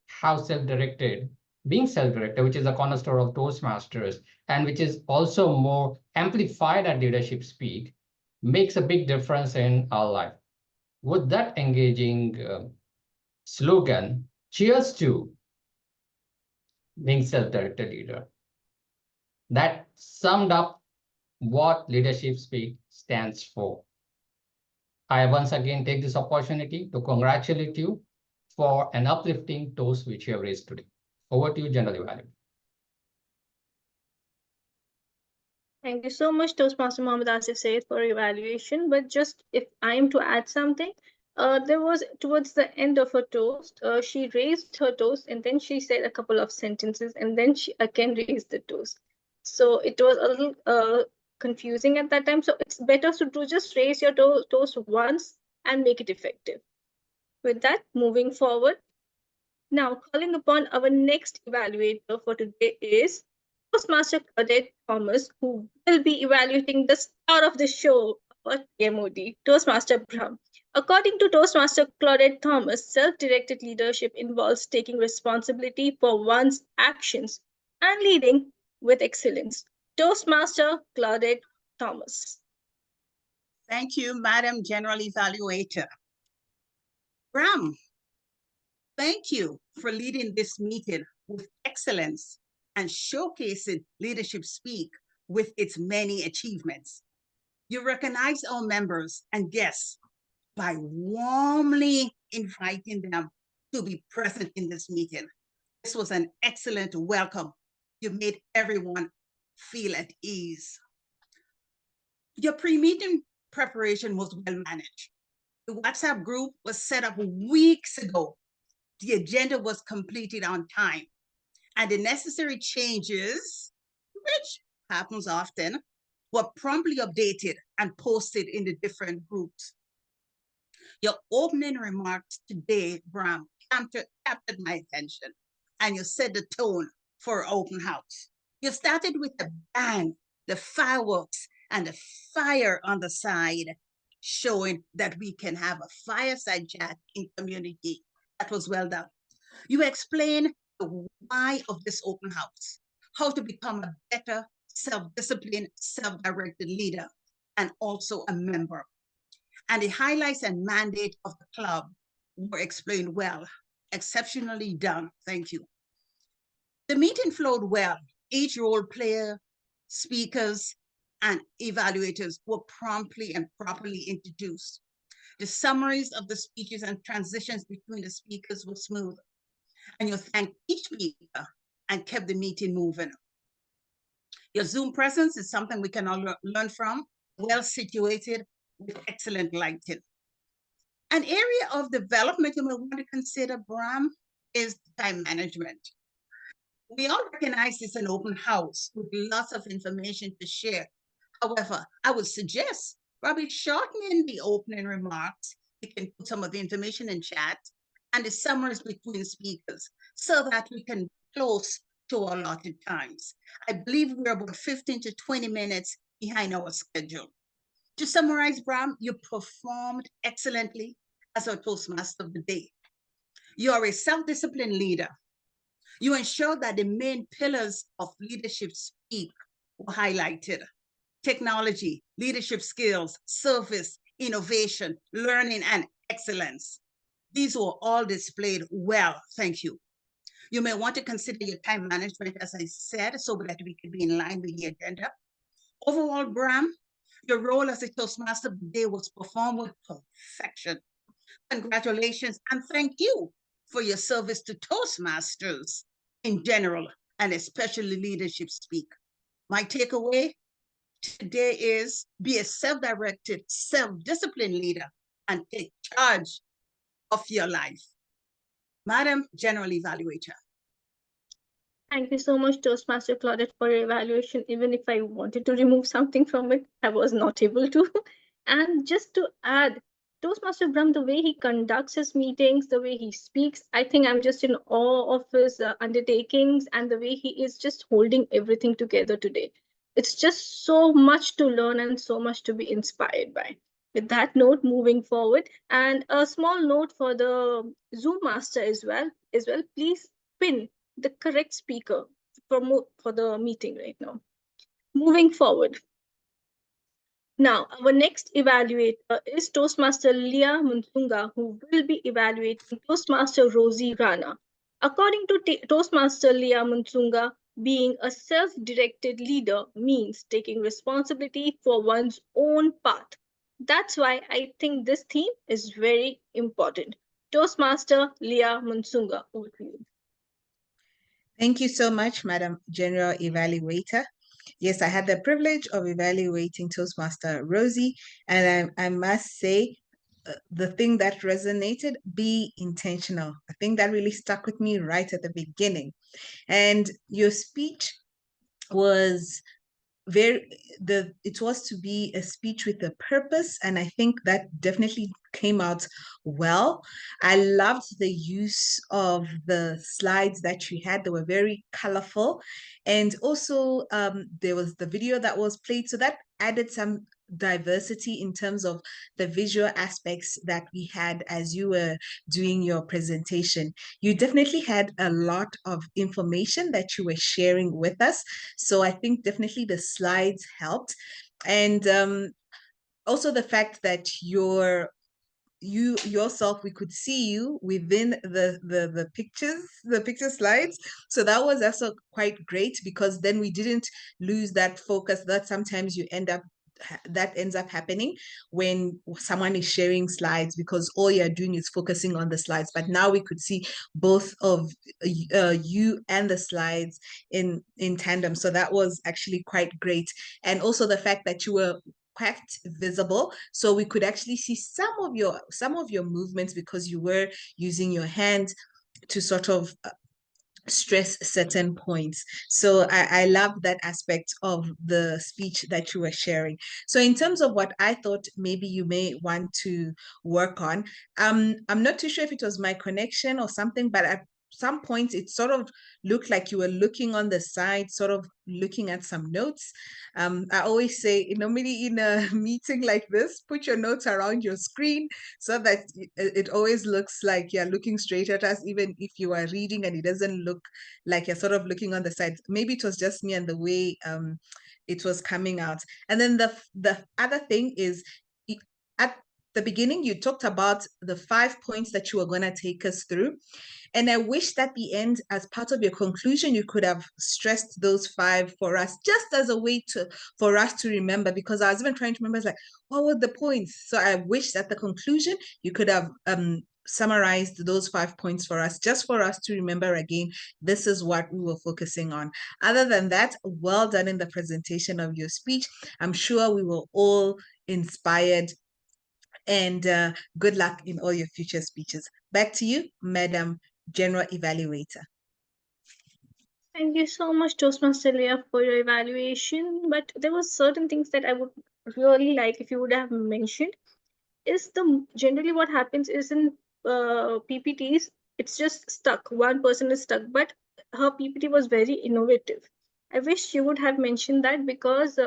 how self-directed, being self-directed, which is a cornerstone of Toastmasters, and which is also more amplified at leadership speak, makes a big difference in our life. With that engaging slogan, cheers to being self-directed leader, that summed up what leadership speak stands for. I once again take this opportunity to congratulate you for an uplifting toast which you have raised today. Over to you, General Evaluator. Thank you so much, Toastmaster Mohmad Asif Saiyed, for your evaluation. But just if I'm to add something, there was towards the end of her toast, she raised her toast and then she said a couple of sentences and then she again raised the toast. So it was a little confusing at that time. So it's better to just raise your toast once and make it effective. With that, moving forward. Now, calling upon our next evaluator for today is Toastmaster Claudette Thomas, who will be evaluating the star of the show, for TMOD, Toastmaster Brahm. According to Toastmaster Claudette Thomas, self-directed leadership involves taking responsibility for one's actions and leading with excellence. Toastmaster Claudette Thomas. Thank you, Madam General Evaluator. Brahm, thank you for leading this meeting with excellence and showcasing Leadership Speak with its many achievements. You recognize our members and guests by warmly inviting them to be present in this meeting. This was an excellent welcome. You made everyone feel at ease. Your pre-meeting preparation was well managed. The WhatsApp group was set up weeks ago. The agenda was completed on time, and the necessary changes, which happens often, were promptly updated and posted in the different groups. Your opening remarks today, Brahm, captured my attention, and you set the tone for open house. You started with a bang, the fireworks, and the fire on the side, showing that we can have a fireside chat in community. That was well done. You explained the why of this open house, how to become a better self-disciplined, self-directed leader, and also a member. And the highlights and mandate of the club were explained well. Exceptionally done. Thank you. The meeting flowed well. Each role player, speakers, and evaluators were promptly and properly introduced. The summaries of the speeches and transitions between the speakers were smooth. And you thanked each speaker and kept the meeting moving. Your Zoom presence is something we can all learn from, well situated with excellent lighting. An area of development you may want to consider, Brahm, is time management. We all recognize it's an open house with lots of information to share. However, I would suggest probably shortening the opening remarks. You can put some of the information in chat and the summaries between speakers so that we can close to our allotted times. I believe we're about 15 to 20 minutes behind our schedule. To summarize, Brahm, you performed excellently as our Toastmaster of the day. You are a self-disciplined leader. You ensured that the main pillars of Leadership Speak were highlighted: technology, leadership skills, service, innovation, learning, and excellence. These were all displayed well. Thank you. You may want to consider your time management, as I said, so that we can be in line with the agenda. Overall, Brahm, your role as a Toastmaster of the day was performed with perfection. Congratulations, and thank you for your service to Toastmasters in general, and especially Leadership Speak. My takeaway today is be a self-directed, self-disciplined leader and take charge of your life. Madam General Evaluator. Thank you so much, Toastmaster Claudette, for your evaluation. Even if I wanted to remove something from it, I was not able to. And just to add, Toastmaster Brahm, the way he conducts his meetings, the way he speaks, I think I'm just in awe of his undertakings and the way he is just holding everything together today. It's just so much to learn and so much to be inspired by. With that note, moving forward, and a small note for the Zoom master as well, please pin the correct speaker for the meeting right now. Moving forward. Now, our next evaluator is Toastmaster Leya Musunga, who will be evaluating Toastmaster Rozy Rana. According to Toastmaster Leya Musunga, being a self-directed leader means taking responsibility for one's own path. That's why I think this theme is very important. Toastmaster Leya Musunga, over to you. Thank you so much, Madam General Evaluator. Yes, I had the privilege of evaluating Toastmaster Rozy, and I must say, the thing that resonated, be intentional. I think that really stuck with me right at the beginning. And your speech was it was to be a speech with a purpose, and I think that definitely came out well. I loved the use of the slides that you had. They were very colorful, and also there was the video that was played, so that added some diversity in terms of the visual aspects that we had as you were doing your presentation. You definitely had a lot of information that you were sharing with us. So I think definitely the slides helped. And also the fact that you yourself, we could see you within the picture slides. So that was also quite great, because then we didn't lose that focus that sometimes that ends up happening when someone is sharing slides, because all you're doing is focusing on the slides. But now we could see both of you and the slides in tandem. So that was actually quite great. And also the fact that you were quite visible, so we could actually see some of your movements, because you were using your hands to sort of stress certain points. So I love that aspect of the speech that you were sharing. So in terms of what I thought maybe you may want to work on, I'm not too sure if it was my connection or something, but at some points it sort of looked like you were looking on the side, sort of looking at some notes. I always say, normally in a meeting like this, put your notes around your screen so that it always looks like you're looking straight at us, even if you are reading and it doesn't look like you're sort of looking on the side. Maybe it was just me and the way it was coming out. And then the other thing is, at the beginning, you talked about the 5 points that you were going to take us through. And I wish that the end, as part of your conclusion, you could have stressed those 5 for us, just as a way for us to remember, because I was even trying to remember, like, what were the points? So I wish that the conclusion, you could have summarized those 5 points for us, just for us to remember again, this is what we were focusing on. Other than that, well done in the presentation of your speech. I'm sure we were all inspired, and good luck in all your future speeches. Back to you, Madam General Evaluator. Thank you so much, Toastmaster Leya, for your evaluation. But there were certain things that I would really like if you would have mentioned. Is generally what happens is in PPTs, it's just stuck. One person is stuck, but her PPT was very innovative. I wish you would have mentioned that, because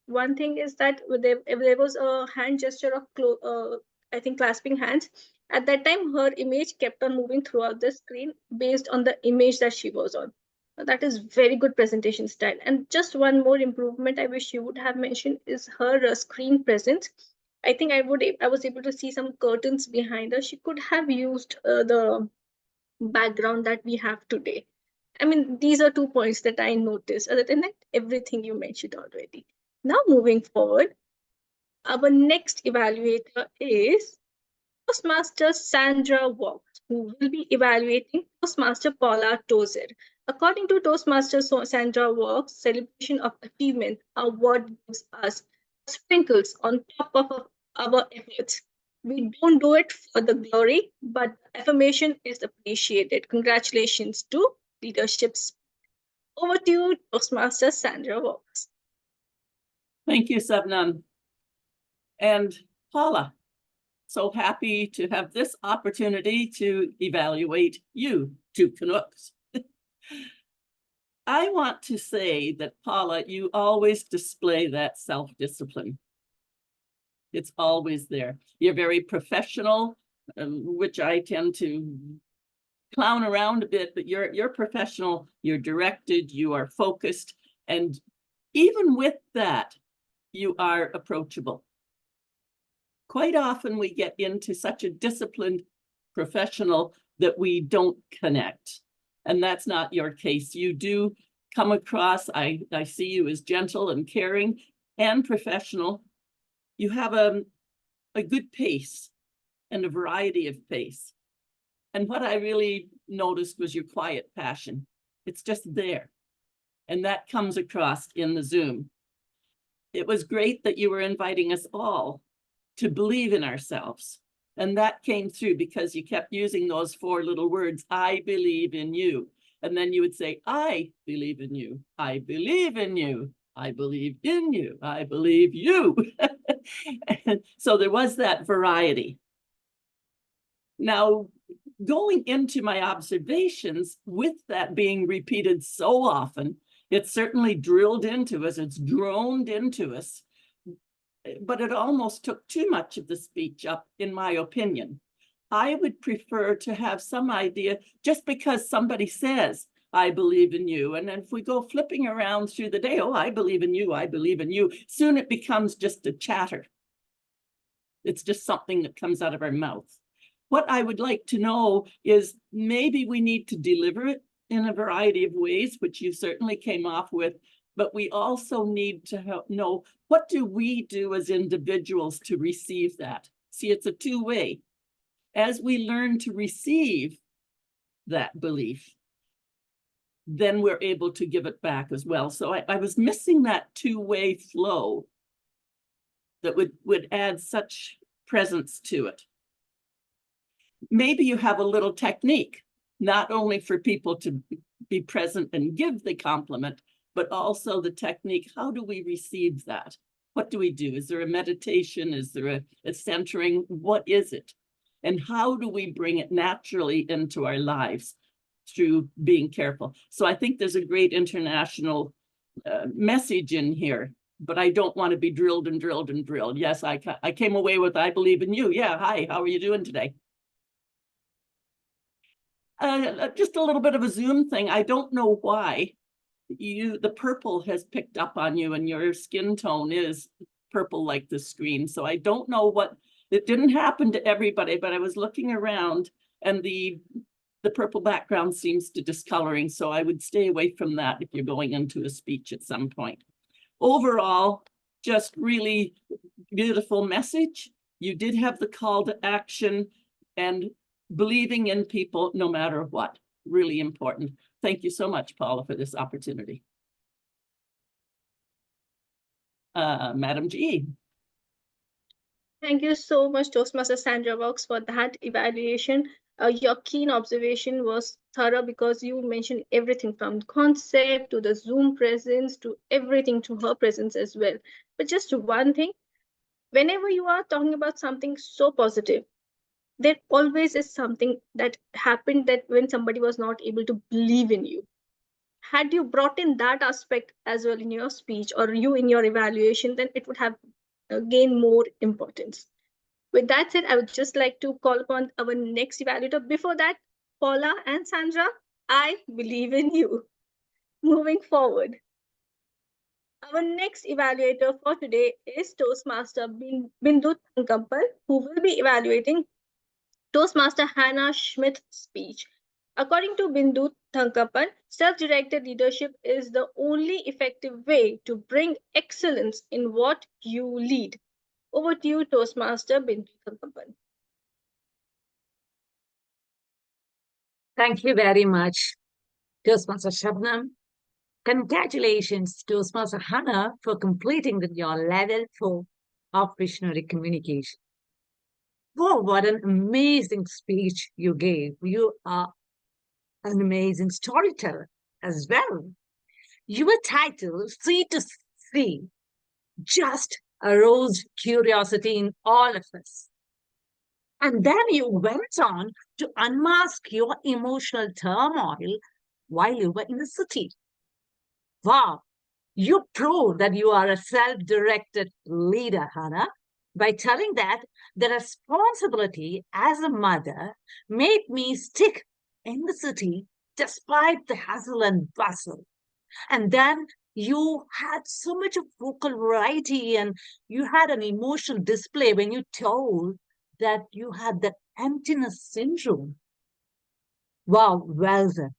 one thing is that there was a hand gesture of I think clasping hands. At that time, her image kept on moving throughout the screen based on the image that she was on. That is very good presentation style. And just one more improvement I wish you would have mentioned is her screen presence. I think I was able to see some curtains behind her. She could have used the background that we have today. I mean, these are 2 points that I noticed. Other than that, everything you mentioned already. Now moving forward, our next evaluator is Toastmaster Sandra Walks, who will be evaluating Toastmaster Paula Tozer. According to Toastmaster Sandra Walks, celebration of achievement award gives us sprinkles on top of our efforts. We don't do it for the glory, but affirmation is appreciated. Congratulations to leaderships. Over to you, Toastmaster Sandra Walks. Thank you, Sabnam. And Paula, so happy to have this opportunity to evaluate you, 2 Canucks. I want to say that, Paula, you always display that self-discipline. It's always there. You're very professional, which I tend to clown around a bit, but you're professional, you're directed, you are focused, and even with that, you are approachable. Quite often we get into such a disciplined professional that we don't connect. And that's not your case. You do come across, I see you as gentle and caring and professional. You have a good pace and a variety of pace. And what I really noticed was your quiet passion. It's just there. And that comes across in the Zoom. It was great that you were inviting us all to believe in ourselves. And that came through because you kept using those 4 little words, I believe in you. And then you would say, I believe in you. I believe in you. I believe in you. I believe you. And so there was that variety. Now, going into my observations, with that being repeated so often, it's certainly drilled into us, it's droned into us but it almost took too much of the speech up, in my opinion. I would prefer to have some idea, just because somebody says, I believe in you. And then if we go flipping around through the day, oh, I believe in you, I believe in you. Soon it becomes just a chatter. It's just something that comes out of our mouth. What I would like to know is maybe we need to deliver it in a variety of ways, which you certainly came off with, but we also need to know, what do we do as individuals to receive that? See, it's a two-way. As we learn to receive that belief, then we're able to give it back as well. So I was missing that two-way flow that would add such presence to it. Maybe you have a little technique, not only for people to be present and give the compliment, but also the technique. How do we receive that? What do we do? Is there a meditation? Is there a centering? What is it? And how do we bring it naturally into our lives through being careful? So I think there's a great international message in here, but I don't want to be drilled and drilled and drilled. Yes, I came away with, I believe in you. Yeah, hi, how are you doing today? Just a little bit of a Zoom thing. I don't know why the purple has picked up on you and your skin tone is purple like the screen. So I don't know what, it didn't happen to everybody, but I was looking around and the purple background seems to discoloring. So I would stay away from that if you're going into a speech at some point. Overall, just really beautiful message. You did have the call to action and believing in people no matter what, really important. Thank you so much, Paula, for this opportunity. Madam G. Thank you so much, Toastmaster Sandra Vox, for that evaluation. Your keen observation was thorough because you mentioned everything from concept to the Zoom presence to everything to her presence as well. But just one thing, whenever you are talking about something so positive, there always is something that happened that when somebody was not able to believe in you. Had you brought in that aspect as well in your speech or you in your evaluation, then it would have gained more importance. With that said, I would just like to call upon our next evaluator. Before that, Paula and Sandra, I believe in you. Moving forward. Our next evaluator for today is Toastmaster Bindu Thankampal, who will be evaluating Toastmaster Hannah Schmidt's speech. According to Bindu Thankapan, self-directed leadership is the only effective way to bring excellence in what you lead. Over to you, Toastmaster Bindu Thankapan. Thank you very much, Toastmaster Sabnam. Congratulations, Toastmaster Hannah, for completing your level 4 of visionary communication. Wow, what an amazing speech you gave. You are an amazing storyteller as well. Your title, C to C, just aroused curiosity in all of us. And then you went on to unmask your emotional turmoil while you were in the city. Wow, you proved that you are a self-directed leader, Hannah, by telling that the responsibility as a mother made me stick in the city despite the hustle and bustle. And then you had so much of vocal variety and you had an emotional display when you told that you had that emptiness syndrome. Wow, well done.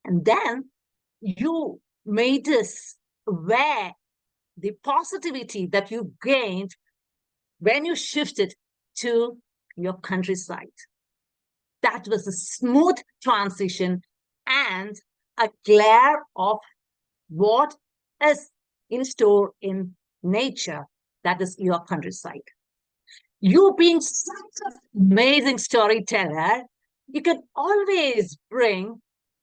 And then you made us aware the positivity that you gained when you shifted to your countryside. That was a smooth transition and a glare of what is in store in nature, that is your countryside. You being such an amazing storyteller, you can always bring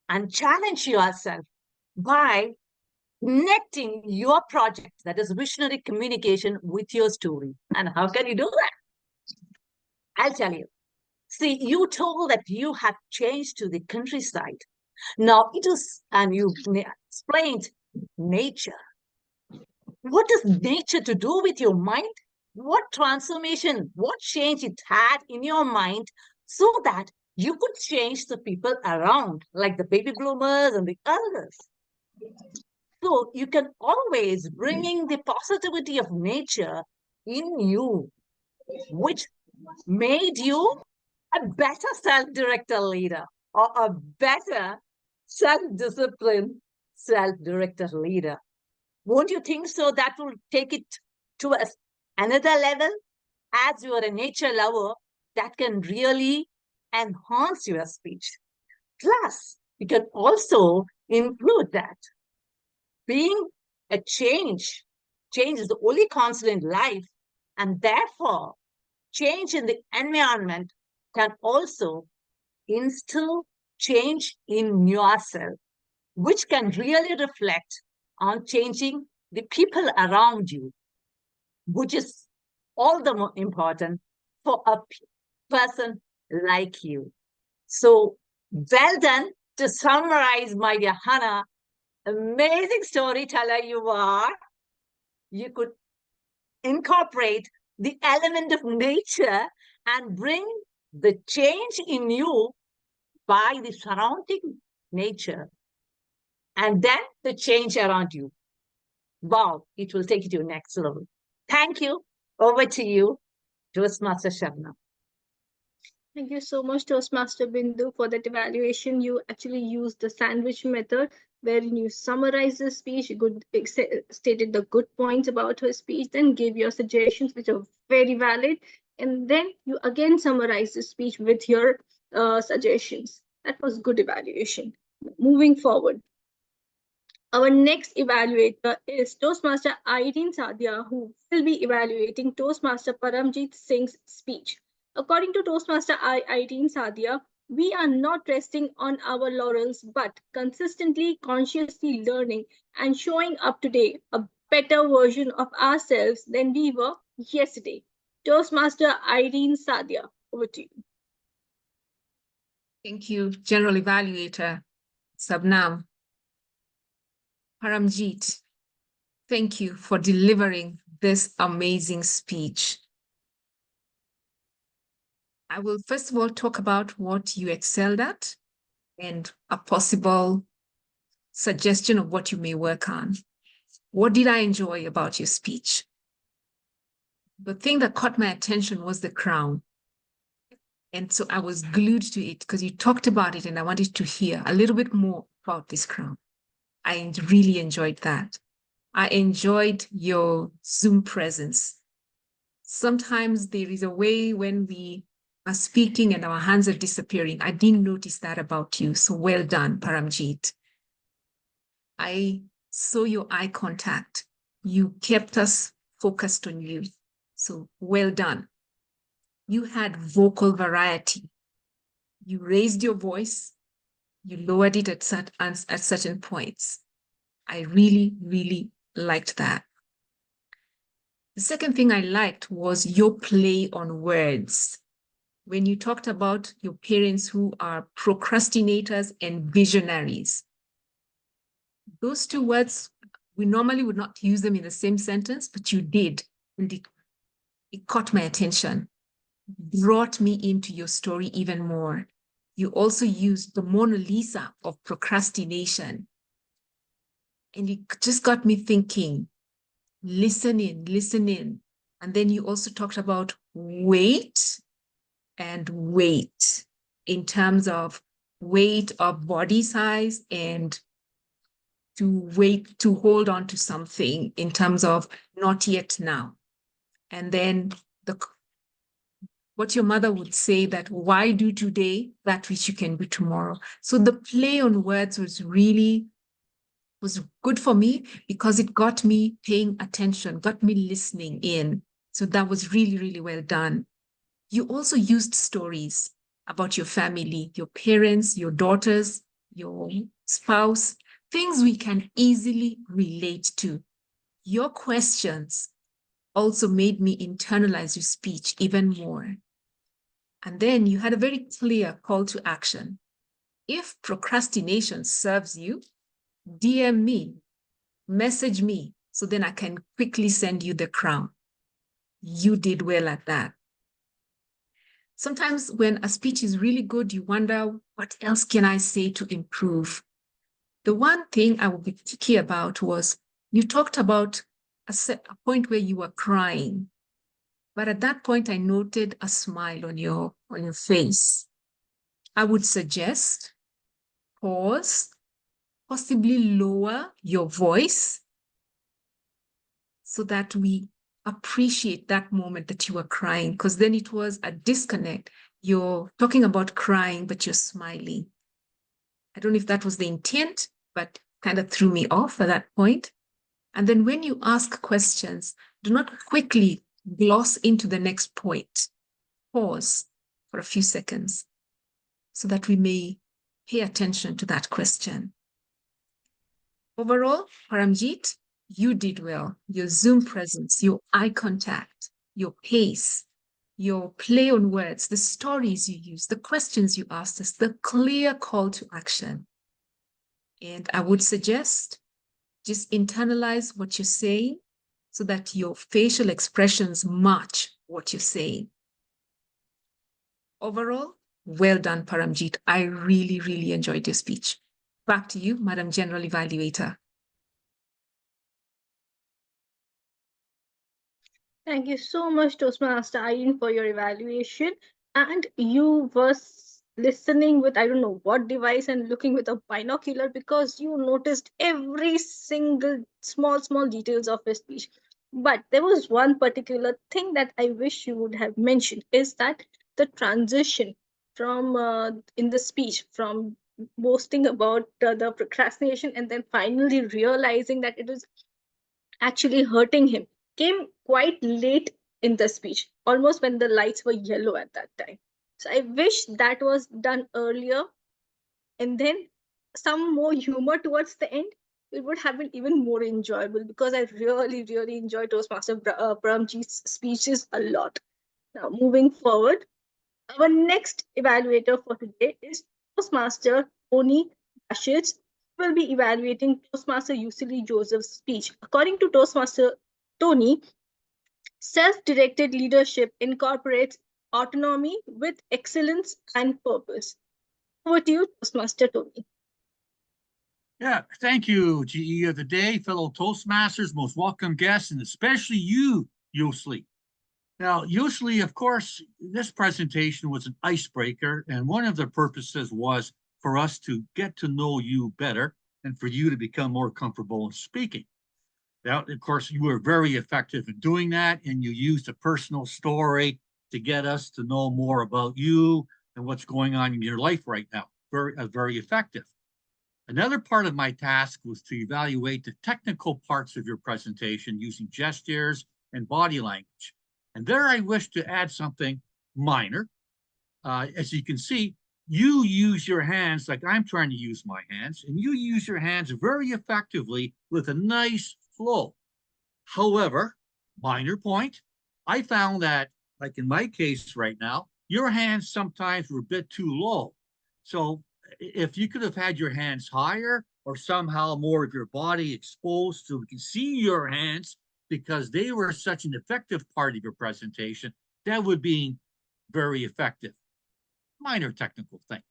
and challenge yourself by connecting your project, that is visionary communication, with your story. And how can you do that? I'll tell you. See, you told that you have changed to the countryside. Now it is, and you explained nature. what does nature to do with your mind? What transformation, what change it had in your mind so that you could change the people around, like the baby bloomers and the elders. So you can always bringing the positivity of nature in you, which made you a better self-directed leader or a better self-disciplined self-directed leader. Won't you think so? That will take it to another level. As you are a nature lover, that can really enhance your speech. Plus, you can also include that being a change is the only constant in life, and therefore change in the environment can also instill change in yourself, which can really reflect on changing the people around you, which is all the more important for a person like you. So well done. To summarize, my dear Hannah, amazing storyteller you are. You could incorporate the element of nature and bring the change in you by the surrounding nature, and then the change around you. Wow, it will take you to the next level. Thank you. Over to you, Toastmaster Sabnam. Thank you so much, Toastmaster Bindu, for that evaluation. You actually used the sandwich method, wherein you summarized the speech, stated the good points about her speech, then gave your suggestions, which are very valid, and then you again summarized the speech with your suggestions. That was good evaluation. Moving forward, our next evaluator is Toastmaster Irene Sadia, who will be evaluating Toastmaster Paramjit Singh's speech. According to Toastmaster Irene Sadia, we are not resting on our laurels, but consistently, consciously learning and showing up today a better version of ourselves than we were yesterday. Toastmaster Irene Sadia, over to you. Thank you, General Evaluator Sabnam. Paramjit, thank you for delivering this amazing speech. I will first of all talk about what you excelled at and a possible suggestion of what you may work on. What did I enjoy about your speech? The thing that caught my attention was the crown. And so I was glued to it because you talked about it and I wanted to hear a little bit more about this crown. I really enjoyed that. I enjoyed your Zoom presence. Sometimes there is a way when we are speaking and our hands are disappearing. I didn't notice that about you. So well done, Paramjit. I saw your eye contact. You kept us focused on you. So well done. You had vocal variety. You raised your voice. You lowered it at certain points. I really, really liked that. The second thing I liked was your play on words. When you talked about your parents who are procrastinators and visionaries. Those two words, we normally would not use them in the same sentence, but you did. And it caught my attention, brought me into your story even more. You also used the Mona Lisa of procrastination. And it just got me thinking, listen in. And then you also talked about weight and weight in terms of weight of body size and to hold on to something in terms of not yet now. And then what your mother would say, that why do today that which you can do tomorrow? So the play on words was good for me because it got me paying attention, got me listening in. So that was really, really well done. You also used stories about your family, your parents, your daughters, your spouse, things we can easily relate to. Your questions also made me internalize your speech even more. And then you had a very clear call to action. If procrastination serves you, DM me, message me, so then I can quickly send you the crown. You did well at that. Sometimes when a speech is really good, you wonder, what else can I say to improve? The one thing I would be picky about was you talked about a point where you were crying. But at that point, I noted a smile on your face. I would suggest pause, possibly lower your voice so that we appreciate that moment that you were crying, because then it was a disconnect. You're talking about crying, but you're smiling. I don't know if that was the intent, but kind of threw me off at that point. And then when you ask questions, do not quickly gloss into the next point. Pause for a few seconds so that we may pay attention to that question. Overall, Paramjit, you did well. Your Zoom presence, your eye contact, your pace, your play on words, the stories you use, the questions you asked us, the clear call to action. And I would suggest just internalize what you're saying so that your facial expressions match what you're saying. Overall, well done, Paramjit. I really, really enjoyed your speech. Back to you, Madam General Evaluator. Thank you so much, Toastmaster Irene, for your evaluation. And you was listening with, I don't know what device, and looking with a binocular because you noticed every single small details of his speech. But there was one particular thing that I wish you would have mentioned, is that the transition from in the speech from boasting about the procrastination and then finally realizing that it is actually hurting him came quite late in the speech, almost when the lights were yellow at that time. So I wish that was done earlier, and then some more humor towards the end. It would have been even more enjoyable, because I really enjoy Toastmaster Paramjit's speeches a lot. Now, moving forward, our next evaluator for today is Toastmaster Tony Bratschitsch. Will be evaluating Toastmaster Youselee Joseph's speech. According to Toastmaster Tony, self-directed leadership incorporates autonomy with excellence and purpose. Over to you, Toastmaster Tony. Yeah, thank you, GE of the day, fellow Toastmasters, most welcome guests, and especially you, Youselee. Now, Youselee, of course, this presentation was an icebreaker, and one of the purposes was for us to get to know you better and for you to become more comfortable in speaking. Now, of course, you were very effective in doing that, and you used a personal story to get us to know more about you and what's going on in your life right now. Very effective. Another part of my task was to evaluate the technical parts of your presentation using gestures and body language. And there I wish to add something minor. As you can see, you use your hands like I'm trying to use my hands, and you use your hands very effectively with a nice flow. However, minor point, I found that, like in my case right now, your hands sometimes were a bit too low. So if you could have had your hands higher or somehow more of your body exposed so we can see your hands, because they were such an effective part of your presentation, that would be very effective. Minor technical thing.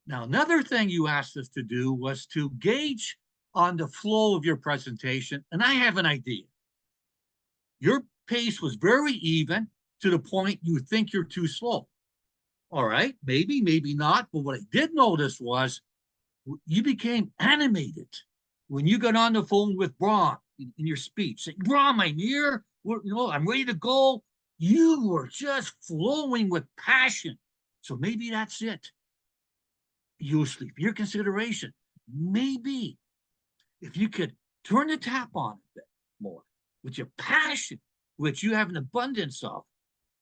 Now, another thing you asked us to do was to gauge on the flow of your presentation, and I have an idea. Your pace was very even to the point you think you're too slow. All right, maybe not, but what I did notice was you became animated when you got on the phone with Brahm in your speech, saying, Brahm, I'm here, I'm ready to go. You were just flowing with passion. So maybe that's it. Youselee, for your consideration, maybe if you could turn the tap on a bit more with your passion, which you have an abundance of,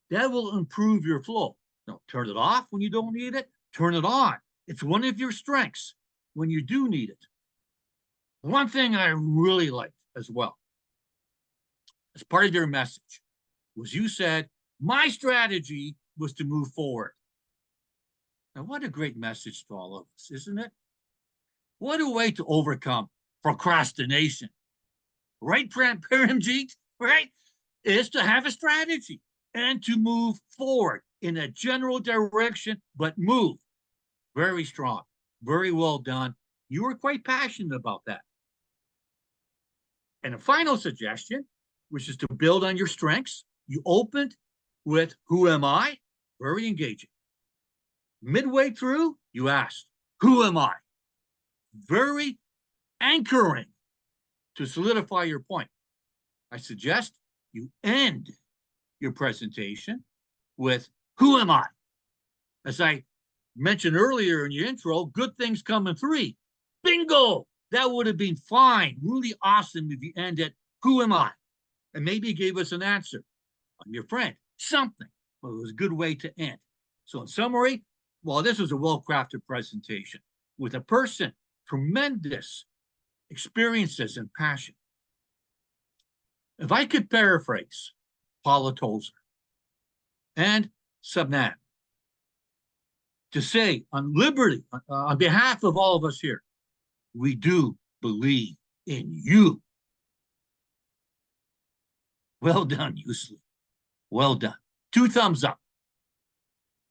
that will improve your flow. Now, turn it off when you don't need it, turn it on. It's one of your strengths when you do need it. One thing I really liked as well, as part of your message, was you said, my strategy was to move forward. Now, what a great message to all of us, isn't it? What a way to overcome procrastination. right, Paramjit, right, is to have a strategy and to move forward in a general direction, but move. Very strong, very well done. You were quite passionate about that. And a final suggestion, which is to build on your strengths. You opened with, who am I? Very engaging. Midway through, you asked, who am I? Very anchoring to solidify your point. I suggest you end your presentation with, who am I? As I mentioned earlier in your intro, good things come in three. Bingo! That would have been fine. Really awesome if you ended, who am I? And maybe gave us an answer. I'm your friend. Something. Well, it was a good way to end. So in summary, well, this was a well-crafted presentation with a person, tremendous experiences and passion. If I could paraphrase Paula Tozer and Sabnam to say on liberty, on behalf of all of us here, we do believe in you. Well done, Youselee. Well done. 2 thumbs up.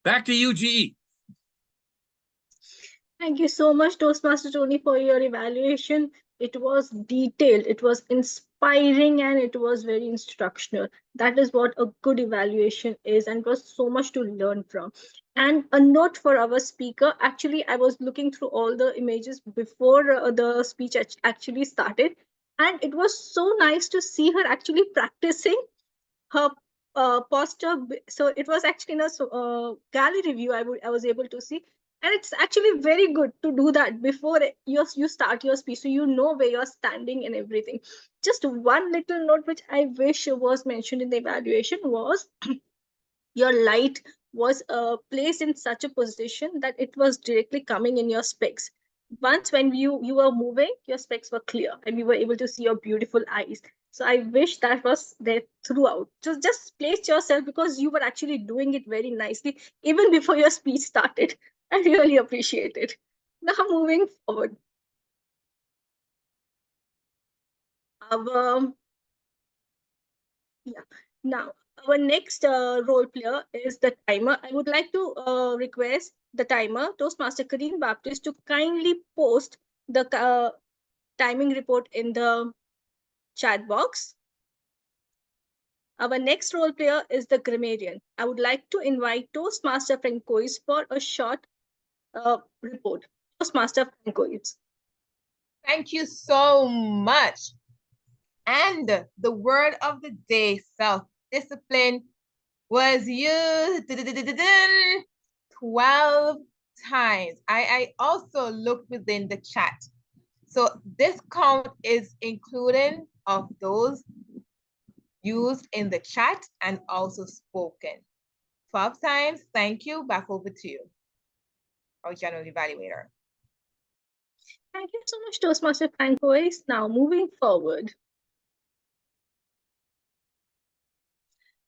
Back to you, GE. Thank you so much, Toastmaster Tony, for your evaluation. It was detailed, it was inspiring, and it was very instructional. That is what a good evaluation is, and it was so much to learn from. And a note for our speaker, actually, I was looking through all the images before the speech actually started, and it was so nice to see her actually practicing her posture. So it was actually in a gallery view I was able to see. And it's actually very good to do that before you start your speech, so you know where you're standing and everything. Just one little note which I wish was mentioned in the evaluation was your light was placed in such a position that it was directly coming in your specs. Once when you were moving, your specs were clear and we were able to see your beautiful eyes. So I wish that was there throughout. Just place yourself, because you were actually doing it very nicely even before your speech started. I really appreciate it. Now moving forward. Now, our next role player is the timer. I would like to request the timer, Toastmaster Kareem Baptist, to kindly post the timing report in the chat box. Our next role player is the grammarian. I would like to invite Toastmaster Francois for a short report. Toastmaster Francois. Thank you so much. And the word of the day, self-discipline, was used 12 times. I also looked within the chat. So this count is including of those used in the chat and also spoken. 12 times. Thank you. Back over to you, our general evaluator. Thank you so much, Toastmaster Francois. Now moving forward.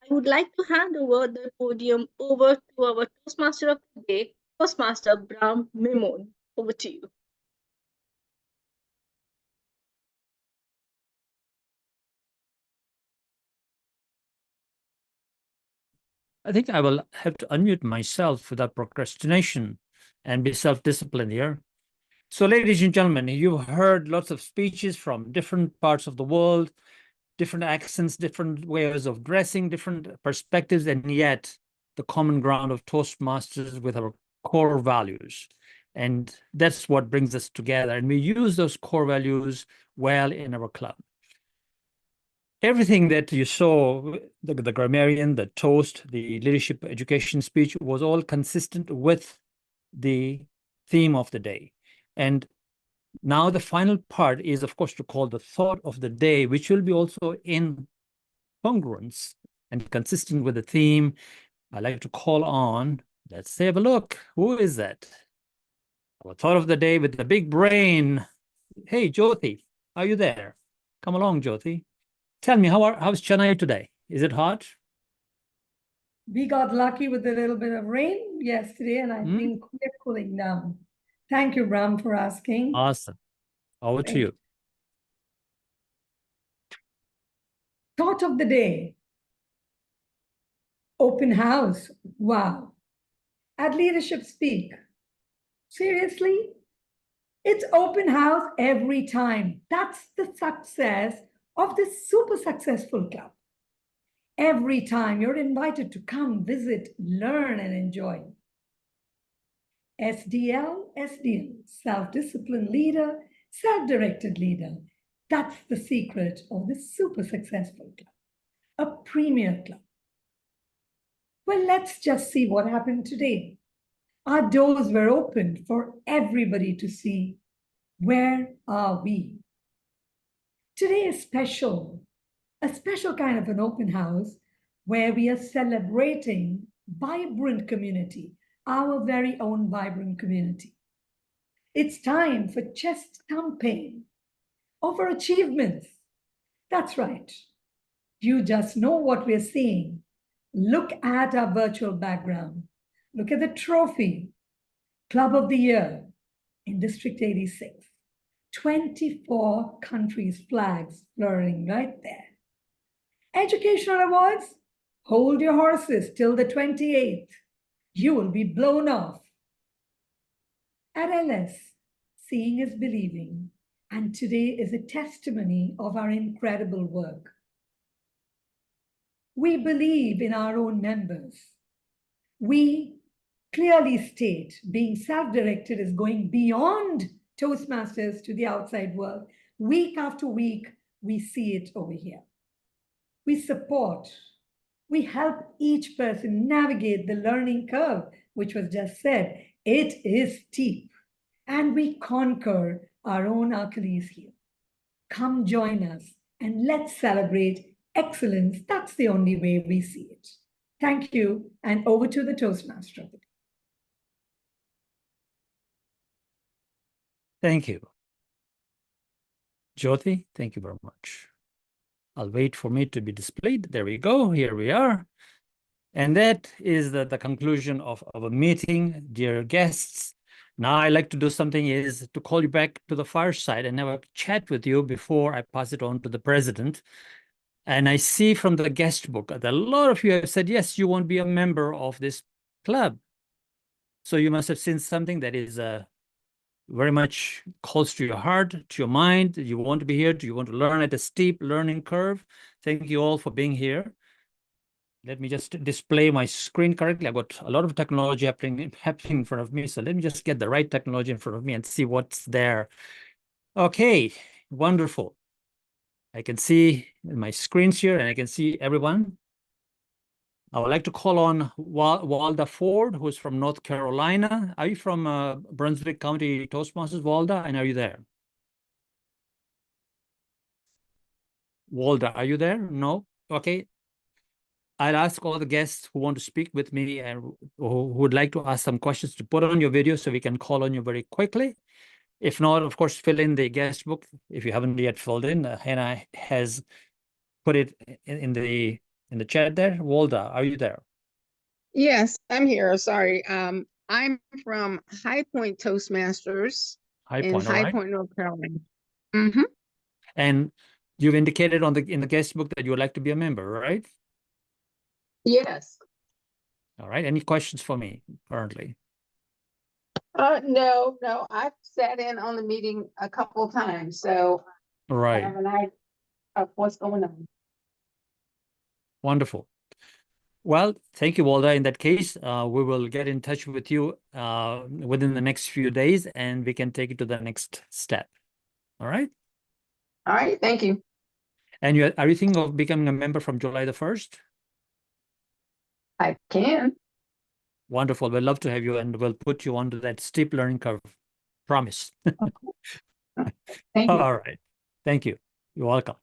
I would like to hand over the podium over to our Toastmaster of the day, Toastmaster Brahm Memone. Over to you. I think I will have to unmute myself without procrastination and be self-disciplined here. So, ladies and gentlemen, you've heard lots of speeches from different parts of the world, different accents, different ways of dressing, different perspectives, and yet the common ground of Toastmasters with our core values. And that's what brings us together. And we use those core values well in our club. Everything that you saw, the grammarian, the toast, the leadership education speech, was all consistent with the theme of the day. And now the final part is, of course, to call the thought of the day, which will be also in congruence and consistent with the theme. I like to call on, let's have a look. Who is that? Our thought of the day with the big brain. Hey, Jyoti, are you there? Come along, Jyoti. Tell me, how's Chennai today? Is it hot? We got lucky with a little bit of rain yesterday, and I think we're cooling down. Thank you, Brahm, for asking. Awesome. Over to you. Thought of the day. Open house. Wow. At Leadership Speak. Seriously? It's open house every time. That's the success of this super successful club. Every time you're invited to come, visit, learn, and enjoy. SDL, self-disciplined leader, self-directed leader. That's the secret of this super successful club, a premier club. Well, let's just see what happened today. Our doors were opened for everybody to see where are we. Today is special, a special kind of an open house where we are celebrating vibrant community, our very own vibrant community. It's time for chest thumping or for achievements. That's right. You just know what we're seeing. Look at our virtual background. Look at the trophy. Club of the Year in District 86. 24 countries' flags fluttering right there. Educational awards? Hold your horses till the 28th. You will be blown off. At LS, seeing is believing, and today is a testimony of our incredible work. We believe in our own members. We clearly state being self-directed is going beyond Toastmasters to the outside world. Week after week, we see it over here. We support, we help each person navigate the learning curve, which was just said. It is steep, and we conquer our own Achilles heel. Come join us and let's celebrate excellence. That's the only way we see it. Thank you, and over to the Toastmaster. Thank you. Jyoti, thank you very much. I'll wait for me to be displayed. There we go. Here we are. And that is the conclusion of our meeting, dear guests. Now I like to do something is to call you back to the fireside and have a chat with you before I pass it on to the president. And I see from the guest book that a lot of you have said, yes, you want to be a member of this club. So you must have seen something that is very much close to your heart, to your mind. You want to be here. Do you want to learn at a steep learning curve? Thank you all for being here. Let me just display my screen correctly. I've got a lot of technology happening in front of me. So let me just get the right technology in front of me and see what's there. Okay, wonderful. I can see my screens here and I can see everyone. I would like to call on Walda Ford, who's from North Carolina. Are you from Brunswick County Toastmasters, Walda? And are you there? Walda, are you there? No? Okay. I'll ask all the guests who want to speak with me and who would like to ask some questions to put on your video so we can call on you very quickly. If not, of course, fill in the guest book. If you haven't yet filled in, Hannah has put it in the chat there. Walda, are you there? Yes, I'm here. Sorry. I'm from High Point Toastmasters in High Point, North Carolina. Mm-hmm. And you've indicated in the guest book that you would like to be a member, right? Yes. All right. Any questions for me currently? No. I've sat in on the meeting a couple of times, so I have an idea of what's going on. Wonderful. Well, thank you, Walda. In that case, we will get in touch with you within the next few days, and we can take it to the next step. All right? All right. Thank you. And are you thinking of becoming a member from July the 1st? I can. Wonderful. We'd love to have you, and we'll put you onto that steep learning curve. Promise. Thank you. All right. Thank you. You're welcome.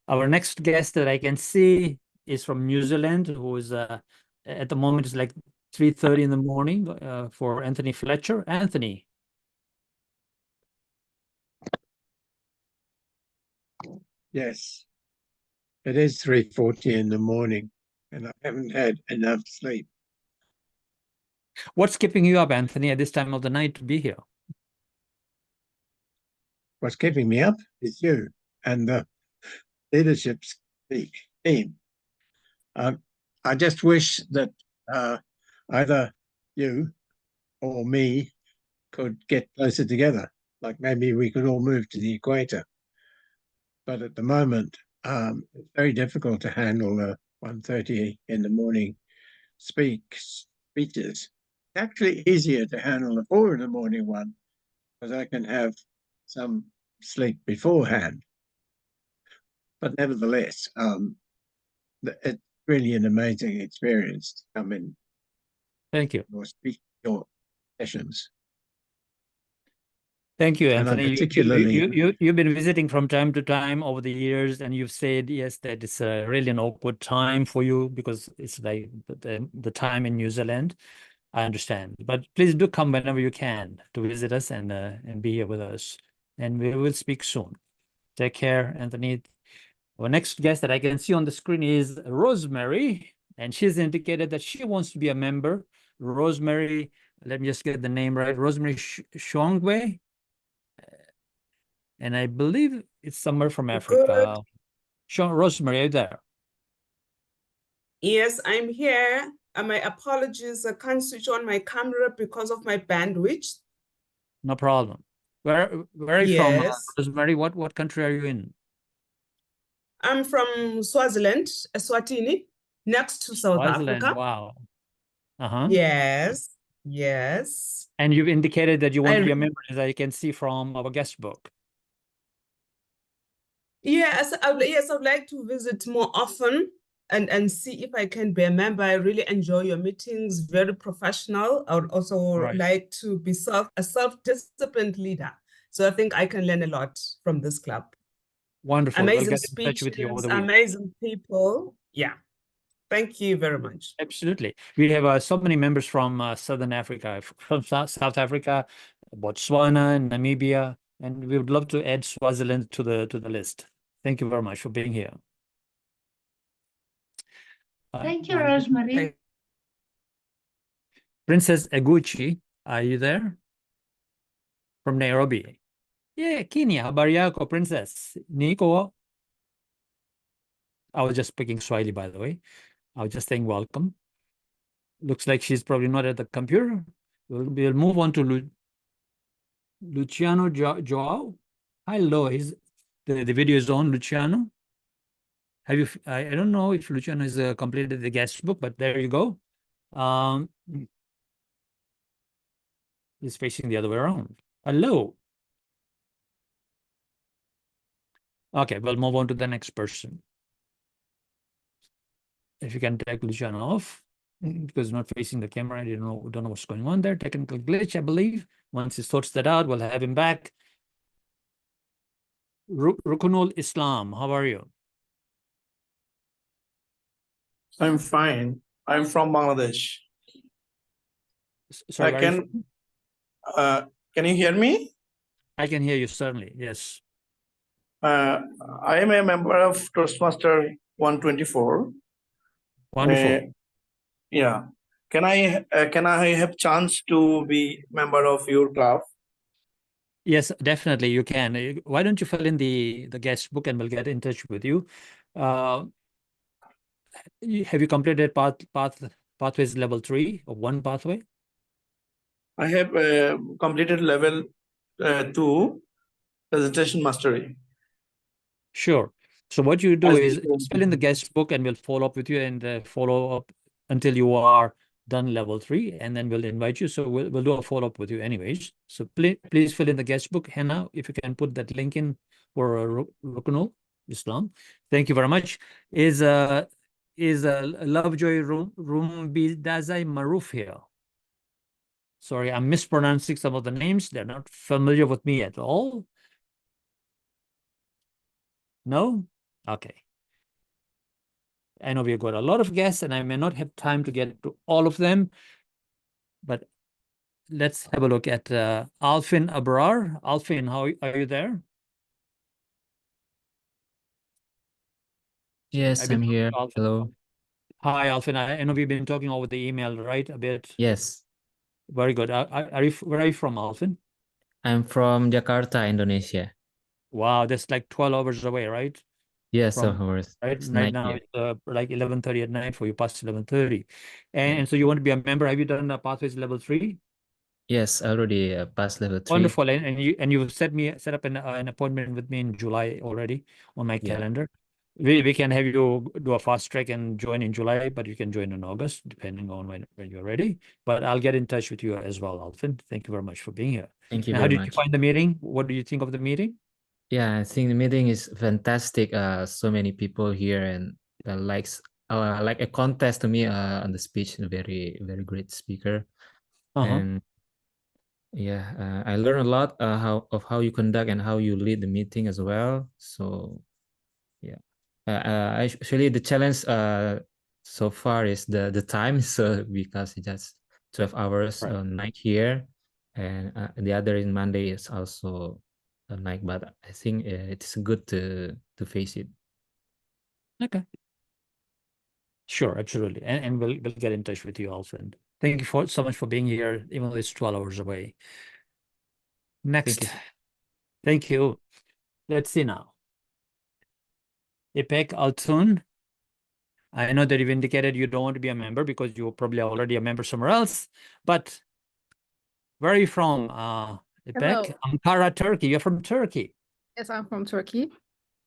Our next guest that I can see is from New Zealand, who is at the moment is like 3:30 in the morning for Anthony Fletcher. Anthony. Yes, it is 3:40 in the morning, and I haven't had enough sleep. What's keeping you up, Anthony, at this time of the night to be here? What's keeping me up is you and the leadership speak. team. I just wish that either you or me could get closer together. Like maybe we could all move to the equator. But at the moment, it's very difficult to handle the 1:30 in the morning speeches. It's actually easier to handle the 4 in the morning one because I can have some sleep beforehand. But nevertheless, it's really an amazing experience to come in. Thank you. Or speak your sessions. Thank you, And Anthony. particularly, You've been visiting from time to time over the years, and you've said, yes, that it's really an awkward time for you because it's like the time in New Zealand. I understand. But please do come whenever you can to visit us and be here with us. And we will speak soon. Take care, Anthony. Our next guest that I can see on the screen is Rosemary, and she's indicated that she wants to be a member. Rosemary, let me just get the name right. Rosemary Shongwe. And I believe it's somewhere from Africa. Rosemary, are you there? Yes, I'm here. My apologies, I can't switch on my camera because of my bandwidth. No problem. Where are you from, Rosemary? What country are you in? I'm from Swaziland, Eswatini, next to South Swaziland, Africa. wow. Uh-huh. Yes, yes. And you've indicated that you want to be a member, as I can see from our guest book. Yes, I'd like to visit more often and see if I can be a member. I really enjoy your meetings, very professional. I would also like to be a self-disciplined leader. So I think I can learn a lot from this club. Wonderful. Amazing we'll get in touch with you over speeches, the week. amazing people. Yeah. Thank you very much. Absolutely. We have so many members from Southern Africa, from South Africa, Botswana, Namibia, and we would love to add Swaziland to the list. Thank you very much for being here. Thank you, Rosemary. Princess Eguchi, are you there? From Nairobi. Yeah, Kenya. Habari yako, Princess? Niko. I was just speaking Swahili, by the way. I was just saying welcome. Looks like she's probably not at the computer. We'll move on to Luciano Joao. Hello, the video is on, Luciano. Have you? I don't know if Luciano has completed the guest book, but there you go. He's facing the other way around. Hello. Okay, we'll move on to the next person. If you can take Luciano off, because not facing the camera, I don't know what's going on there. Technical glitch, I believe. Once he sorts that out, we'll have him back. Rukunul Islam, how are you? I'm fine. I'm from Bangladesh. Sorry, can you hear me? I can hear you, certainly, yes. I am a member of Toastmaster 124. Wonderful. Yeah. Can I have chance to be member of your club? Yes, definitely you can. Why don't you fill in the guest book and we'll get in touch with you. Have you completed pathways level 3 or 1 pathway? I have completed level 2 presentation mastery. Sure. So what you do is fill in the guest book and we'll follow up with you and follow up until you are done level 3, and then we'll invite you. So we'll do a follow-up with you anyways. So please fill in the guest book. Hannah, if you can put that link in for Rukunul Islam. Thank you very much. Is Lovejoy Rumbidazai Maruf here? Sorry, I'm mispronouncing some of the names. They're not familiar with me at all. No? Okay. I know we've got a lot of guests and I may not have time to get to all of them, but let's have a look at Alfin Abrar. Alfin, how are you there? Yes, I'm here. Hello. Hi, Alfin. I know we've been talking over the email, right? A bit. Yes. Very good. Where are you from, Alfin? I'm from Jakarta, Indonesia. Wow, that's like 12 hours away, right? Yes, from of course. right It's right night now here. it's like 11:30 at night for you, past 11:30, and so you want to be a member. Have you done Pathways Level 3? Yes, I already passed level 3. Wonderful, and you set up an appointment with me in July already on my Yeah. calendar. We can have you do a fast track and join in July, but you can join in August depending on when you're ready. But I'll get in touch with you as well, Alvin. Thank you very much for being here. Thank you Now, how very did you much. find the meeting? What do you think of the meeting? Yeah, I think the meeting is fantastic. So many people here, and like a contest to me on the speech. A very great speaker, and yeah, I learned a lot how you conduct and how you lead the meeting as well. So yeah, actually the challenge so far is the time. So because it's just 12 hours night here, and the other in Monday is also a night. But I think it's good to face it. Okay. Sure, absolutely. And we'll get in touch with you also. And thank you so much for being here, even though it's 12 hours away. Next. Thank you. Let's see now. Ipek Altun. I know that you've indicated you don't want to be a member because you're probably already a member somewhere else, but where are you from, Ipek? Hello. Ankara, Turkey. You're from Turkey. Yes, I'm from Turkey.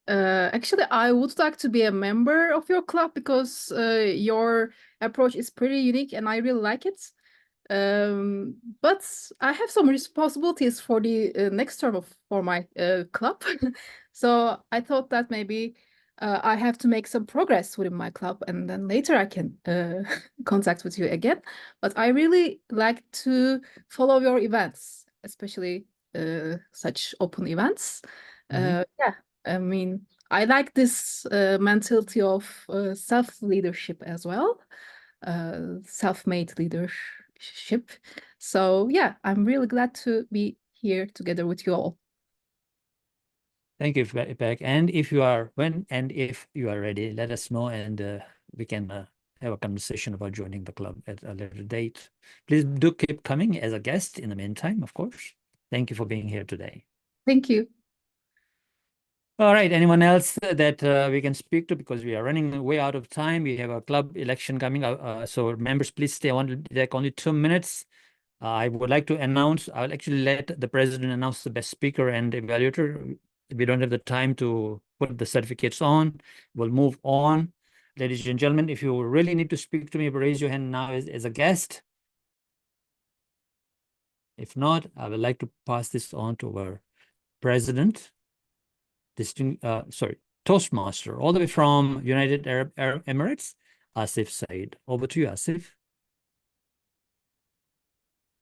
Actually, I would like to be a member of your club because your approach is pretty unique and I really like it. But I have some responsibilities for the next term for my club. So I thought that maybe I have to make some progress within my club and then later I can contact with you again. But I really like to follow your events, especially such open events. Yeah, I mean, I like this mentality of self-leadership as well, self-made leadership. So yeah, I'm really glad to be here together with you all. Thank you, Ipek. And if you are ready, let us know and we can have a conversation about joining the club at a later date. Please do keep coming as a guest in the meantime, of course. Thank you for being here today. Thank you. All right, anyone else that we can speak to, because we are running way out of time. We have a club election coming up. So members, please stay on. It'll take only 2 minutes. I would like to announce, I'll actually let the president announce the best speaker and evaluator. We don't have the time to put the certificates on. We'll move on. Ladies and gentlemen, if you really need to speak to me, raise your hand now as a guest. If not, I would like to pass this on to our president, Toastmaster, all the way from United Arab Emirates, Asif Saiyed. Over to you, Asif.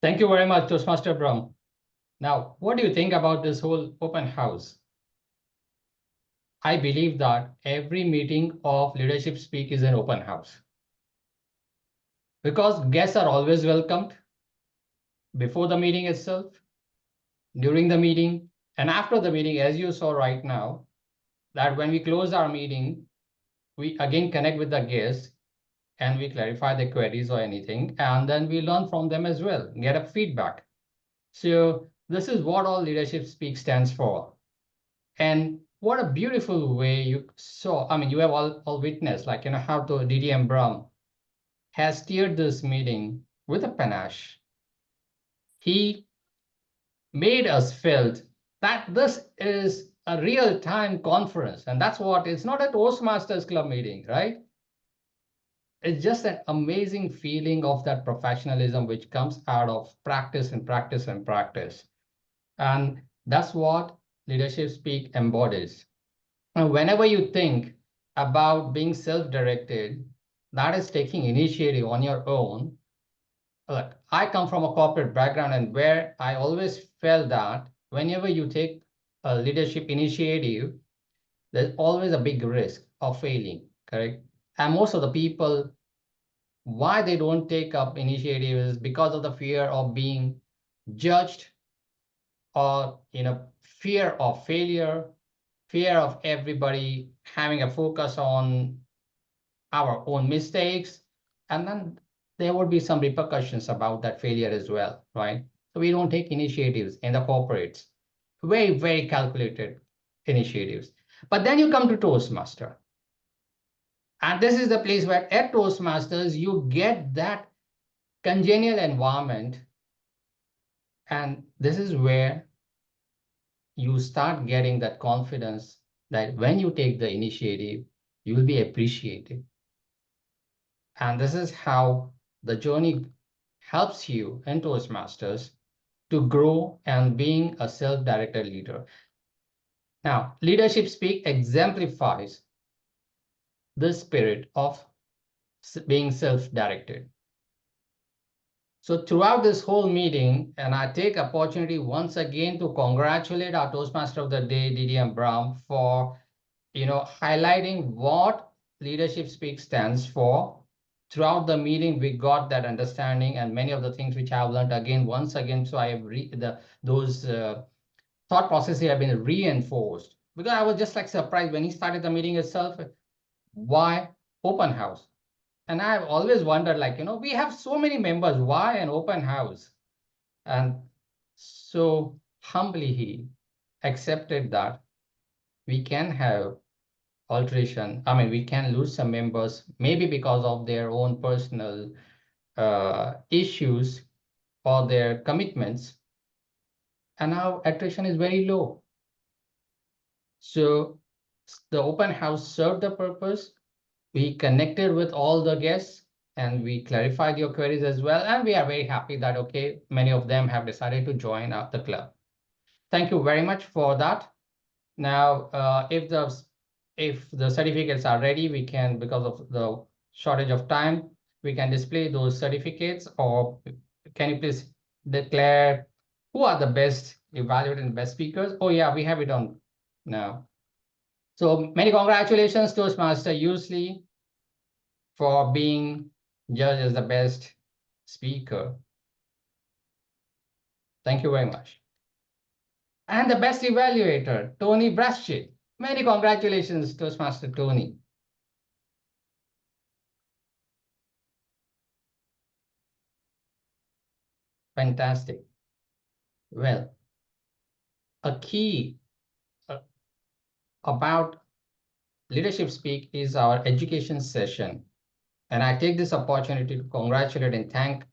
Thank you very much, Toastmaster Brahm. Now, what do you think about this whole open house? I believe that every meeting of Leadership Speak is an open house. Because guests are always welcomed before the meeting itself, during the meeting, and after the meeting, as you saw right now, that when we close our meeting, we again connect with the guests and we clarify the queries or anything, and then we learn from them as well, get a feedback. So this is what all Leadership Speak stands for. And what a beautiful way you saw, I mean, you have all witnessed, like, how to DDM Brahm has steered this meeting with a panache. He made us felt that this is a real-time conference, and that's what, it's not a Toastmasters Club meeting, right? It's just an amazing feeling of that professionalism which comes out of practice and practice and practice. And that's what Leadership Speak embodies. And whenever you think about being self-directed, that is taking initiative on your own. Look, I come from a corporate background, and where I always felt that whenever you take a leadership initiative, there's always a big risk of failing, correct? And most of the people, why they don't take up initiative is because of the fear of being judged, or fear of failure, fear of everybody having a focus on our own mistakes, and then there would be some repercussions about that failure as well, right? So we don't take initiatives in the corporates, very calculated initiatives. But then you come to Toastmaster. And this is the place where at Toastmasters, you get that congenial environment. And this is where you start getting that confidence that when you take the initiative, you will be appreciated. And this is how the journey helps you in Toastmasters to grow and being a self-directed leader. Now, Leadership Speak exemplifies the spirit of being self-directed. So throughout this whole meeting, and I take opportunity once again to congratulate our Toastmaster of the Day, DDM Brahm, for highlighting what Leadership Speak stands for. Throughout the meeting, we got that understanding and many of the things which I've learned once again. So I have those thought processes have been reinforced, because I was just like surprised when he started the meeting itself. Why open house? And I've always wondered, we have so many members, why an open house? And so humbly he accepted that we can have alteration. I mean, we can lose some members, maybe because of their own personal issues or their commitments. And our attrition is very low. So the open house served the purpose. We connected with all the guests and we clarified your queries as well. And we are very happy that, okay, many of them have decided to join the club. Thank you very much for that. Now, if the certificates are ready, we can, because of the shortage of time, we can display those certificates. Or can you please declare who are the best evaluated and best speakers? Oh yeah, we have it on now. So many congratulations to Toastmaster Youselee for being judged as the best speaker. Thank you very much. And the best evaluator, Tony Bratschitsch. Many congratulations, Toastmaster Tony. Fantastic. Well, a key about Leadership Speak is our education session. And I take this opportunity to congratulate and thank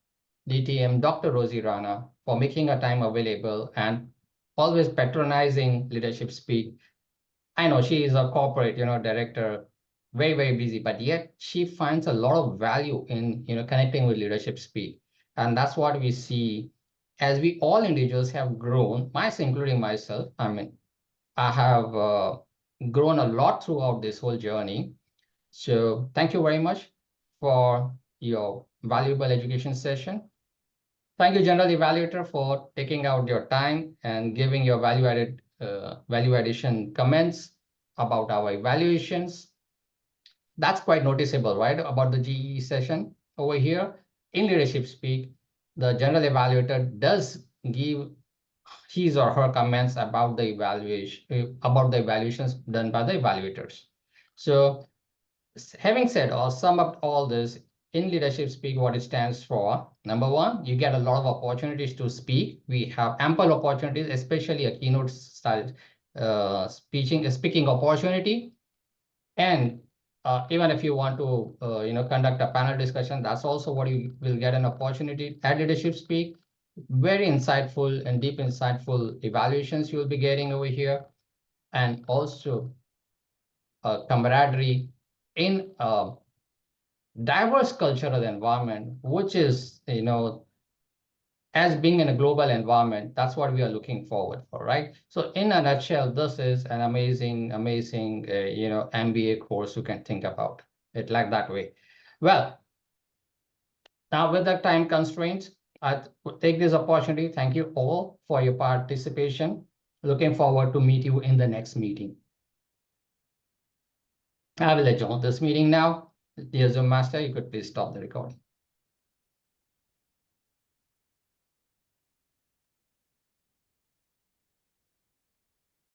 DTM Dr. Rozy Rana for making her time available and always patronizing Leadership Speak. I know she is a corporate, director, very, very busy, but yet she finds a lot of value in, connecting with Leadership Speak. And that's what we see as we all individuals have grown, myself, including myself. I mean, I have grown a lot throughout this whole journey. So thank you very much for your valuable education session. Thank you, General Evaluator, for taking out your time and giving your value addition comments about our evaluations. That's quite noticeable, right? About the GE session over here. In Leadership Speak, the General Evaluator does give his or her comments about the evaluations done by the evaluators. So having said or sum up all this, in Leadership Speak, what it stands for, number one, you get a lot of opportunities to speak. We have ample opportunities, especially a keynote style speaking opportunity. And even if you want to conduct a panel discussion, that's also what you will get an opportunity at Leadership Speak. Very insightful and deep insightful evaluations you'll be getting over here. And also camaraderie in a diverse cultural environment, which is, as being in a global environment, that's what we are looking forward for, right? So in a nutshell, this is an amazing, amazing, MBA course you can think about it like that way. Well, now with the time constraints, I take this opportunity. Thank you all for your participation. Looking forward to meet you in the next meeting. I will adjourn this meeting now. Dear Zoom Master, you could please stop the recording.